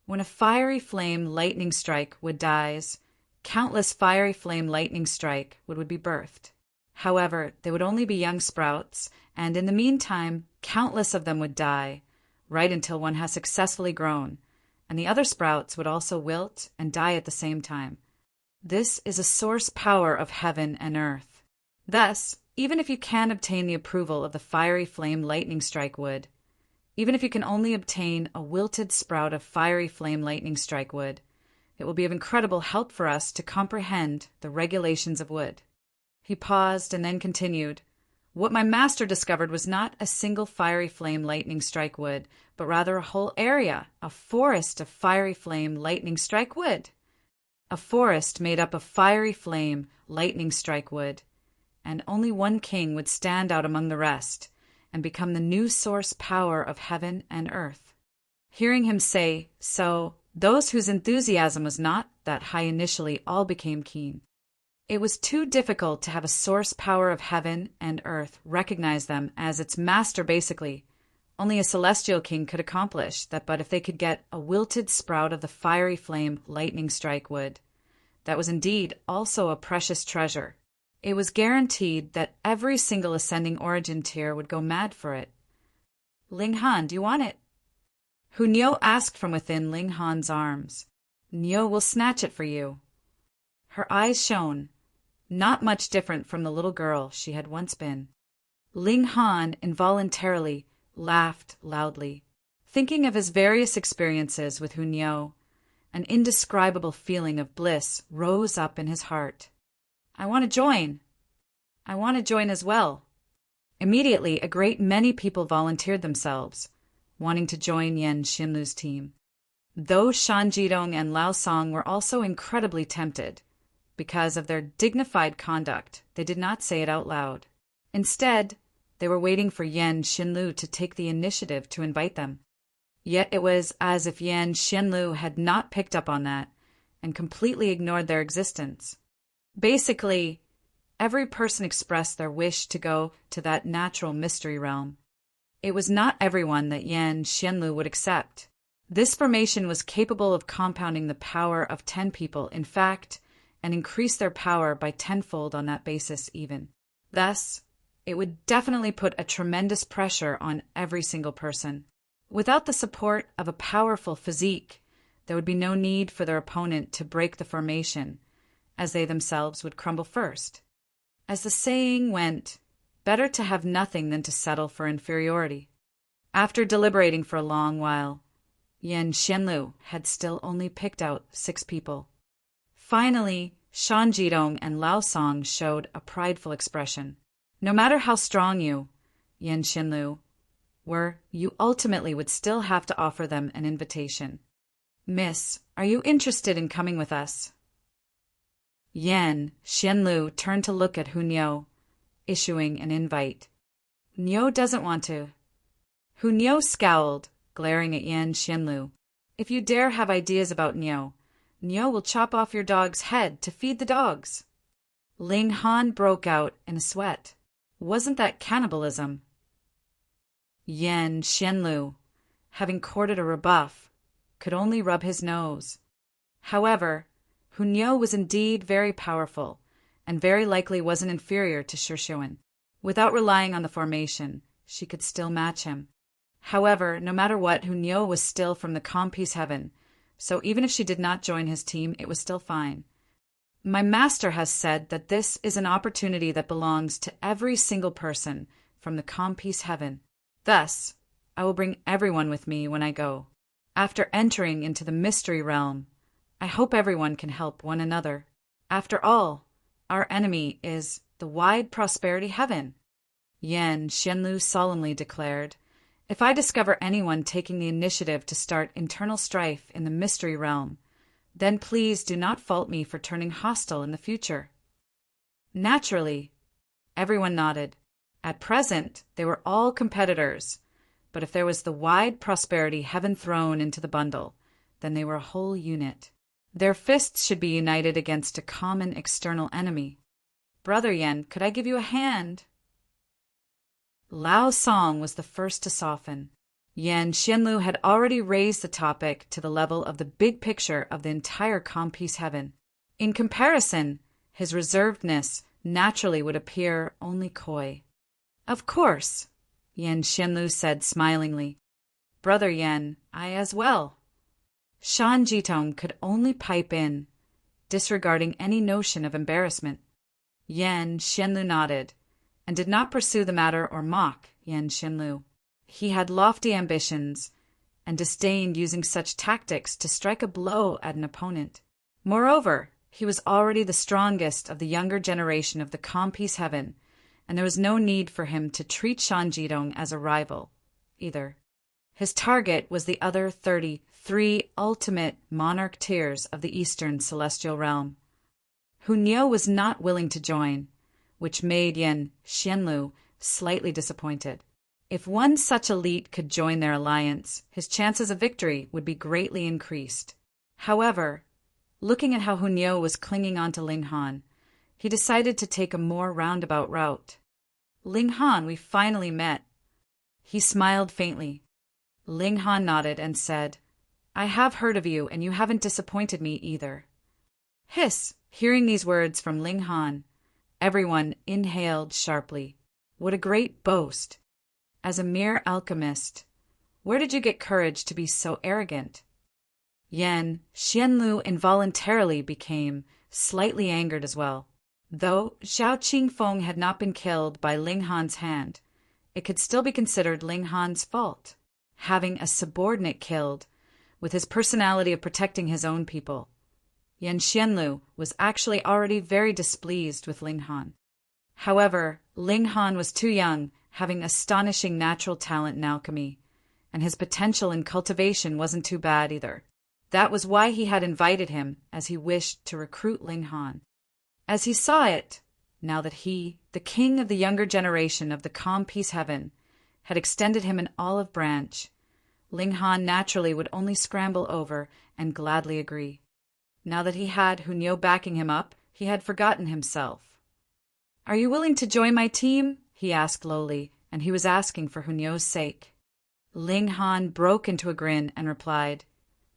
When a fiery flame lightning strike would dies, countless fiery flame lightning strike would be birthed. However, they would only be young sprouts, and in the meantime, countless of them would die, right until one has successfully grown, and the other sprouts would also wilt and die at the same time. This is a source power of heaven and earth. Thus, even if you can obtain the approval of the fiery flame lightning strike wood, even if you can only obtain a wilted sprout of fiery flame lightning strike wood, it will be of incredible help for us to comprehend the regulations of wood. He paused and then continued, What my master discovered was not a single fiery flame lightning strike wood, but rather a whole area, a forest of fiery flame lightning strike wood. A forest made up of fiery flame lightning strike wood, and only one king would stand out among the rest and become the new source power of heaven and earth. Hearing him say so, those whose enthusiasm was not that high initially all became keen. It was too difficult to have a source power of heaven and earth recognize them as its master basically. Only a celestial king could accomplish that, but if they could get a wilted sprout of the fiery flame lightning strike would. That was indeed also a precious treasure. It was guaranteed that every single ascending origin tier would go mad for it. Ling Han, do you want it? Hu Niu asked from within Ling Han's arms. Niu will snatch it for you. Her eyes shone, not much different from the little girl she had once been. Ling Han involuntarily laughed loudly. Thinking of his various experiences with Hu Niu, an indescribable feeling of bliss rose up in his heart. I want to join. I want to join as well. Immediately, a great many people volunteered themselves, wanting to join Yan Xinlu's team. Though Shan Jidong and Lao Song were also incredibly tempted. Because of their dignified conduct, they did not say it out loud. Instead, they were waiting for Yan Xinlu to take the initiative to invite them. Yet it was as if Yan Xinlu had not picked up on that and completely ignored their existence. Basically, every person expressed their wish to go to that natural mystery realm. It was not everyone that Yan Xinlu would accept. This formation was capable of compounding the power of 10 people, in fact, and increase their power by tenfold on that basis even. Thus, it would definitely put a tremendous pressure on every single person. Without the support of a powerful physique, there would be no need for their opponent to break the formation, as they themselves would crumble first. As the saying went, better to have nothing than to settle for inferiority. After deliberating for a long while, Yan Xinlu had still only picked out 6 people. Finally, Shan Jidong and Lao Song showed a prideful expression. No matter how strong you, Yan Xinlu, were, you ultimately would still have to offer them an invitation. Miss, are you interested in coming with us? Yan Xinlu turned to look at Hu Niu, issuing an invite. Niu doesn't want to. Hu Niu scowled, glaring at Yan Xinlu. If you dare have ideas about Niu, Niu will chop off your dog's head to feed the dogs. Ling Han broke out in a sweat. Wasn't that cannibalism? Yan Xinlu, having courted a rebuff, could only rub his nose. However, Hu Niu was indeed very powerful, and very likely wasn't inferior to Shishuen. Without relying on the formation, she could still match him. However, no matter what, Hu Niu was still from the Compi's heaven, so even if she did not join his team, it was still fine. My master has said that this is an opportunity that belongs to every single person from the Compi's heaven. Thus, I will bring everyone with me when I go. After entering into the mystery realm, I hope everyone can help one another. After all, our enemy is the wide prosperity heaven. Yan Xinlu solemnly declared, if I discover anyone taking the initiative to start internal strife in the mystery realm, then please do not fault me for turning hostile in the future. Naturally, everyone nodded. At present, they were all competitors, but if there was the wide prosperity heaven thrown into the bundle, then they were a whole unit. Their fists should be united against a common external enemy. Brother Yan, could I give you a hand? Lao Song was the first to soften. Yan Xinlu had already raised the topic to the level of the big picture of the entire Compi's heaven. In comparison, his reservedness naturally would appear only coy. Of course, Yan Xinlu said smilingly. Brother Yan, I as well. Shan Jitong could only pipe in, disregarding any notion of embarrassment. Yan Xinlu nodded, and did not pursue the matter or mock Yan Xinlu. He had lofty ambitions, and disdained using such tactics to strike a blow at an opponent. Moreover, he was already the strongest of the younger generation of the Compi's heaven, and there was no need for him to treat Shan Jidong as a rival, either. His target was the other 33 ultimate monarch tiers of the Eastern Celestial Realm. Hu Niu was not willing to join, which made Yan Xianlu slightly disappointed. If one such elite could join their alliance, his chances of victory would be greatly increased. However, looking at how Hunyao was clinging onto Ling Han, he decided to take a more roundabout route. Ling Han, we finally met. He smiled faintly. Ling Han nodded and said, I have heard of you, and you haven't disappointed me either. Hiss! Hearing these words from Ling Han, everyone inhaled sharply. What a great boast! As a mere alchemist, where did you get courage to be so arrogant? Yan Xianlu involuntarily became slightly angered as well. Though Xiao Qingfeng had not been killed by Ling Han's hand, it could still be considered Ling Han's fault, having a subordinate killed, with his personality of protecting his own people. Yan Xianlu was actually already very displeased with Ling Han. However, Ling Han was too young, having astonishing natural talent in alchemy, and his potential in cultivation wasn't too bad either. That was why he had invited him, as he wished to recruit Ling Han. As he saw it, now that he, the king of the younger generation of the calm peace heaven, had extended him an olive branch, Ling Han naturally would only scramble over and gladly agree. Now that he had Hunyao backing him up, he had forgotten himself. Are you willing to join my team? He asked lowly, and he was asking for Hunyao's sake. Ling Han broke into a grin and replied,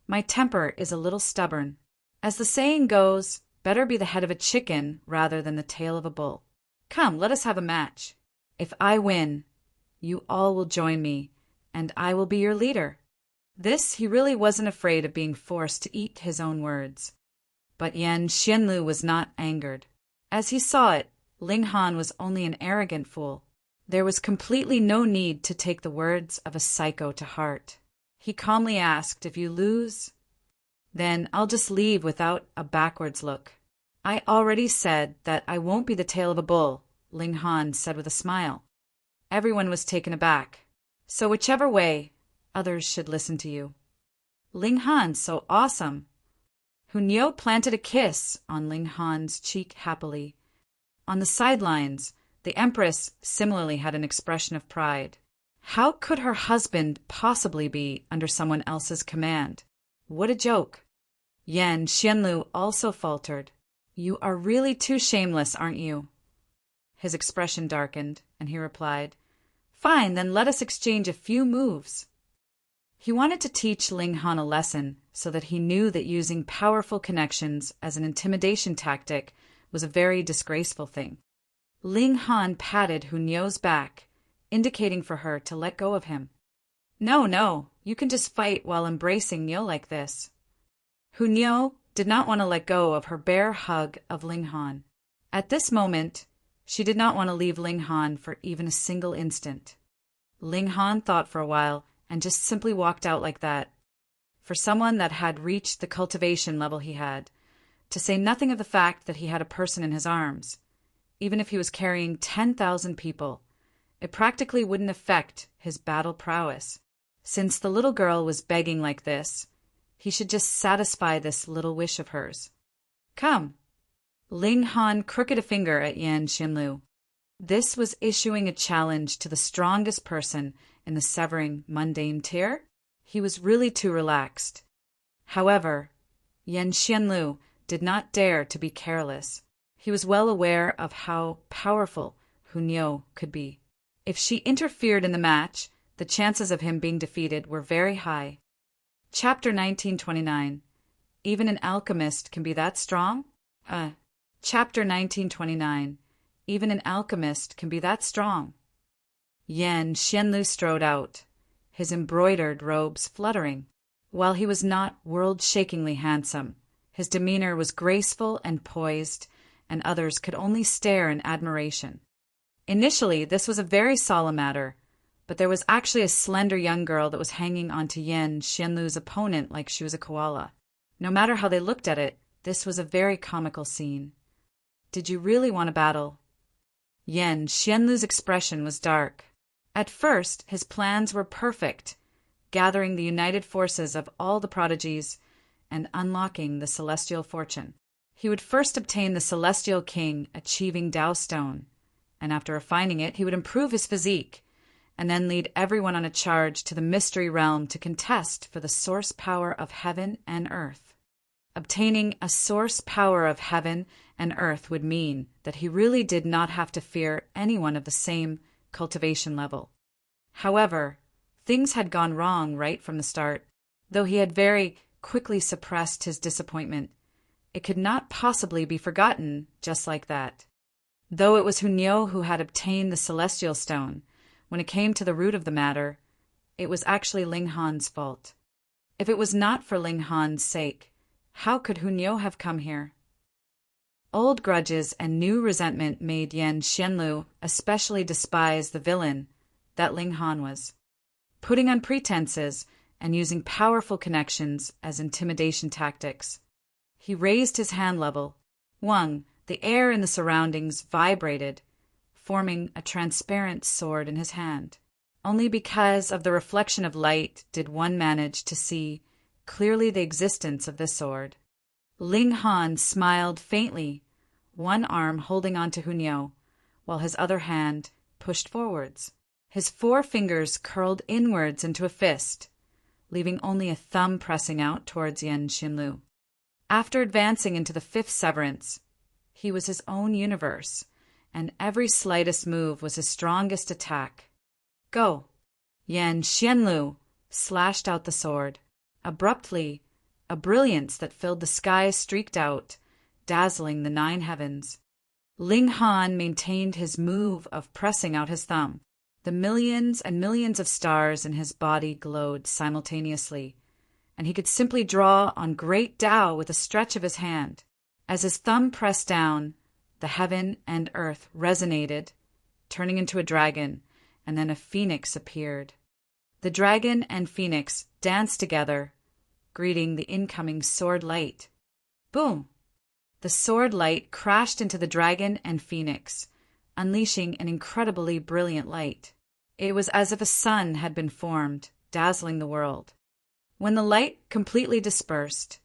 My temper is a little stubborn. As the saying goes, better be the head of a chicken rather than the tail of a bull. Come, let us have a match. If I win, you all will join me, and I will be your leader. This he really wasn't afraid of being forced to eat his own words. But Yan Xianlu was not angered. As he saw it, Ling Han was only an arrogant fool. There was completely no need to take the words of a psycho to heart. He calmly asked, If you lose, then I'll just leave without a backwards look. I already said that I won't be the tail of a bull, Ling Han said with a smile. Everyone was taken aback. So whichever way, others should listen to you. Ling Han, so awesome. Hunyao planted a kiss on Ling Han's cheek happily. On the sidelines, the Empress similarly had an expression of pride. How could her husband possibly be under someone else's command? What a joke! Yan Xianlu also faltered. You are really too shameless, aren't you? His expression darkened, and he replied, Fine, then let us exchange a few moves. He wanted to teach Ling Han a lesson so that he knew that using powerful connections as an intimidation tactic was a very disgraceful thing. Ling Han patted Hunyao's back, indicating for her to let go of him. No, you can just fight while embracing Niu like this. Hunyao did not want to let go of her bare hug of Ling Han. At this moment, she did not want to leave Ling Han for even a single instant. Ling Han thought for a while and just simply walked out like that. For someone that had reached the cultivation level he had, to say nothing of the fact that he had a person in his arms, even if he was carrying 10,000 people, it practically wouldn't affect his battle prowess. Since the little girl was begging like this, he should just satisfy this little wish of hers. Come. Ling Han crooked a finger at Yan Xianlu. This was issuing a challenge to the strongest person in the severing mundane tier. He was really too relaxed. However, Yan Xianlu did not dare to be careless. He was well aware of how powerful Hunyao could be. If she interfered in the match, the chances of him being defeated were very high. Chapter 1929. Even an alchemist can be that strong? Chapter 1929. Even an alchemist can be that strong. Yan Xianlu strode out, his embroidered robes fluttering. While he was not world-shakingly handsome, his demeanor was graceful and poised, and others could only stare in admiration. Initially, this was a very solemn matter, but there was actually a slender young girl that was hanging onto Yan Xianlu's opponent like she was a koala. No matter how they looked at it, this was a very comical scene. Did you really want to battle? Yan Xianlu's expression was dark. At first, his plans were perfect, gathering the united forces of all the prodigies and unlocking the celestial fortune. He would first obtain the celestial king, achieving Tao Stone, and after refining it, he would improve his physique, and then lead everyone on a charge to the mystery realm to contest for the source power of heaven and earth. Obtaining a source power of heaven and earth would mean that he really did not have to fear anyone of the same cultivation level. However, things had gone wrong right from the start. Though he had very quickly suppressed his disappointment, it could not possibly be forgotten just like that. Though it was Hunyo who had obtained the celestial stone, when it came to the root of the matter, it was actually Ling Han's fault. If it was not for Ling Han's sake, how could Hunyo have come here? Old grudges and new resentment made Yan Xianlu especially despise the villain that Ling Han was. Putting on pretenses and using powerful connections as intimidation tactics, he raised his hand level. Wang, the air in the surroundings vibrated, forming a transparent sword in his hand. Only because of the reflection of light did one manage to see clearly the existence of this sword. Ling Han smiled faintly, one arm holding on to Hunyo, while his other hand pushed forwards. His 4 fingers curled inwards into a fist, leaving only a thumb pressing out towards Yan Xianlu. After advancing into the 5th severance, he was his own universe, and every slightest move was his strongest attack. Go! Yan Xianlu slashed out the sword. Abruptly, a brilliance that filled the sky streaked out, dazzling the 9 heavens. Ling Han maintained his move of pressing out his thumb. The millions and millions of stars in his body glowed simultaneously, and he could simply draw on great Tao with a stretch of his hand. As his thumb pressed down, the heaven and earth resonated, turning into a dragon, and then a phoenix appeared. The dragon and phoenix danced together, greeting the incoming sword light. Boom! The sword light crashed into the dragon and phoenix, unleashing an incredibly brilliant light. It was as if a sun had been formed, dazzling the world. When the light completely dispersed,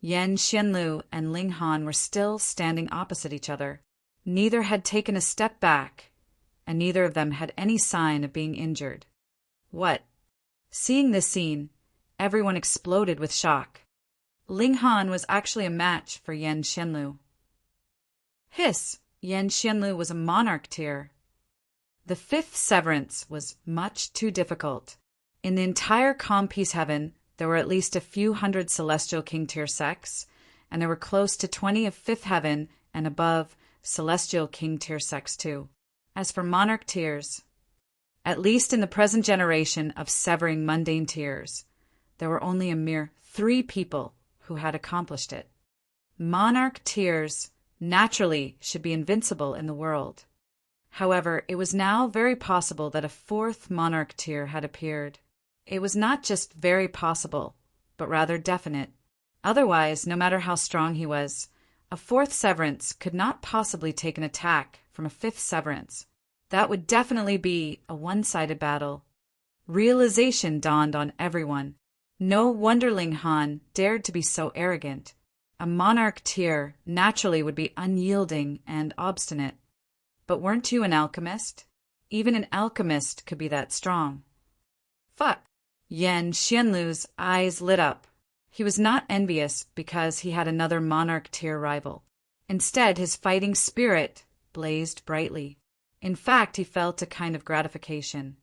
Yan Xianlu and Ling Han were still standing opposite each other. Neither had taken a step back, and neither of them had any sign of being injured. What? Seeing this scene, everyone exploded with shock. Ling Han was actually a match for Yan Xianlu. Hiss! Yan Xianlu was a monarch tier. The 5th severance was much too difficult. In the entire Calm Peace Heaven, there were at least a few hundred celestial king tier sects, and there were close to 20 of 5th heaven and above celestial king tier sects too. As for monarch tiers, at least in the present generation of severing mundane tiers, there were only a mere 3 people who had accomplished it. Monarch tiers naturally should be invincible in the world. However, it was now very possible that a 4th monarch tier had appeared. It was not just very possible, but rather definite. Otherwise, no matter how strong he was, a 4th severance could not possibly take an attack from a 5th severance. That would definitely be a one-sided battle. Realization dawned on everyone. No wonder Ling Han dared to be so arrogant. A monarch tier naturally would be unyielding and obstinate. But weren't you an alchemist? Even an alchemist could be that strong. Fuck! Yan Xianlu's eyes lit up. He was not envious because he had another monarch tier rival. Instead, his fighting spirit blazed brightly. In fact, he felt a kind of gratification.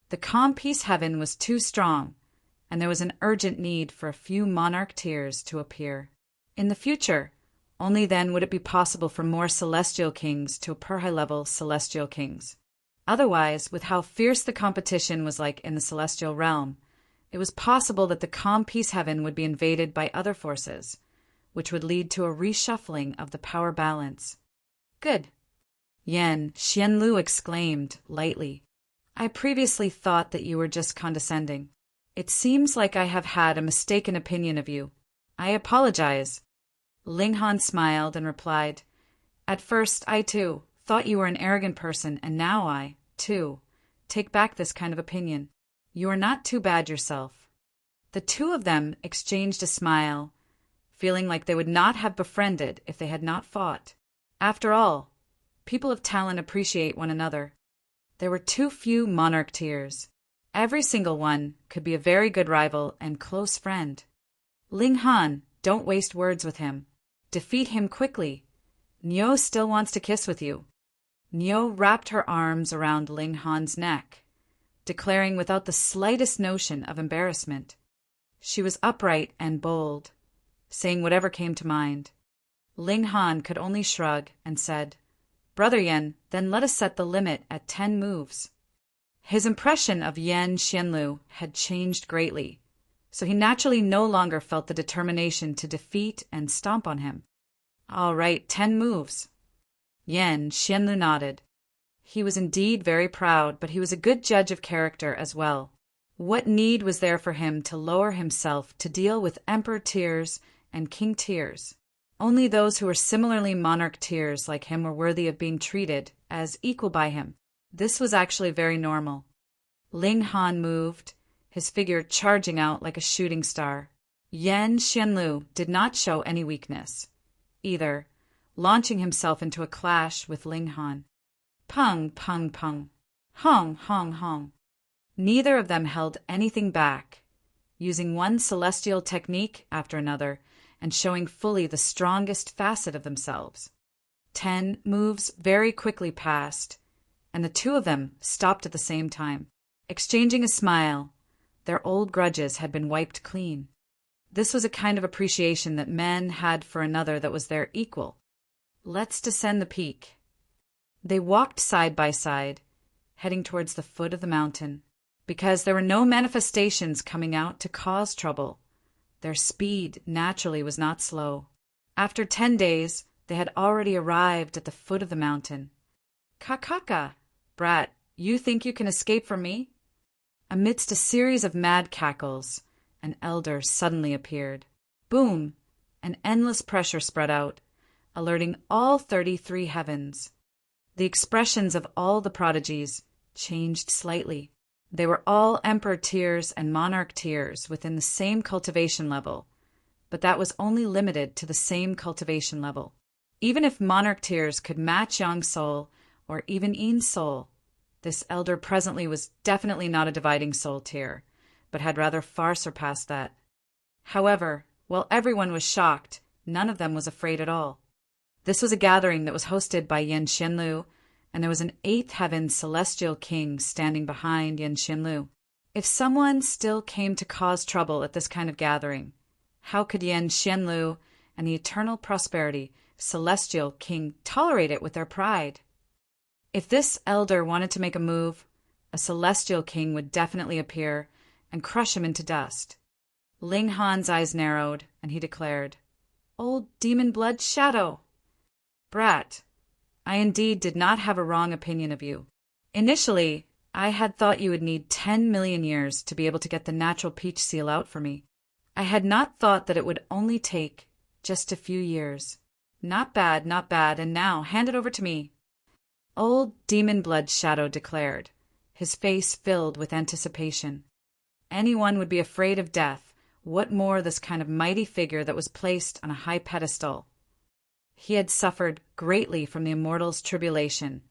The Calm Peace Heaven was too strong, and there was an urgent need for a few monarch tiers to appear. In the future, only then would it be possible for more celestial kings to appear high-level celestial kings. Otherwise, with how fierce the competition was like in the celestial realm, it was possible that the Calm Peace Heaven would be invaded by other forces, which would lead to a reshuffling of the power balance. Good. Yan Xianlu exclaimed lightly. I previously thought that you were just condescending. It seems like I have had a mistaken opinion of you. I apologize. Ling Han smiled and replied, At first, I too thought you were an arrogant person, and now I, too, take back this kind of opinion. You are not too bad yourself. The 2 of them exchanged a smile, feeling like they would not have befriended if they had not fought. After all, People of talent appreciate one another. There were too few monarch tiers. Every single one could be a very good rival and close friend. Ling Han, don't waste words with him. Defeat him quickly. Niu still wants to kiss with you. Niu wrapped her arms around Ling Han's neck, declaring without the slightest notion of embarrassment. She was upright and bold, saying whatever came to mind. Ling Han could only shrug and said, "Brother Yan, then let us set the limit at 10 moves." His impression of Yan Xianlu had changed greatly, so he naturally no longer felt the determination to defeat and stomp on him. "All right, 10 moves." Yan Xianlu nodded. He was indeed very proud, but he was a good judge of character as well. What need was there for him to lower himself to deal with emperor tiers and king tiers? Only those who were similarly monarch tiers like him were worthy of being treated as equal by him. This was actually very normal. Ling Han moved, his figure charging out like a shooting star. Yan Xianlu did not show any weakness, either, launching himself into a clash with Ling Han. Pung, pung, pung. Hong, hong, hong. Neither of them held anything back, using one celestial technique after another and showing fully the strongest facet of themselves. 10 moves very quickly passed, and the two of them stopped at the same time, exchanging a smile. Their old grudges had been wiped clean. This was a kind of appreciation that men had for another that was their equal. Let's descend the peak. They walked side by side, heading towards the foot of the mountain. Because there were no manifestations coming out to cause trouble, their speed naturally was not slow. After 10 days, they had already arrived at the foot of the mountain. "Kakaka, brat, you think you can escape from me?" Amidst a series of mad cackles, an elder suddenly appeared. Boom! An endless pressure spread out, alerting all 33 heavens. The expressions of all the prodigies changed slightly. They were all emperor tiers and monarch tiers within the same cultivation level, but that was only limited to the same cultivation level. Even if monarch tiers could match Yang Soul or even Yin Soul, this elder presently was definitely not a dividing soul tier, but had rather far surpassed that. However, while everyone was shocked, none of them was afraid at all. This was a gathering that was hosted by Yan Xianlu, and there was an 8th heaven celestial king standing behind Yan Xianlu. If someone still came to cause trouble at this kind of gathering, how could Yan Xianlu and the eternal prosperity celestial king tolerate it with their pride? If this elder wanted to make a move, a celestial king would definitely appear and crush him into dust. Ling Han's eyes narrowed, and he declared, "Old demon blood shadow! Brat, I indeed did not have a wrong opinion of you. Initially, I had thought you would need 10 million years to be able to get the natural peach seal out for me. I had not thought that it would only take just a few years. Not bad, and now hand it over to me." Old demon blood shadow declared, his face filled with anticipation. Anyone would be afraid of death, what more this kind of mighty figure that was placed on a high pedestal. He had suffered greatly from the immortal's tribulation,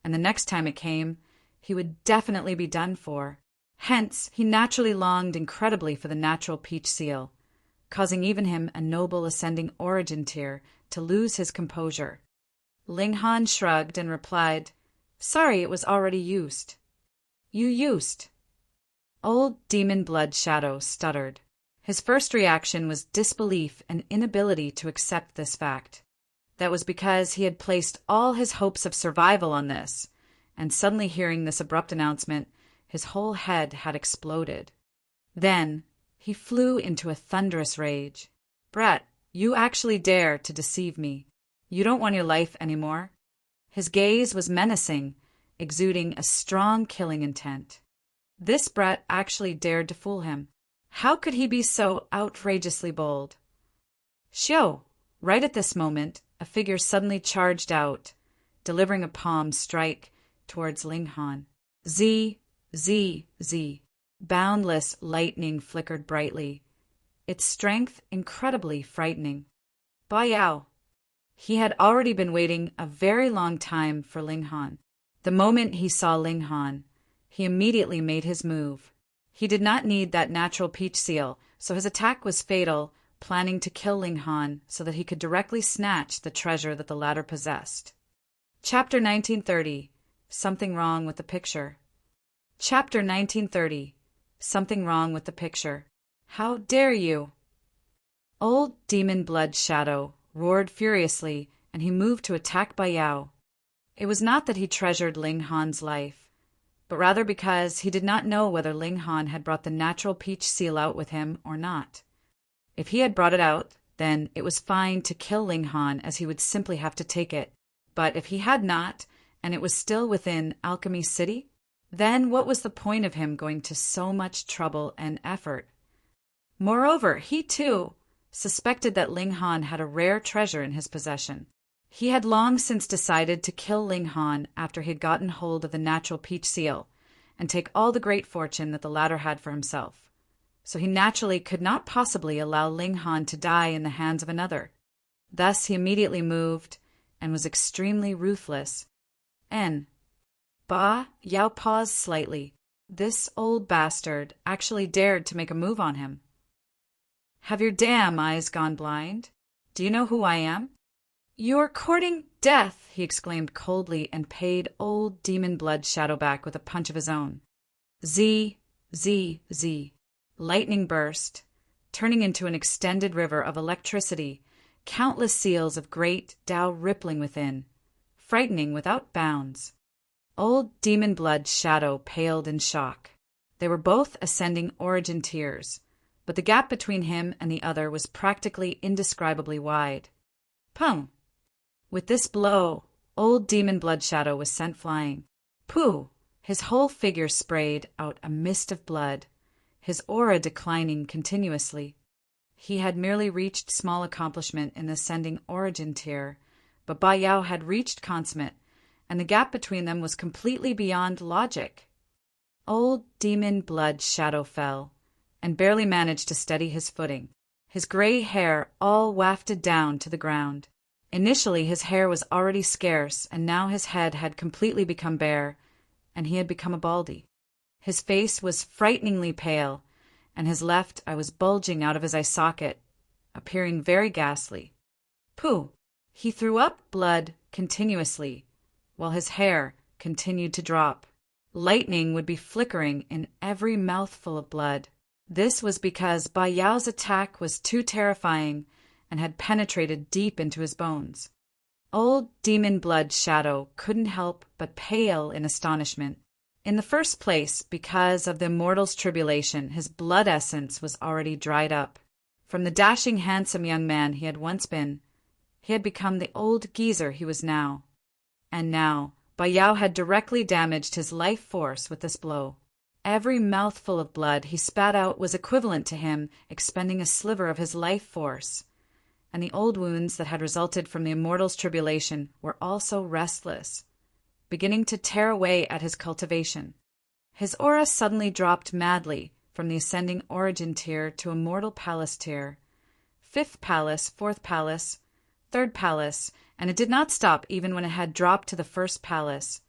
and the next time it came, he would definitely be done for. Hence, he naturally longed incredibly for the natural peach seal, causing even him, a noble ascending origin tier, to lose his composure. Ling Han shrugged and replied, "Sorry, it was already used." "You used?" Old demon blood shadow stuttered. His first reaction was disbelief and inability to accept this fact. That was because he had placed all his hopes of survival on this, and suddenly hearing this abrupt announcement, his whole head had exploded. Then he flew into a thunderous rage. "Brat, you actually dare to deceive me. You don't want your life anymore." His gaze was menacing, exuding a strong killing intent. This brat actually dared to fool him. How could he be so outrageously bold? Xiao! Right at this moment, a figure suddenly charged out, delivering a palm strike towards Ling Han. Z, Z, Z. Boundless lightning flickered brightly, its strength incredibly frightening. "Ba Yao!" He had already been waiting a very long time for Ling Han. The moment he saw Ling Han, he immediately made his move. He did not need that natural peach seal, so his attack was fatal, planning to kill Ling Han so that he could directly snatch the treasure that the latter possessed. Chapter 1930. Something Wrong with the Picture. Chapter 1930. Something Wrong with the Picture. How dare you? Old Demon Blood Shadow roared furiously, and he moved to attack Bai Yao. It was not that he treasured Ling Han's life, but rather because he did not know whether Ling Han had brought the natural peach seal out with him or not. If he had brought it out, then it was fine to kill Ling Han, as he would simply have to take it. But if he had not, and it was still within Alchemist City, then what was the point of him going to so much trouble and effort? Moreover, he too suspected that Ling Han had a rare treasure in his possession. He had long since decided to kill Ling Han after he had gotten hold of the natural peach seal, and take all the great fortune that the latter had for himself. So he naturally could not possibly allow Ling Han to die in the hands of another. Thus he immediately moved, and was extremely ruthless. Bai Yao paused slightly. This old bastard actually dared to make a move on him. Have your damn eyes gone blind? Do you know who I am? You're courting death, he exclaimed coldly, and paid old Demon Blood Shadow back with a punch of his own. Z, Z, Z. Lightning burst, turning into an extended river of electricity, countless seals of great Tao rippling within, frightening without bounds. Old Demon Blood Shadow paled in shock. They were both ascending origin tiers, but the gap between him and the other was practically indescribably wide. Pum! With this blow, old Demon Blood Shadow was sent flying. Pooh! His whole figure sprayed out a mist of blood, his aura declining continuously. He had merely reached small accomplishment in the ascending origin tier, but Bai Yao had reached consummate, and the gap between them was completely beyond logic. Old Demon Blood Shadow fell, and barely managed to steady his footing. His gray hair all wafted down to the ground. Initially his hair was already scarce, and now his head had completely become bare, and he had become a baldy. His face was frighteningly pale, and his left eye was bulging out of his eye socket, appearing very ghastly. Pooh! He threw up blood continuously, while his hair continued to drop. Lightning would be flickering in every mouthful of blood. This was because Bai Yao's attack was too terrifying and had penetrated deep into his bones. Old Demon Blood Shadow couldn't help but pale in astonishment. In the first place, because of the immortal's tribulation, his blood essence was already dried up. From the dashing, handsome young man he had once been, he had become the old geezer he was now. And now, Bai Yao had directly damaged his life force with this blow. Every mouthful of blood he spat out was equivalent to him expending a sliver of his life force, and the old wounds that had resulted from the immortal's tribulation were also restless, beginning to tear away at his cultivation. His aura suddenly dropped madly from the ascending origin tier to immortal palace tier, 5th palace, 4th palace, 3rd palace, and it did not stop even when it had dropped to the 1st palace,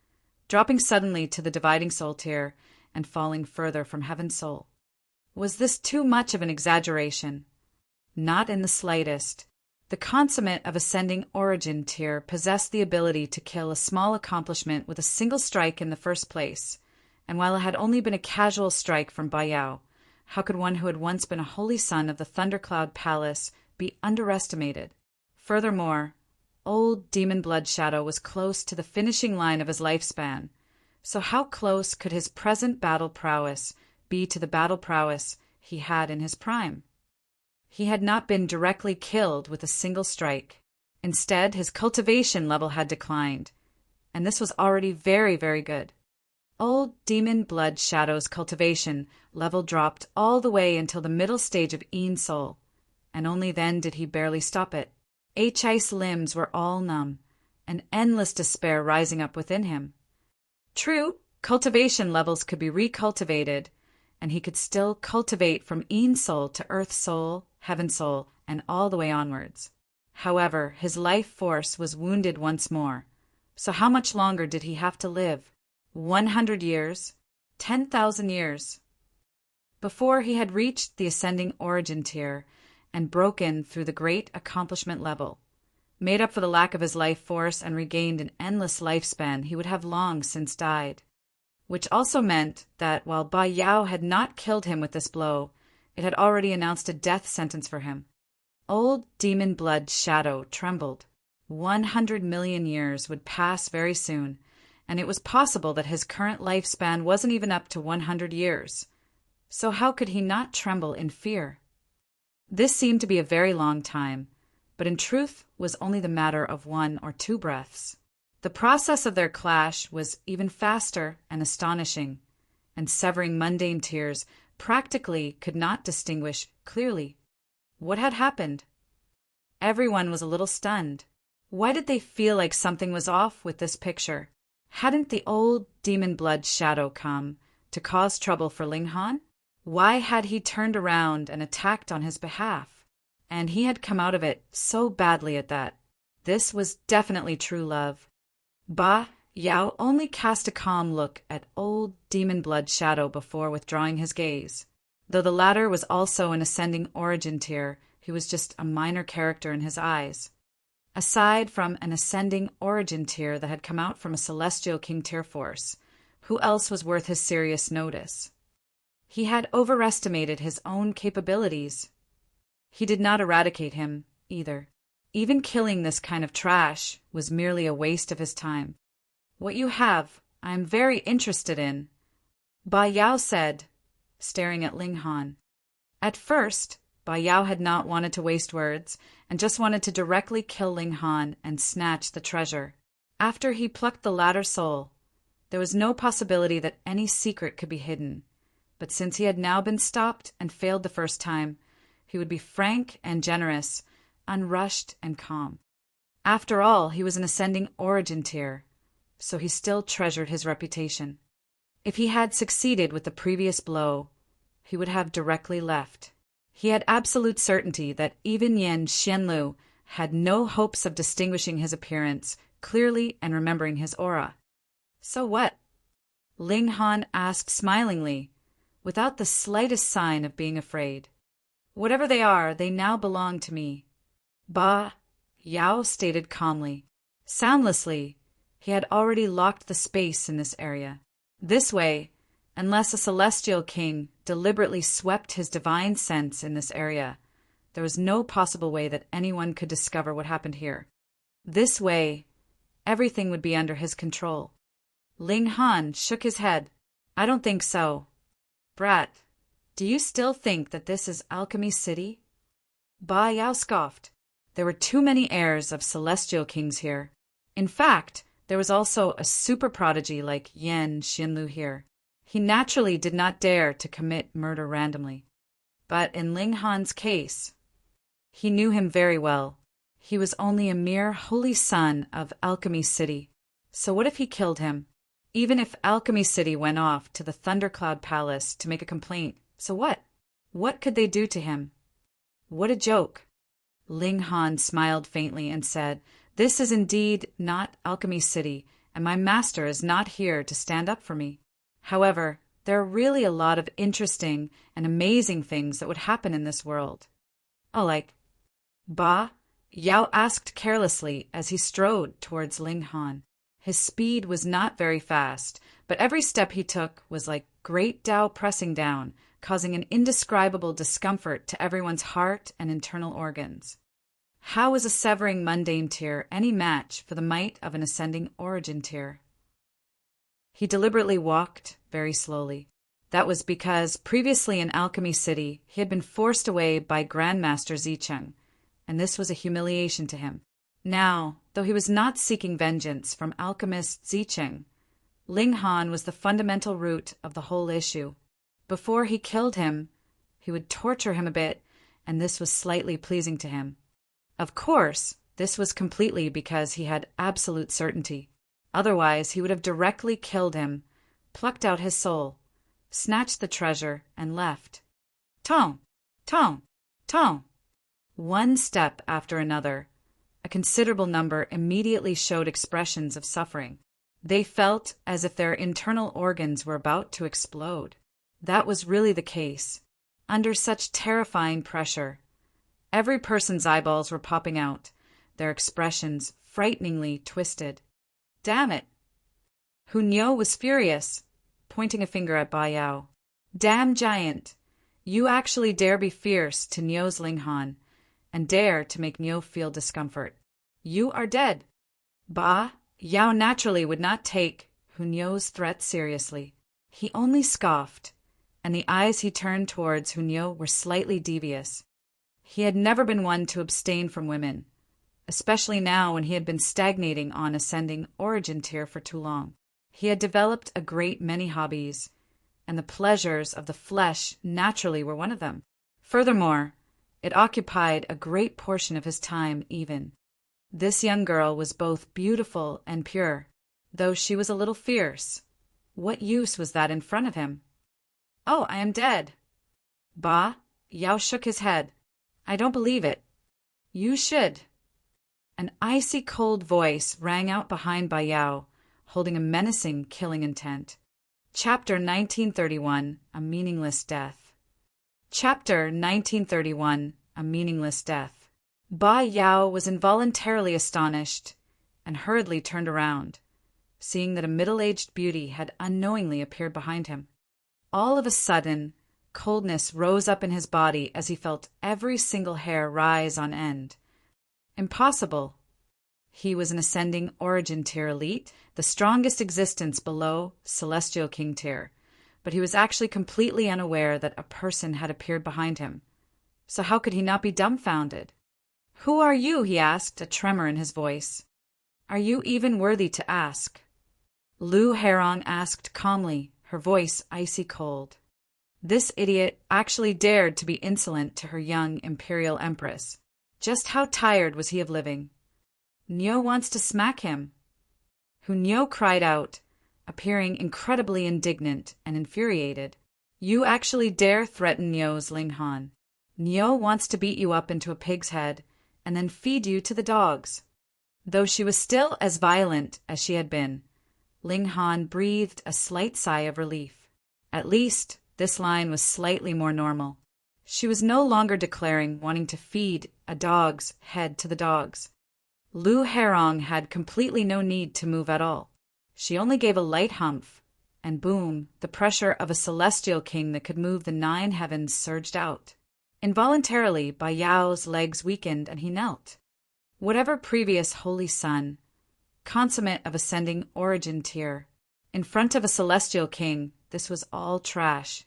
dropping suddenly to the dividing soul tier and falling further from heaven's soul. Was this too much of an exaggeration? Not in the slightest. The consummate of ascending origin tier possessed the ability to kill a small accomplishment with a single strike in the first place, and while it had only been a casual strike from Bai Yao, how could one who had once been a holy son of the Thundercloud Palace be underestimated? Furthermore, old Demon Blood Shadow was close to the finishing line of his lifespan, so how close could his present battle prowess be to the battle prowess he had in his prime? He had not been directly killed with a single strike. Instead, his cultivation level had declined, and this was already very, very good. Old Demon Blood Shadow's cultivation level dropped all the way until the middle stage of Een Soul, and only then did he barely stop it. His limbs were all numb, and endless despair rising up within him. True, cultivation levels could be recultivated, and he could still cultivate from Een Soul to Earth Soul, Heaven Soul, and all the way onwards. However, his life force was wounded once more. So how much longer did he have to live? 100 years? 10,000 years? Before he had reached the ascending origin tier and broken through the great accomplishment level, made up for the lack of his life force and regained an endless lifespan, he would have long since died. Which also meant that while Ba Yao had not killed him with this blow, it had already announced a death sentence for him. Old demon blood shadow trembled. 100 million years would pass very soon, and it was possible that his current lifespan wasn't even up to 100 years. So how could he not tremble in fear? This seemed to be a very long time, but in truth was only the matter of 1 or 2 breaths. The process of their clash was even faster and astonishing, and severing mundane tiers practically could not distinguish clearly. What had happened? Everyone was a little stunned. Why did they feel like something was off with this picture? Hadn't the old demon blood shadow come to cause trouble for Ling Han? Why had he turned around and attacked on his behalf? And he had come out of it so badly at that. This was definitely true love. Ba Yao only cast a calm look at old demon blood shadow before withdrawing his gaze. Though the latter was also an ascending origin tier, he was just a minor character in his eyes. Aside from an ascending origin tier that had come out from a celestial king tier force, who else was worth his serious notice? He had overestimated his own capabilities. He did not eradicate him, either. Even killing this kind of trash was merely a waste of his time. What you have, I am very interested in, Ba Yao said, staring at Ling Han. At first, Ba Yao had not wanted to waste words and just wanted to directly kill Ling Han and snatch the treasure. After he plucked the latter's soul, there was no possibility that any secret could be hidden. But since he had now been stopped and failed the first time, he would be frank and generous, unrushed and calm. After all, he was an ascending origin tier, so he still treasured his reputation. If he had succeeded with the previous blow, he would have directly left. He had absolute certainty that even Yen Xianlu had no hopes of distinguishing his appearance clearly and remembering his aura. So what? Ling Han asked smilingly, without the slightest sign of being afraid. Whatever they are, they now belong to me. Ba Yao stated calmly. Soundlessly, he had already locked the space in this area. This way, unless a celestial king deliberately swept his divine sense in this area, there was no possible way that anyone could discover what happened here. This way, everything would be under his control. Ling Han shook his head. I don't think so. Brat, do you still think that this is Alchemy City? Ba Yao scoffed. There were too many heirs of celestial kings here. In fact, there was also a super prodigy like Yen Xianlu here. He naturally did not dare to commit murder randomly. But in Ling Han's case, he knew him very well. He was only a mere holy son of Alchemy City. So what if he killed him? Even if Alchemy City went off to the Thundercloud Palace to make a complaint, so what? What could they do to him? What a joke. Ling Han smiled faintly and said, This is indeed not Alchemy City, and my master is not here to stand up for me. However, there are really a lot of interesting and amazing things that would happen in this world. Oh, like, Ba Yao asked carelessly as he strode towards Ling Han. His speed was not very fast, but every step he took was like great Tao pressing down, causing an indescribable discomfort to everyone's heart and internal organs. How was a severing mundane tier any match for the might of an ascending origin tier? He deliberately walked very slowly. That was because previously in Alchemy City, he had been forced away by Grandmaster Zicheng, and this was a humiliation to him. Now, though he was not seeking vengeance from Alchemist Zicheng, Ling Han was the fundamental root of the whole issue. Before he killed him, he would torture him a bit, and this was slightly pleasing to him. Of course, this was completely because he had absolute certainty. Otherwise, he would have directly killed him, plucked out his soul, snatched the treasure, and left. Tong, tong, tong. One step after another, A considerable number immediately showed expressions of suffering. They felt as if their internal organs were about to explode. That was really the case. Under such terrifying pressure, every person's eyeballs were popping out, their expressions frighteningly twisted. Damn it! Hunyo was furious, pointing a finger at Ba Yao. Damn giant! You actually dare be fierce to Nyo's Linghan, and dare to make Nyo feel discomfort. You are dead. Ba Yao naturally would not take Hunyo's threat seriously. He only scoffed, and the eyes he turned towards Hunyo were slightly devious. He had never been one to abstain from women, especially now when he had been stagnating on ascending origin tier for too long. He had developed a great many hobbies, and the pleasures of the flesh naturally were one of them. Furthermore, it occupied a great portion of his time even. This young girl was both beautiful and pure, though she was a little fierce. What use was that in front of him? Oh, I am dead. Ba Yao shook his head. I don't believe it. You should. An icy cold voice rang out behind Ba Yao, holding a menacing, killing intent. Chapter 1931, A Meaningless Death. Chapter 1931, A Meaningless Death. Ba Yao was involuntarily astonished and hurriedly turned around, seeing that a middle-aged beauty had unknowingly appeared behind him. All of a sudden, coldness rose up in his body as he felt every single hair rise on end. Impossible. He was an ascending origin tier elite, the strongest existence below Celestial King tier, but he was actually completely unaware that a person had appeared behind him. So how could he not be dumbfounded? Who are you? He asked, a tremor in his voice. Are you even worthy to ask? Lu Herong asked calmly, her voice icy cold. This idiot actually dared to be insolent to her young imperial empress. Just how tired was he of living? Nyo wants to smack him. Hunyo cried out, appearing incredibly indignant and infuriated. You actually dare threaten Nyo's Linghan. Nyo wants to beat you up into a pig's head and then feed you to the dogs. Though she was still as violent as she had been, Linghan breathed a slight sigh of relief. At least, this line was slightly more normal. She was no longer declaring wanting to feed a dog's head to the dogs. Lu Herong had completely no need to move at all. She only gave a light humph, and boom, the pressure of a celestial king that could move the 9 heavens surged out. Involuntarily, Ba Yao's legs weakened and he knelt. Whatever previous holy sun, consummate of ascending origin tier, in front of a celestial king, this was all trash.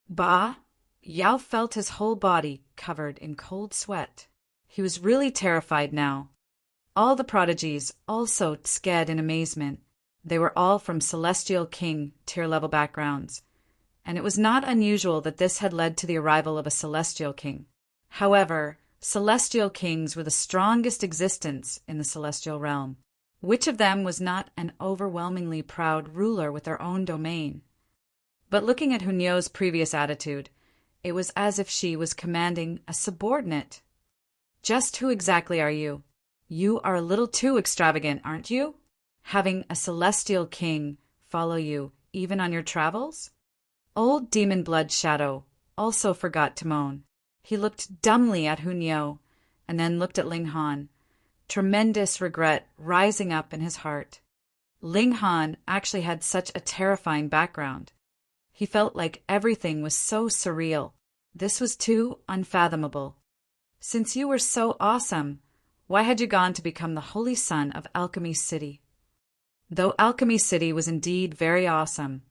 Ba Yao felt his whole body covered in cold sweat. He was really terrified now. All the prodigies also sked in amazement. They were all from Celestial King tier-level backgrounds, and it was not unusual that this had led to the arrival of a Celestial King. However, Celestial Kings were the strongest existence in the Celestial realm. Which of them was not an overwhelmingly proud ruler with their own domain? But looking at Hunyo's previous attitude, it was as if she was commanding a subordinate. Just who exactly are you? You are a little too extravagant, aren't you? Having a celestial king follow you, even on your travels? Old Demon Blood Shadow also forgot to moan. He looked dumbly at Hunyo, and then looked at Linghan, tremendous regret rising up in his heart. Linghan actually had such a terrifying background. He felt like everything was so surreal. This was too unfathomable. Since you were so awesome, why had you gone to become the holy son of Alchemy City? Though Alchemy City was indeed very awesome,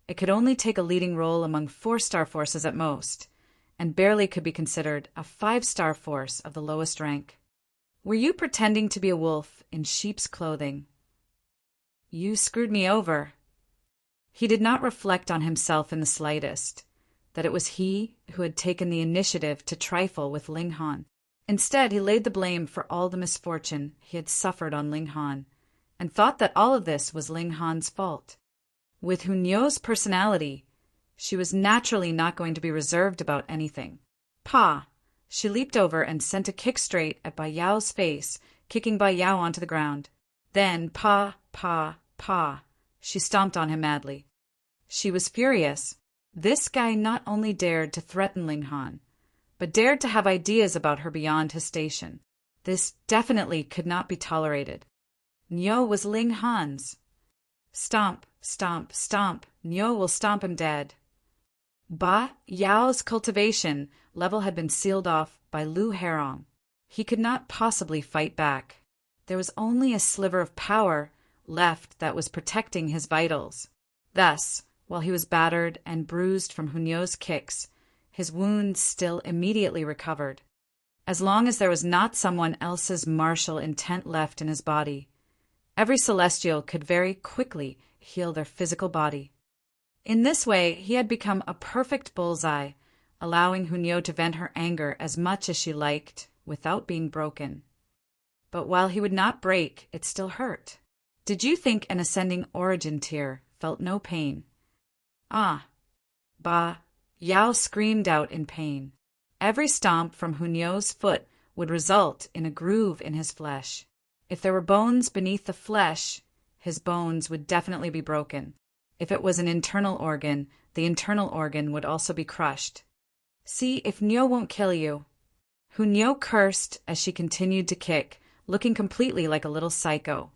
it could only take a leading role among 4-star forces at most, and barely could be considered a 5-star force of the lowest rank. Were you pretending to be a wolf in sheep's clothing? You screwed me over. He did not reflect on himself in the slightest, that it was he who had taken the initiative to trifle with Linghan. Instead, he laid the blame for all the misfortune he had suffered on Linghan, and thought that all of this was Linghan's fault. With Hunyo's personality, she was naturally not going to be reserved about anything. Pa! She leaped over and sent a kick straight at Ba Yao's face, kicking Ba Yao onto the ground. Then, pa, pa, pa, she stomped on him madly. She was furious. This guy not only dared to threaten Ling Han, but dared to have ideas about her beyond his station. This definitely could not be tolerated. Niu was Ling Han's. Stomp, stomp, stomp. Niu will stomp him dead. Ba Yao's cultivation level had been sealed off by Lu Herong. He could not possibly fight back. There was only a sliver of power left that was protecting his vitals. Thus, while he was battered and bruised from Hunyu's kicks, his wounds still immediately recovered. As long as there was not someone else's martial intent left in his body, every celestial could very quickly heal their physical body. In this way, he had become a perfect bullseye, allowing Hunyo to vent her anger as much as she liked without being broken. But while he would not break, it still hurt. Did you think an ascending origin tier felt no pain? Ah! Ba Yao screamed out in pain. Every stomp from Hunyo's foot would result in a groove in his flesh. If there were bones beneath the flesh, his bones would definitely be broken. If it was an internal organ, the internal organ would also be crushed. See if Nyo won't kill you. Hunyo cursed as she continued to kick, looking completely like a little psycho.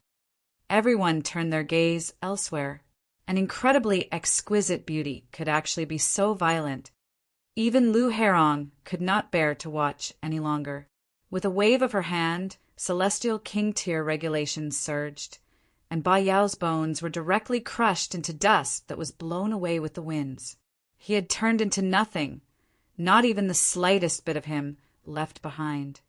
Everyone turned their gaze elsewhere. An incredibly exquisite beauty could actually be so violent. Even Lu Herong could not bear to watch any longer. With a wave of her hand, celestial king tier regulations surged, and Ba Yao's bones were directly crushed into dust that was blown away with the winds. He had turned into nothing, not even the slightest bit of him left behind.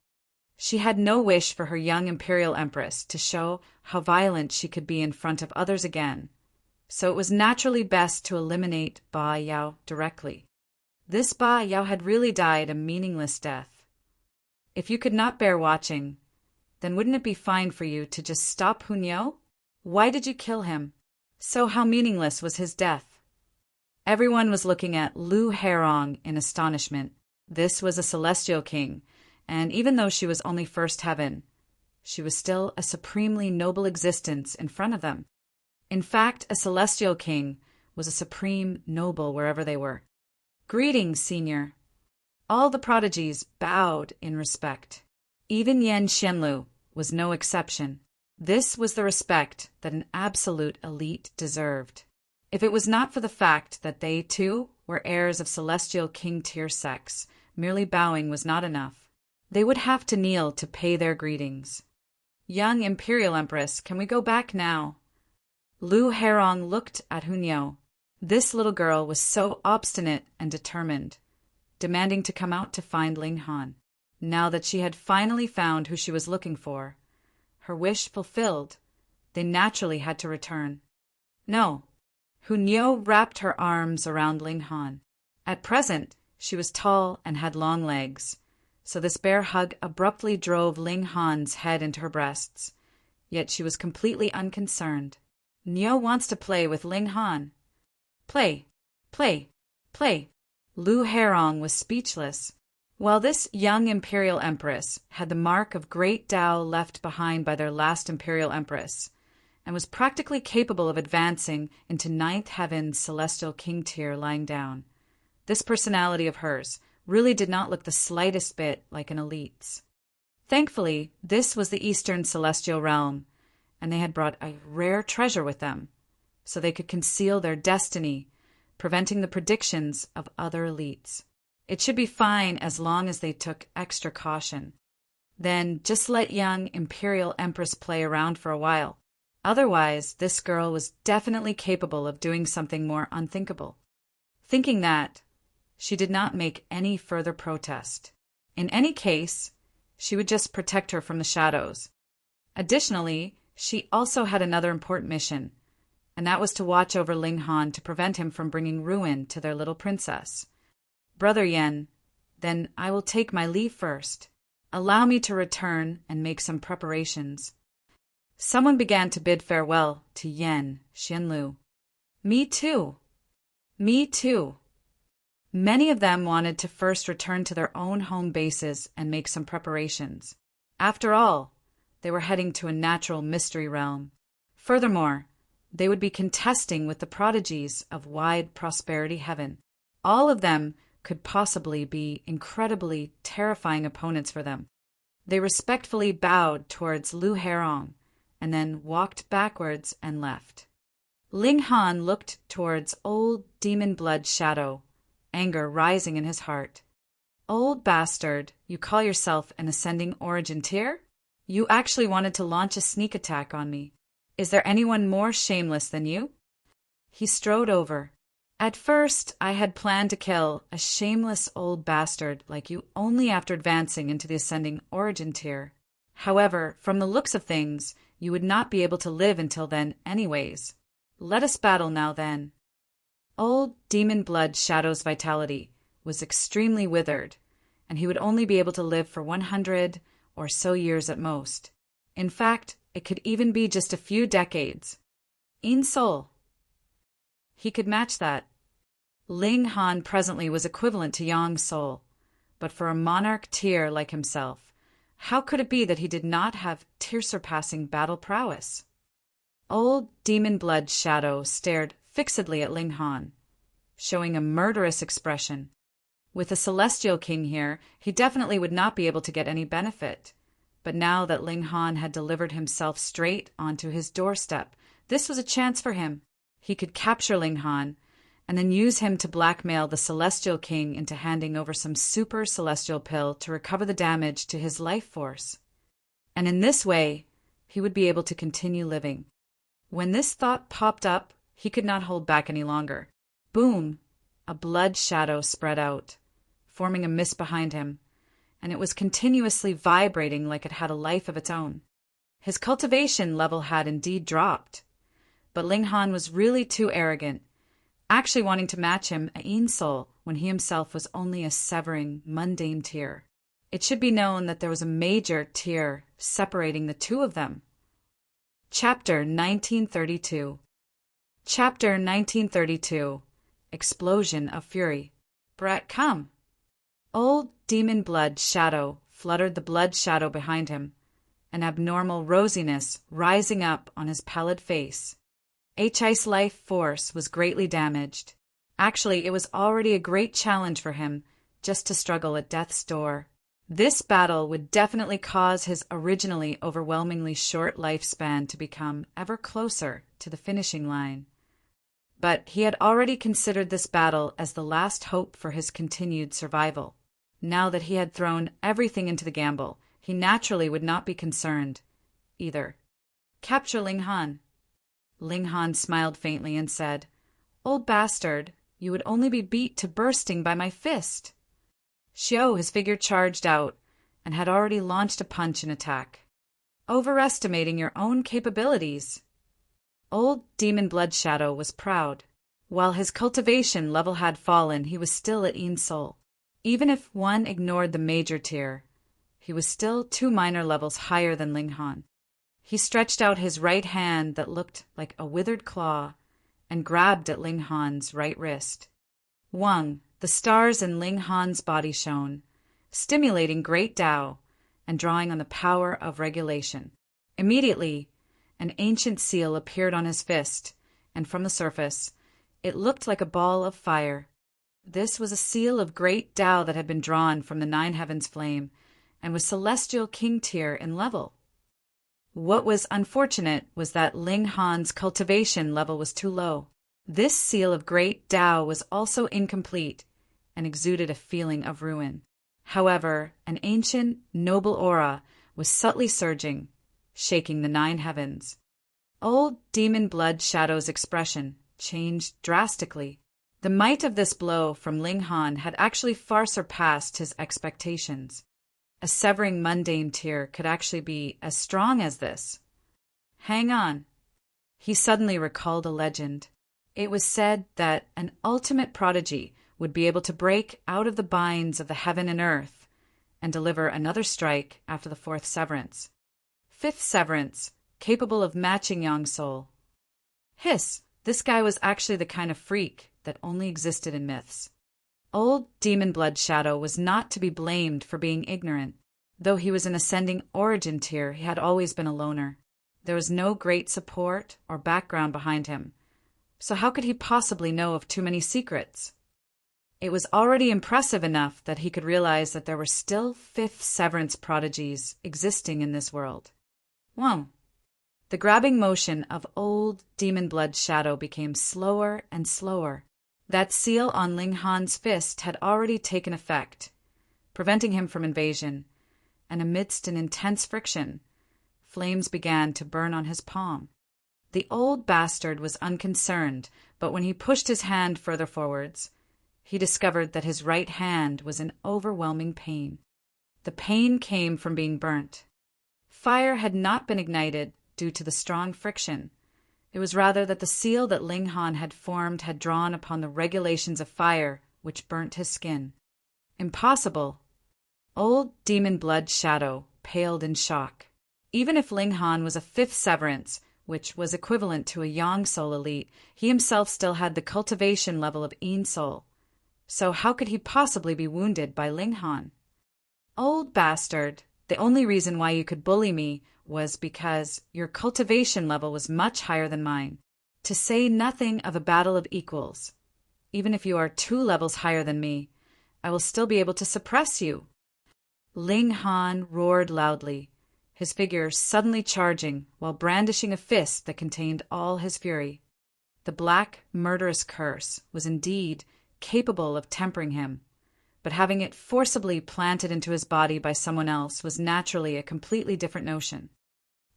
She had no wish for her young imperial empress to show how violent she could be in front of others again, so it was naturally best to eliminate Ba Yao directly. This Ba Yao had really died a meaningless death. If you could not bear watching, then wouldn't it be fine for you to just stop Hunyo? Why did you kill him? So how meaningless was his death? Everyone was looking at Lu Herong in astonishment. This was a celestial king, and even though she was only first heaven, she was still a supremely noble existence in front of them. In fact, a celestial king was a supreme noble wherever they were. Greetings, senior. All the prodigies bowed in respect. Even Yen Xianlu was no exception. This was the respect that an absolute elite deserved. If it was not for the fact that they, too, were heirs of celestial king-tier sex, merely bowing was not enough. They would have to kneel to pay their greetings. Young Imperial Empress, can we go back now? Lu Herong looked at Hunyo. This little girl was so obstinate and determined, demanding to come out to find Ling Han. Now that she had finally found who she was looking for, her wish fulfilled, they naturally had to return. No. Hunyo wrapped her arms around Ling Han. At present, she was tall and had long legs, so this bear hug abruptly drove Ling Han's head into her breasts. Yet she was completely unconcerned. Nyo wants to play with Ling Han. Play, play, play. Lu Herong was speechless. While this young imperial empress had the mark of great Tao left behind by their last imperial empress, and was practically capable of advancing into ninth heaven's celestial king tier lying down, this personality of hers really did not look the slightest bit like an elite's. Thankfully, this was the eastern celestial realm, and they had brought a rare treasure with them, so they could conceal their destiny, preventing the predictions of other elites. It should be fine as long as they took extra caution. Then just let young Imperial Empress play around for a while. Otherwise, this girl was definitely capable of doing something more unthinkable. Thinking that, she did not make any further protest. In any case, she would just protect her from the shadows. Additionally, she also had another important mission, and that was to watch over Ling Han to prevent him from bringing ruin to their little princess. Brother Yen, then I will take my leave first. Allow me to return and make some preparations. Someone began to bid farewell to Yen Xianlu. Me too. Me too. Many of them wanted to first return to their own home bases and make some preparations. After all, they were heading to a natural mystery realm. Furthermore, they would be contesting with the prodigies of wide prosperity heaven. All of them could possibly be incredibly terrifying opponents for them. They respectfully bowed towards Lu Herong and then walked backwards and left. Ling Han looked towards old Demon Blood Shadow, anger rising in his heart. Old bastard, you call yourself an ascending origin tier? You actually wanted to launch a sneak attack on me. Is there anyone more shameless than you? He strode over. At first, I had planned to kill a shameless old bastard like you only after advancing into the ascending origin tier. However, from the looks of things, you would not be able to live until then anyways. Let us battle now then. Old Demon Blood Shadow's vitality was extremely withered, and he would only be able to live for 100 or so years at most. In fact, it could even be just a few decades. In soul. He could match that. Ling Han presently was equivalent to Yang Soul, but for a monarch tier like himself, how could it be that he did not have tier-surpassing battle prowess? Old Demon Blood Shadow stared fixedly at Ling Han, showing a murderous expression. With a Celestial King here, he definitely would not be able to get any benefit. But now that Ling Han had delivered himself straight onto his doorstep, this was a chance for him. He could capture Ling Han, and then use him to blackmail the Celestial King into handing over some super celestial pill to recover the damage to his life force. And in this way, he would be able to continue living. When this thought popped up, he could not hold back any longer. Boom! A blood shadow spread out, forming a mist behind him, and it was continuously vibrating like it had a life of its own. His cultivation level had indeed dropped, but Ling Han was really too arrogant, actually wanting to match him a Yin Soul when he himself was only a severing, mundane tier. It should be known that there was a major tier separating the two of them. Chapter 1932. Chapter 1932. Explosion of Fury. Brett, come! Old Demon Blood Shadow fluttered the blood shadow behind him, an abnormal rosiness rising up on his pallid face. His life force was greatly damaged. Actually, it was already a great challenge for him just to struggle at death's door. This battle would definitely cause his originally overwhelmingly short lifespan to become ever closer to the finishing line. But he had already considered this battle as the last hope for his continued survival. Now that he had thrown everything into the gamble, he naturally would not be concerned, either. Capture Ling Han. Ling Han smiled faintly and said, Old bastard, you would only be beat to bursting by my fist. Xiao, his figure charged out, and had already launched a punch in attack. Overestimating your own capabilities. Old Demon Blood Shadow was proud. While his cultivation level had fallen, he was still at Yin Soul. Even if one ignored the major tier, he was still 2 minor levels higher than Ling Han. He stretched out his right hand that looked like a withered claw and grabbed at Ling Han's right wrist. Wang, the stars in Ling Han's body shone, stimulating great Tao and drawing on the power of regulation. Immediately, an ancient seal appeared on his fist, and from the surface, it looked like a ball of fire. This was a seal of great Tao that had been drawn from the 9 heavens flame, and was Celestial King tier in level. What was unfortunate was that Ling Han's cultivation level was too low. This seal of great Tao was also incomplete, and exuded a feeling of ruin. However, an ancient, noble aura was subtly surging, shaking the 9 heavens. Old Demon Blood Shadow's expression changed drastically. The might of this blow from Ling Han had actually far surpassed his expectations. A severing mundane tier could actually be as strong as this. Hang on. He suddenly recalled a legend. It was said that an ultimate prodigy would be able to break out of the binds of the heaven and earth and deliver another strike after the 4th severance. 5th severance, capable of matching Yang Soul. Hiss, this guy was actually the kind of freak that only existed in myths. Old Demon Blood Shadow was not to be blamed for being ignorant. Though he was an ascending origin tier, he had always been a loner. There was no great support or background behind him, so how could he possibly know of too many secrets? It was already impressive enough that he could realize that there were still fifth severance prodigies existing in this world. Well, the grabbing motion of old Demon Blood's shadow became slower and slower. That seal on Ling Han's fist had already taken effect, preventing him from invasion, and amidst an intense friction, flames began to burn on his palm. The old bastard was unconcerned, but when he pushed his hand further forwards, he discovered that his right hand was in overwhelming pain. The pain came from being burnt. Fire had not been ignited due to the strong friction. It was rather that the seal that Ling Han had formed had drawn upon the regulations of fire, which burnt his skin. Impossible. Old Demon Blood's shadow paled in shock. Even if Ling Han was a fifth severance, which was equivalent to a Yang Soul elite, he himself still had the cultivation level of Yin Soul. So how could he possibly be wounded by Ling Han? Old bastard, the only reason why you could bully me was because your cultivation level was much higher than mine, to say nothing of a battle of equals. Even if you are 2 levels higher than me, I will still be able to suppress you. Ling Han roared loudly, his figure suddenly charging while brandishing a fist that contained all his fury. The black, murderous curse was indeed capable of tempering him, but having it forcibly planted into his body by someone else was naturally a completely different notion.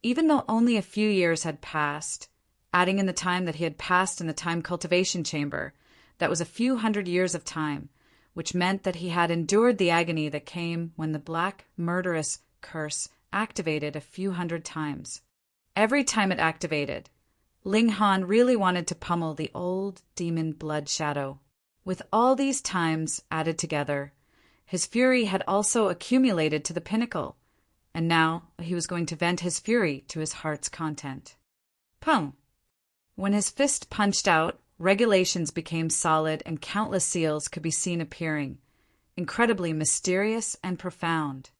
Even though only a few years had passed, adding in the time that he had passed in the time cultivation chamber, that was a few hundred years of time, which meant that he had endured the agony that came when the black, murderous curse activated a few hundred times. Every time it activated, Ling Han really wanted to pummel the old Demon Blood shadow. With all these times added together, his fury had also accumulated to the pinnacle, and now he was going to vent his fury to his heart's content. Pum! When his fist punched out, regulations became solid and countless seals could be seen appearing, incredibly mysterious and profound.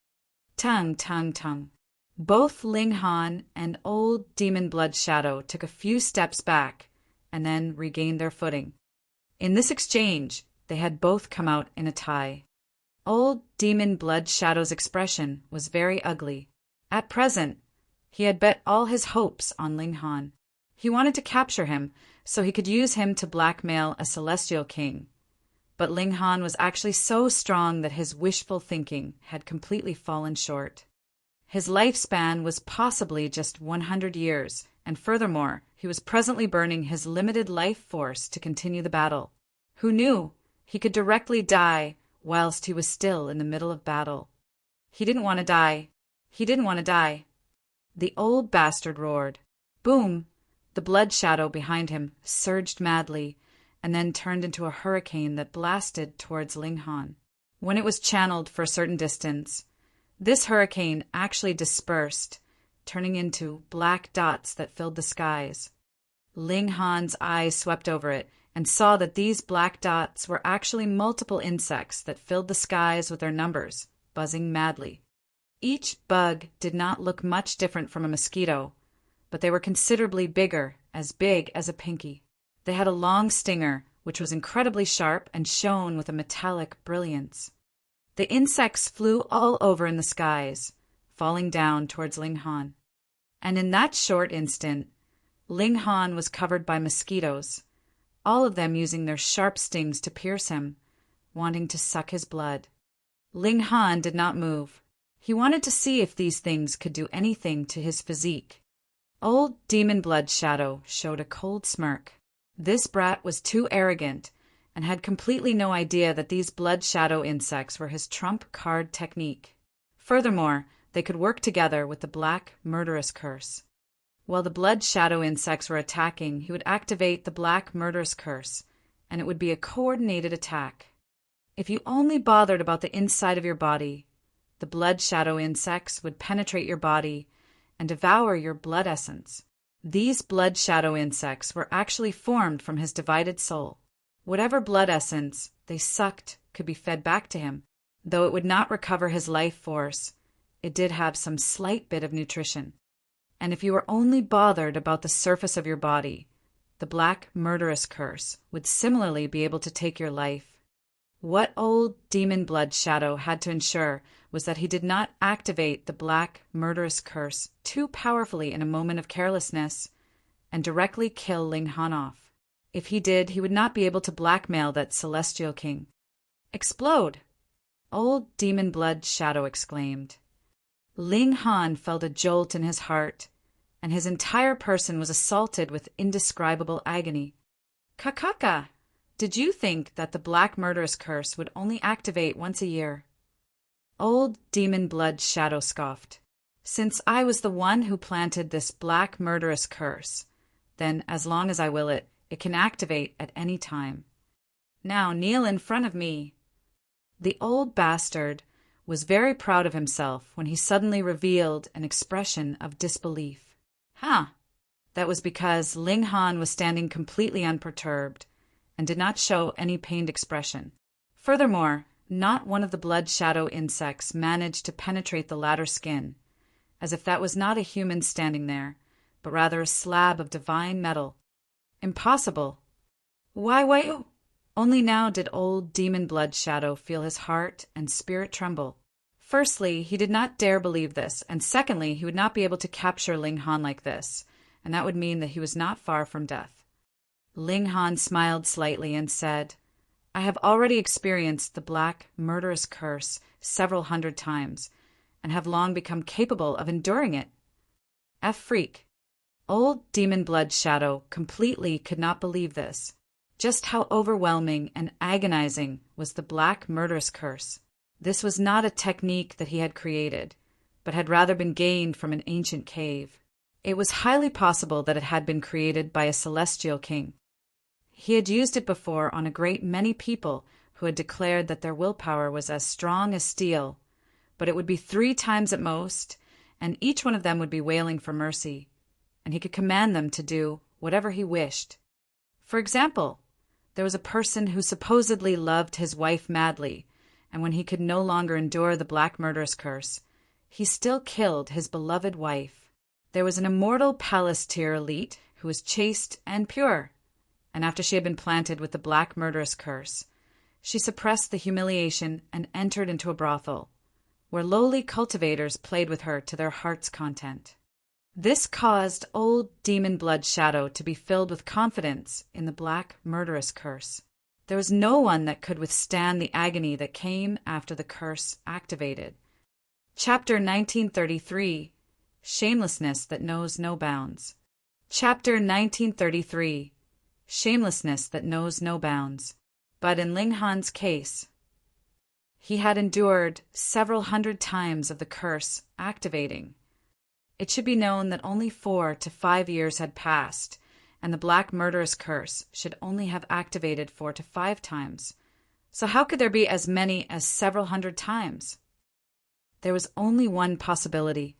Tongue, tongue, tongue. Both Ling Han and old Demon Blood shadow took a few steps back and then regained their footing. In this exchange, they had both come out in a tie. Old Demon Blood shadow's expression was very ugly. At present, he had bet all his hopes on Ling Han. He wanted to capture him so he could use him to blackmail a celestial king. But Ling Han was actually so strong that his wishful thinking had completely fallen short. His lifespan was possibly just 100 years, and furthermore, he was presently burning his limited life force to continue the battle. Who knew? He could directly die whilst he was still in the middle of battle. He didn't want to die. He didn't want to die. The old bastard roared. Boom! The blood shadow behind him surged madly, and then turned into a hurricane that blasted towards Ling Han. When it was channeled for a certain distance, this hurricane actually dispersed, turning into black dots that filled the skies. Ling Han's eyes swept over it and saw that these black dots were actually multiple insects that filled the skies with their numbers, buzzing madly. Each bug did not look much different from a mosquito, but they were considerably bigger, as big as a pinky. They had a long stinger, which was incredibly sharp and shone with a metallic brilliance. The insects flew all over in the skies, falling down towards Ling Han. And in that short instant, Ling Han was covered by mosquitoes, all of them using their sharp stings to pierce him, wanting to suck his blood. Ling Han did not move. He wanted to see if these things could do anything to his physique. Old Demon Blood shadow showed a cold smirk. This brat was too arrogant and had completely no idea that these blood shadow insects were his trump card technique. Furthermore, they could work together with the black murderous curse. While the blood shadow insects were attacking, he would activate the black murderous curse, and it would be a coordinated attack. If you only bothered about the inside of your body, the blood shadow insects would penetrate your body and devour your blood essence. These blood shadow insects were actually formed from his divided soul. Whatever blood essence they sucked could be fed back to him, though it would not recover his life force. it did have some slight bit of nutrition. And if you were only bothered about the surface of your body, the black murderous curse would similarly be able to take your life. What old demon blood shadow had to ensure was that he did not activate the black murderous curse too powerfully in a moment of carelessness and directly kill Ling Han off. If he did, he would not be able to blackmail that celestial king. Explode! Old demon blood shadow exclaimed. Ling Han felt a jolt in his heart, and his entire person was assaulted with indescribable agony. Kakaka! Did you think that the black murderous curse would only activate once a year? Old demon blood shadow scoffed. Since I was the one who planted this black murderous curse, then as long as I will it, it can activate at any time. Now kneel in front of me. The old bastard was very proud of himself when he suddenly revealed an expression of disbelief. That was because Ling Han was standing completely unperturbed and did not show any pained expression. Furthermore, not one of the blood shadow insects managed to penetrate the latter's skin, as if that was not a human standing there, but rather a slab of divine metal. Impossible. Why? Only now did old demon blood shadow feel his heart and spirit tremble. Firstly, he did not dare believe this, and secondly, he would not be able to capture Ling Han like this, and that would mean that he was not far from death. Ling Han smiled slightly and said, I have already experienced the black murderous curse several hundred times, and have long become capable of enduring it. Freak. Old demon blood shadow completely could not believe this. Just how overwhelming and agonizing was the black murderous curse. This was not a technique that he had created, but had rather been gained from an ancient cave. It was highly possible that it had been created by a celestial king. He had used it before on a great many people who had declared that their willpower was as strong as steel, but it would be 3 times at most, and each one of them would be wailing for mercy, and he could command them to do whatever he wished. For example, there was a person who supposedly loved his wife madly, and when he could no longer endure the black murderous curse, he still killed his beloved wife. There was an immortal palace tier elite who was chaste and pure, and after she had been planted with the black murderous curse, she suppressed the humiliation and entered into a brothel, where lowly cultivators played with her to their heart's content. This caused old demon blood shadow to be filled with confidence in the black murderous curse. There was no one that could withstand the agony that came after the curse activated. Chapter 1933, Shamelessness That Knows No Bounds. Chapter 1933, Shamelessness That Knows No Bounds. But in Ling Han's case, he had endured several hundred times of the curse activating. It should be known that only 4 to 5 years had passed, and the black murderous curse should only have activated 4 to 5 times. So how could there be as many as several hundred times? There was only one possibility.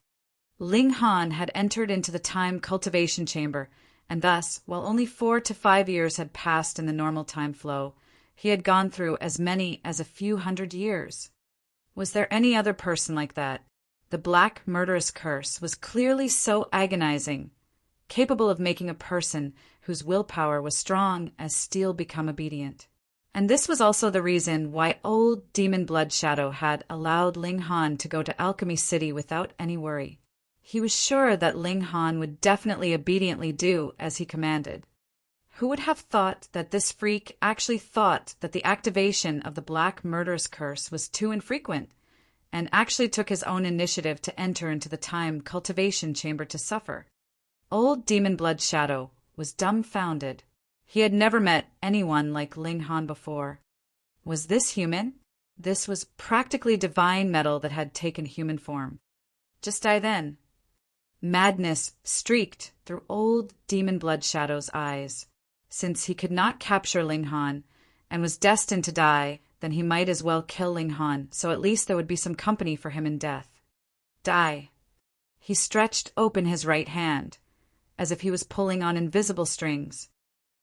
Ling Han had entered into the time cultivation chamber, and thus, while only 4 to 5 years had passed in the normal time flow, he had gone through as many as a few hundred years. Was there any other person like that? The black murderous curse was clearly so agonizing, capable of making a person whose willpower was strong as steel become obedient. And this was also the reason why old demon blood shadow had allowed Ling Han to go to Alchemy City without any worry. He was sure that Ling Han would definitely obediently do as he commanded. Who would have thought that this freak actually thought that the activation of the black murderous curse was too infrequent, and actually took his own initiative to enter into the time cultivation chamber to suffer? Old demon blood shadow was dumbfounded. He had never met anyone like Ling Han before. Was this human? This was practically divine metal that had taken human form. Just die then. Madness streaked through old demon blood shadow's eyes. Since he could not capture Ling Han and was destined to die, then he might as well kill Ling Han, so at least there would be some company for him in death. Die. He stretched open his right hand, as if he was pulling on invisible strings.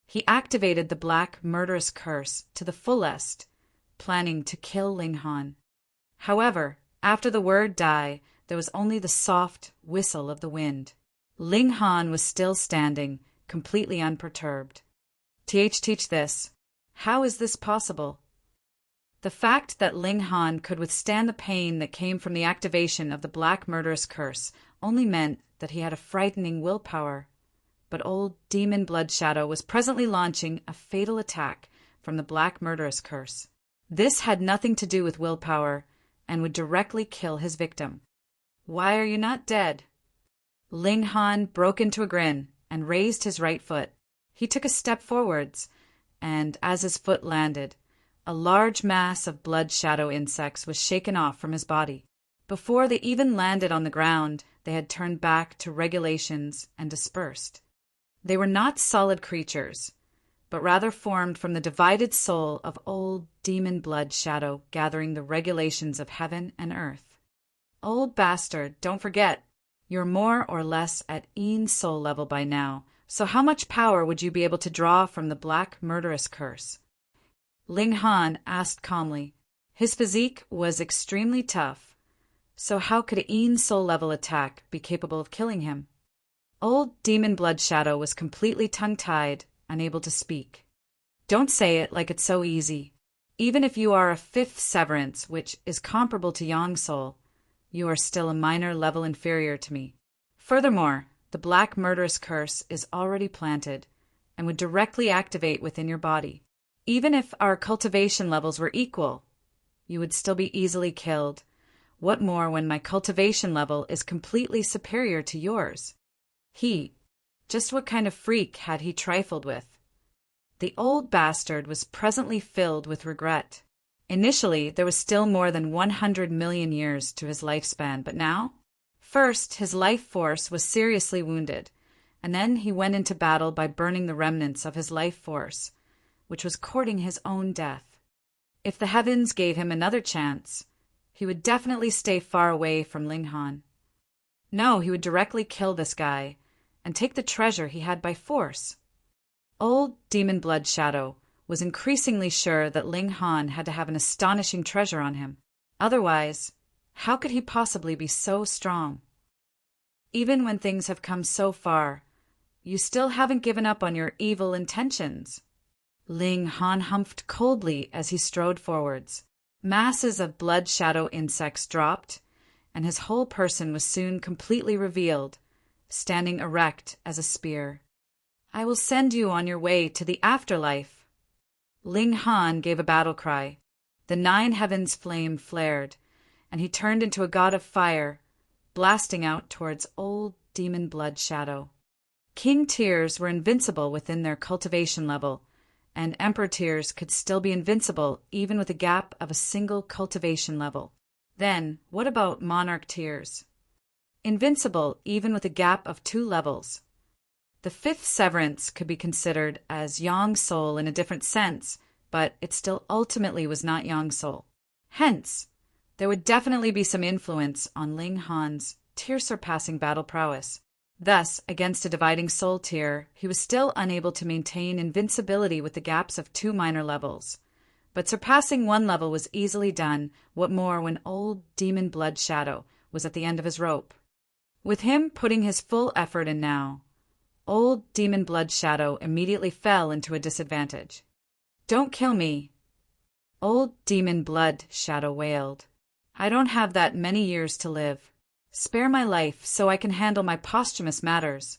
He activated the black murderous curse to the fullest, planning to kill Ling Han. However, after the word die, there was only the soft whistle of the wind. Ling Han was still standing, completely unperturbed. Teach this. How is this possible? The fact that Ling Han could withstand the pain that came from the activation of the black murderous curse only meant that he had a frightening willpower. But old demon blood shadow was presently launching a fatal attack from the black murderous curse. This had nothing to do with willpower and would directly kill his victim. Why are you not dead? Ling Han broke into a grin and raised his right foot. He took a step forwards, and as his foot landed, a large mass of blood shadow insects was shaken off from his body. Before they even landed on the ground, they had turned back to regulations and dispersed. They were not solid creatures, but rather formed from the divided soul of old demon blood shadow gathering the regulations of heaven and earth. Old bastard, don't forget, you're more or less at Ean's soul level by now, so how much power would you be able to draw from the black murderous curse? Ling Han asked calmly. His physique was extremely tough, so how could Ean's soul level attack be capable of killing him? Old demon blood shadow was completely tongue-tied, unable to speak. Don't say it like it's so easy. Even if you are a fifth severance, which is comparable to Yang soul, you are still a minor level inferior to me. Furthermore, the black murderous curse is already planted and would directly activate within your body. Even if our cultivation levels were equal, you would still be easily killed. What more when my cultivation level is completely superior to yours? Just what kind of freak had he trifled with? The old bastard was presently filled with regret. Initially, there was still more than 100 million years to his lifespan, but now? First, his life force was seriously wounded, and then he went into battle by burning the remnants of his life force, which was courting his own death. If the heavens gave him another chance, he would definitely stay far away from Ling Han. No, he would directly kill this guy and take the treasure he had by force. Old demon blood shadow was increasingly sure that Ling Han had to have an astonishing treasure on him. Otherwise, how could he possibly be so strong? Even when things have come so far, you still haven't given up on your evil intentions. Ling Han humphed coldly as he strode forwards. Masses of blood shadow insects dropped, and his whole person was soon completely revealed, standing erect as a spear. I will send you on your way to the afterlife. Ling Han gave a battle cry. The 9 heavens flame flared, and he turned into a god of fire, blasting out towards old demon blood shadow. King tears were invincible within their cultivation level, and emperor tears could still be invincible even with a gap of a single cultivation level. Then, what about monarch tears? Invincible even with a gap of 2 levels. The 5th severance could be considered as Yang soul in a different sense, but it still ultimately was not Yang soul. Hence, there would definitely be some influence on Ling Han's tear-surpassing battle prowess. Thus, against a dividing soul tier, he was still unable to maintain invincibility with the gaps of 2 minor levels. But surpassing 1 level was easily done, what more when old demon blood shadow was at the end of his rope. With him putting his full effort in now, old demon blood shadow immediately fell into a disadvantage. Don't kill me, old demon blood shadow wailed. I don't have that many years to live. Spare my life so I can handle my posthumous matters.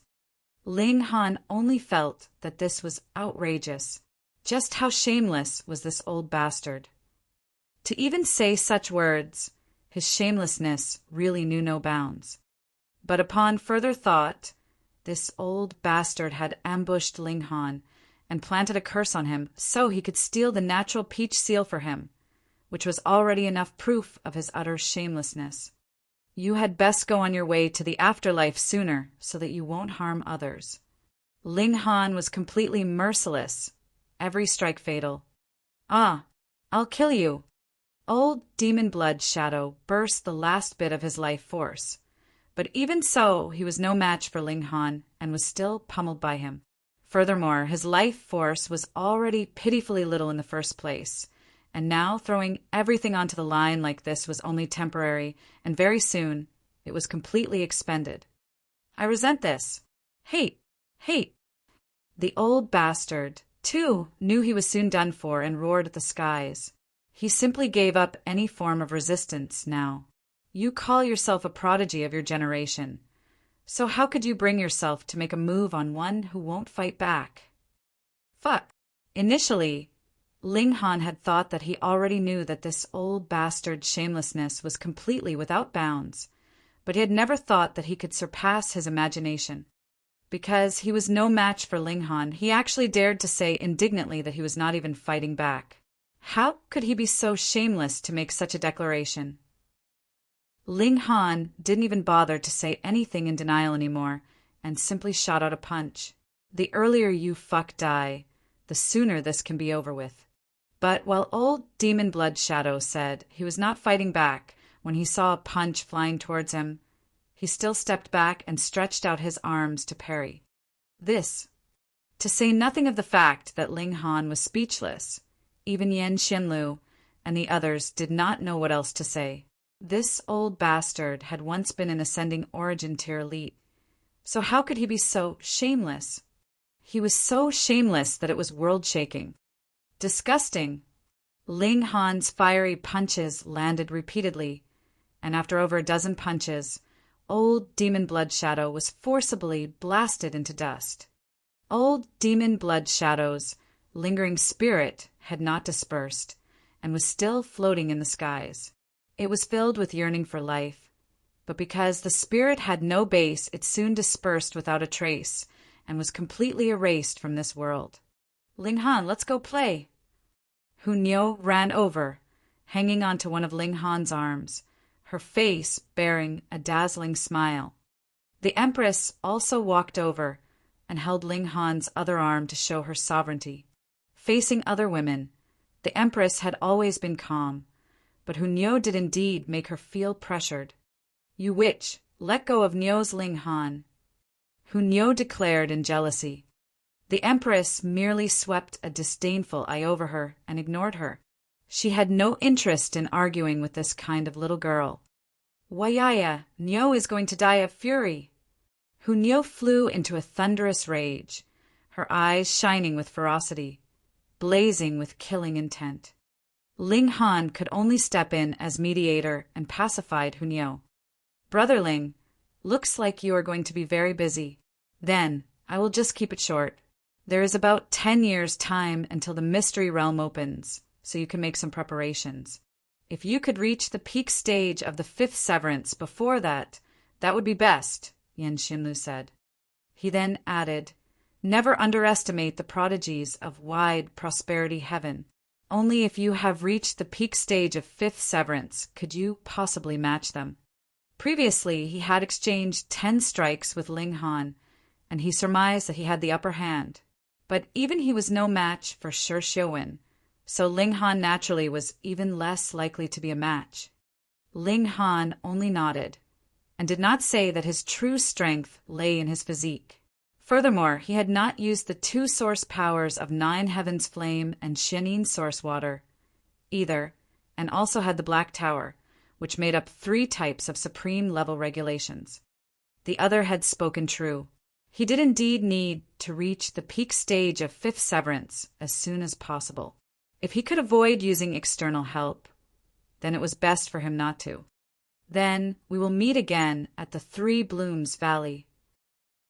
Ling Han only felt that this was outrageous. Just how shameless was this old bastard? To even say such words, his shamelessness really knew no bounds. But upon further thought, this old bastard had ambushed Ling Han and planted a curse on him so he could steal the natural peach seal for him, which was already enough proof of his utter shamelessness. You had best go on your way to the afterlife sooner so that you won't harm others. Ling Han was completely merciless, every strike fatal. Ah, I'll kill you. Old demon blood shadow burst the last bit of his life force. But even so, he was no match for Ling Han and was still pummeled by him. Furthermore, his life force was already pitifully little in the first place, and now throwing everything onto the line like this was only temporary, and very soon It was completely expended. I resent this. Hate. Hate. The old bastard, too, knew he was soon done for and roared at the skies. He simply gave up any form of resistance now. You call yourself a prodigy of your generation. So how could you bring yourself to make a move on one who won't fight back? Fuck. Initially, Ling Han had thought that he already knew that this old bastard's shamelessness was completely without bounds, but he had never thought that he could surpass his imagination. Because he was no match for Ling Han, he actually dared to say indignantly that he was not even fighting back. How could he be so shameless to make such a declaration? Ling Han didn't even bother to say anything in denial anymore, and simply shot out a punch. The earlier you fuck die, the sooner this can be over with. But while old Demon Blood Shadow said he was not fighting back when he saw a punch flying towards him, he still stepped back and stretched out his arms to parry. This, to say nothing of the fact that Ling Han was speechless. Even Yan Xianlu and the others did not know what else to say. This old bastard had once been an ascending origin tier elite. So how could he be so shameless? He was so shameless that it was world-shaking. Disgusting. Ling Han's fiery punches landed repeatedly, and after over a dozen punches, old Demon Blood Shadow was forcibly blasted into dust. Old Demon Blood Shadow's lingering spirit had not dispersed, and was still floating in the skies. It was filled with yearning for life, but because the spirit had no base, it soon dispersed without a trace, and was completely erased from this world. Ling Han, let's go play. Hu Niu ran over, hanging onto one of Ling Han's arms, her face bearing a dazzling smile. The Empress also walked over and held Ling Han's other arm to show her sovereignty. Facing other women, the Empress had always been calm, but Hu Niu did indeed make her feel pressured. You witch, let go of Niu's Ling Han, Hu Niu declared in jealousy. The Empress merely swept a disdainful eye over her and ignored her. She had no interest in arguing with this kind of little girl. Wayaya, Niu is going to die of fury. Hu Niu flew into a thunderous rage, her eyes shining with ferocity, blazing with killing intent. Ling Han could only step in as mediator and pacified Hu Niu. Brother Ling, looks like you are going to be very busy. Then, I will just keep it short. There is about 10 years' time until the mystery realm opens, so you can make some preparations. If you could reach the peak stage of the 5th severance before that, that would be best, Yan Xinlu said. He then added, never underestimate the prodigies of wide prosperity heaven. Only if you have reached the peak stage of 5th severance could you possibly match them. Previously, he had exchanged 10 strikes with Ling Han, and he surmised that he had the upper hand. But even he was no match for Shi Xiuwen, so Ling Han naturally was even less likely to be a match. Ling Han only nodded, and did not say that his true strength lay in his physique. Furthermore, he had not used the 2 source powers of 9 Heavens Flame and Shenin Source Water, either, and also had the Black Tower, which made up 3 types of supreme level regulations. The other had spoken true. He did indeed need to reach the peak stage of 5th severance as soon as possible. If he could avoid using external help, then it was best for him not to. Then we will meet again at the 3 Blooms Valley.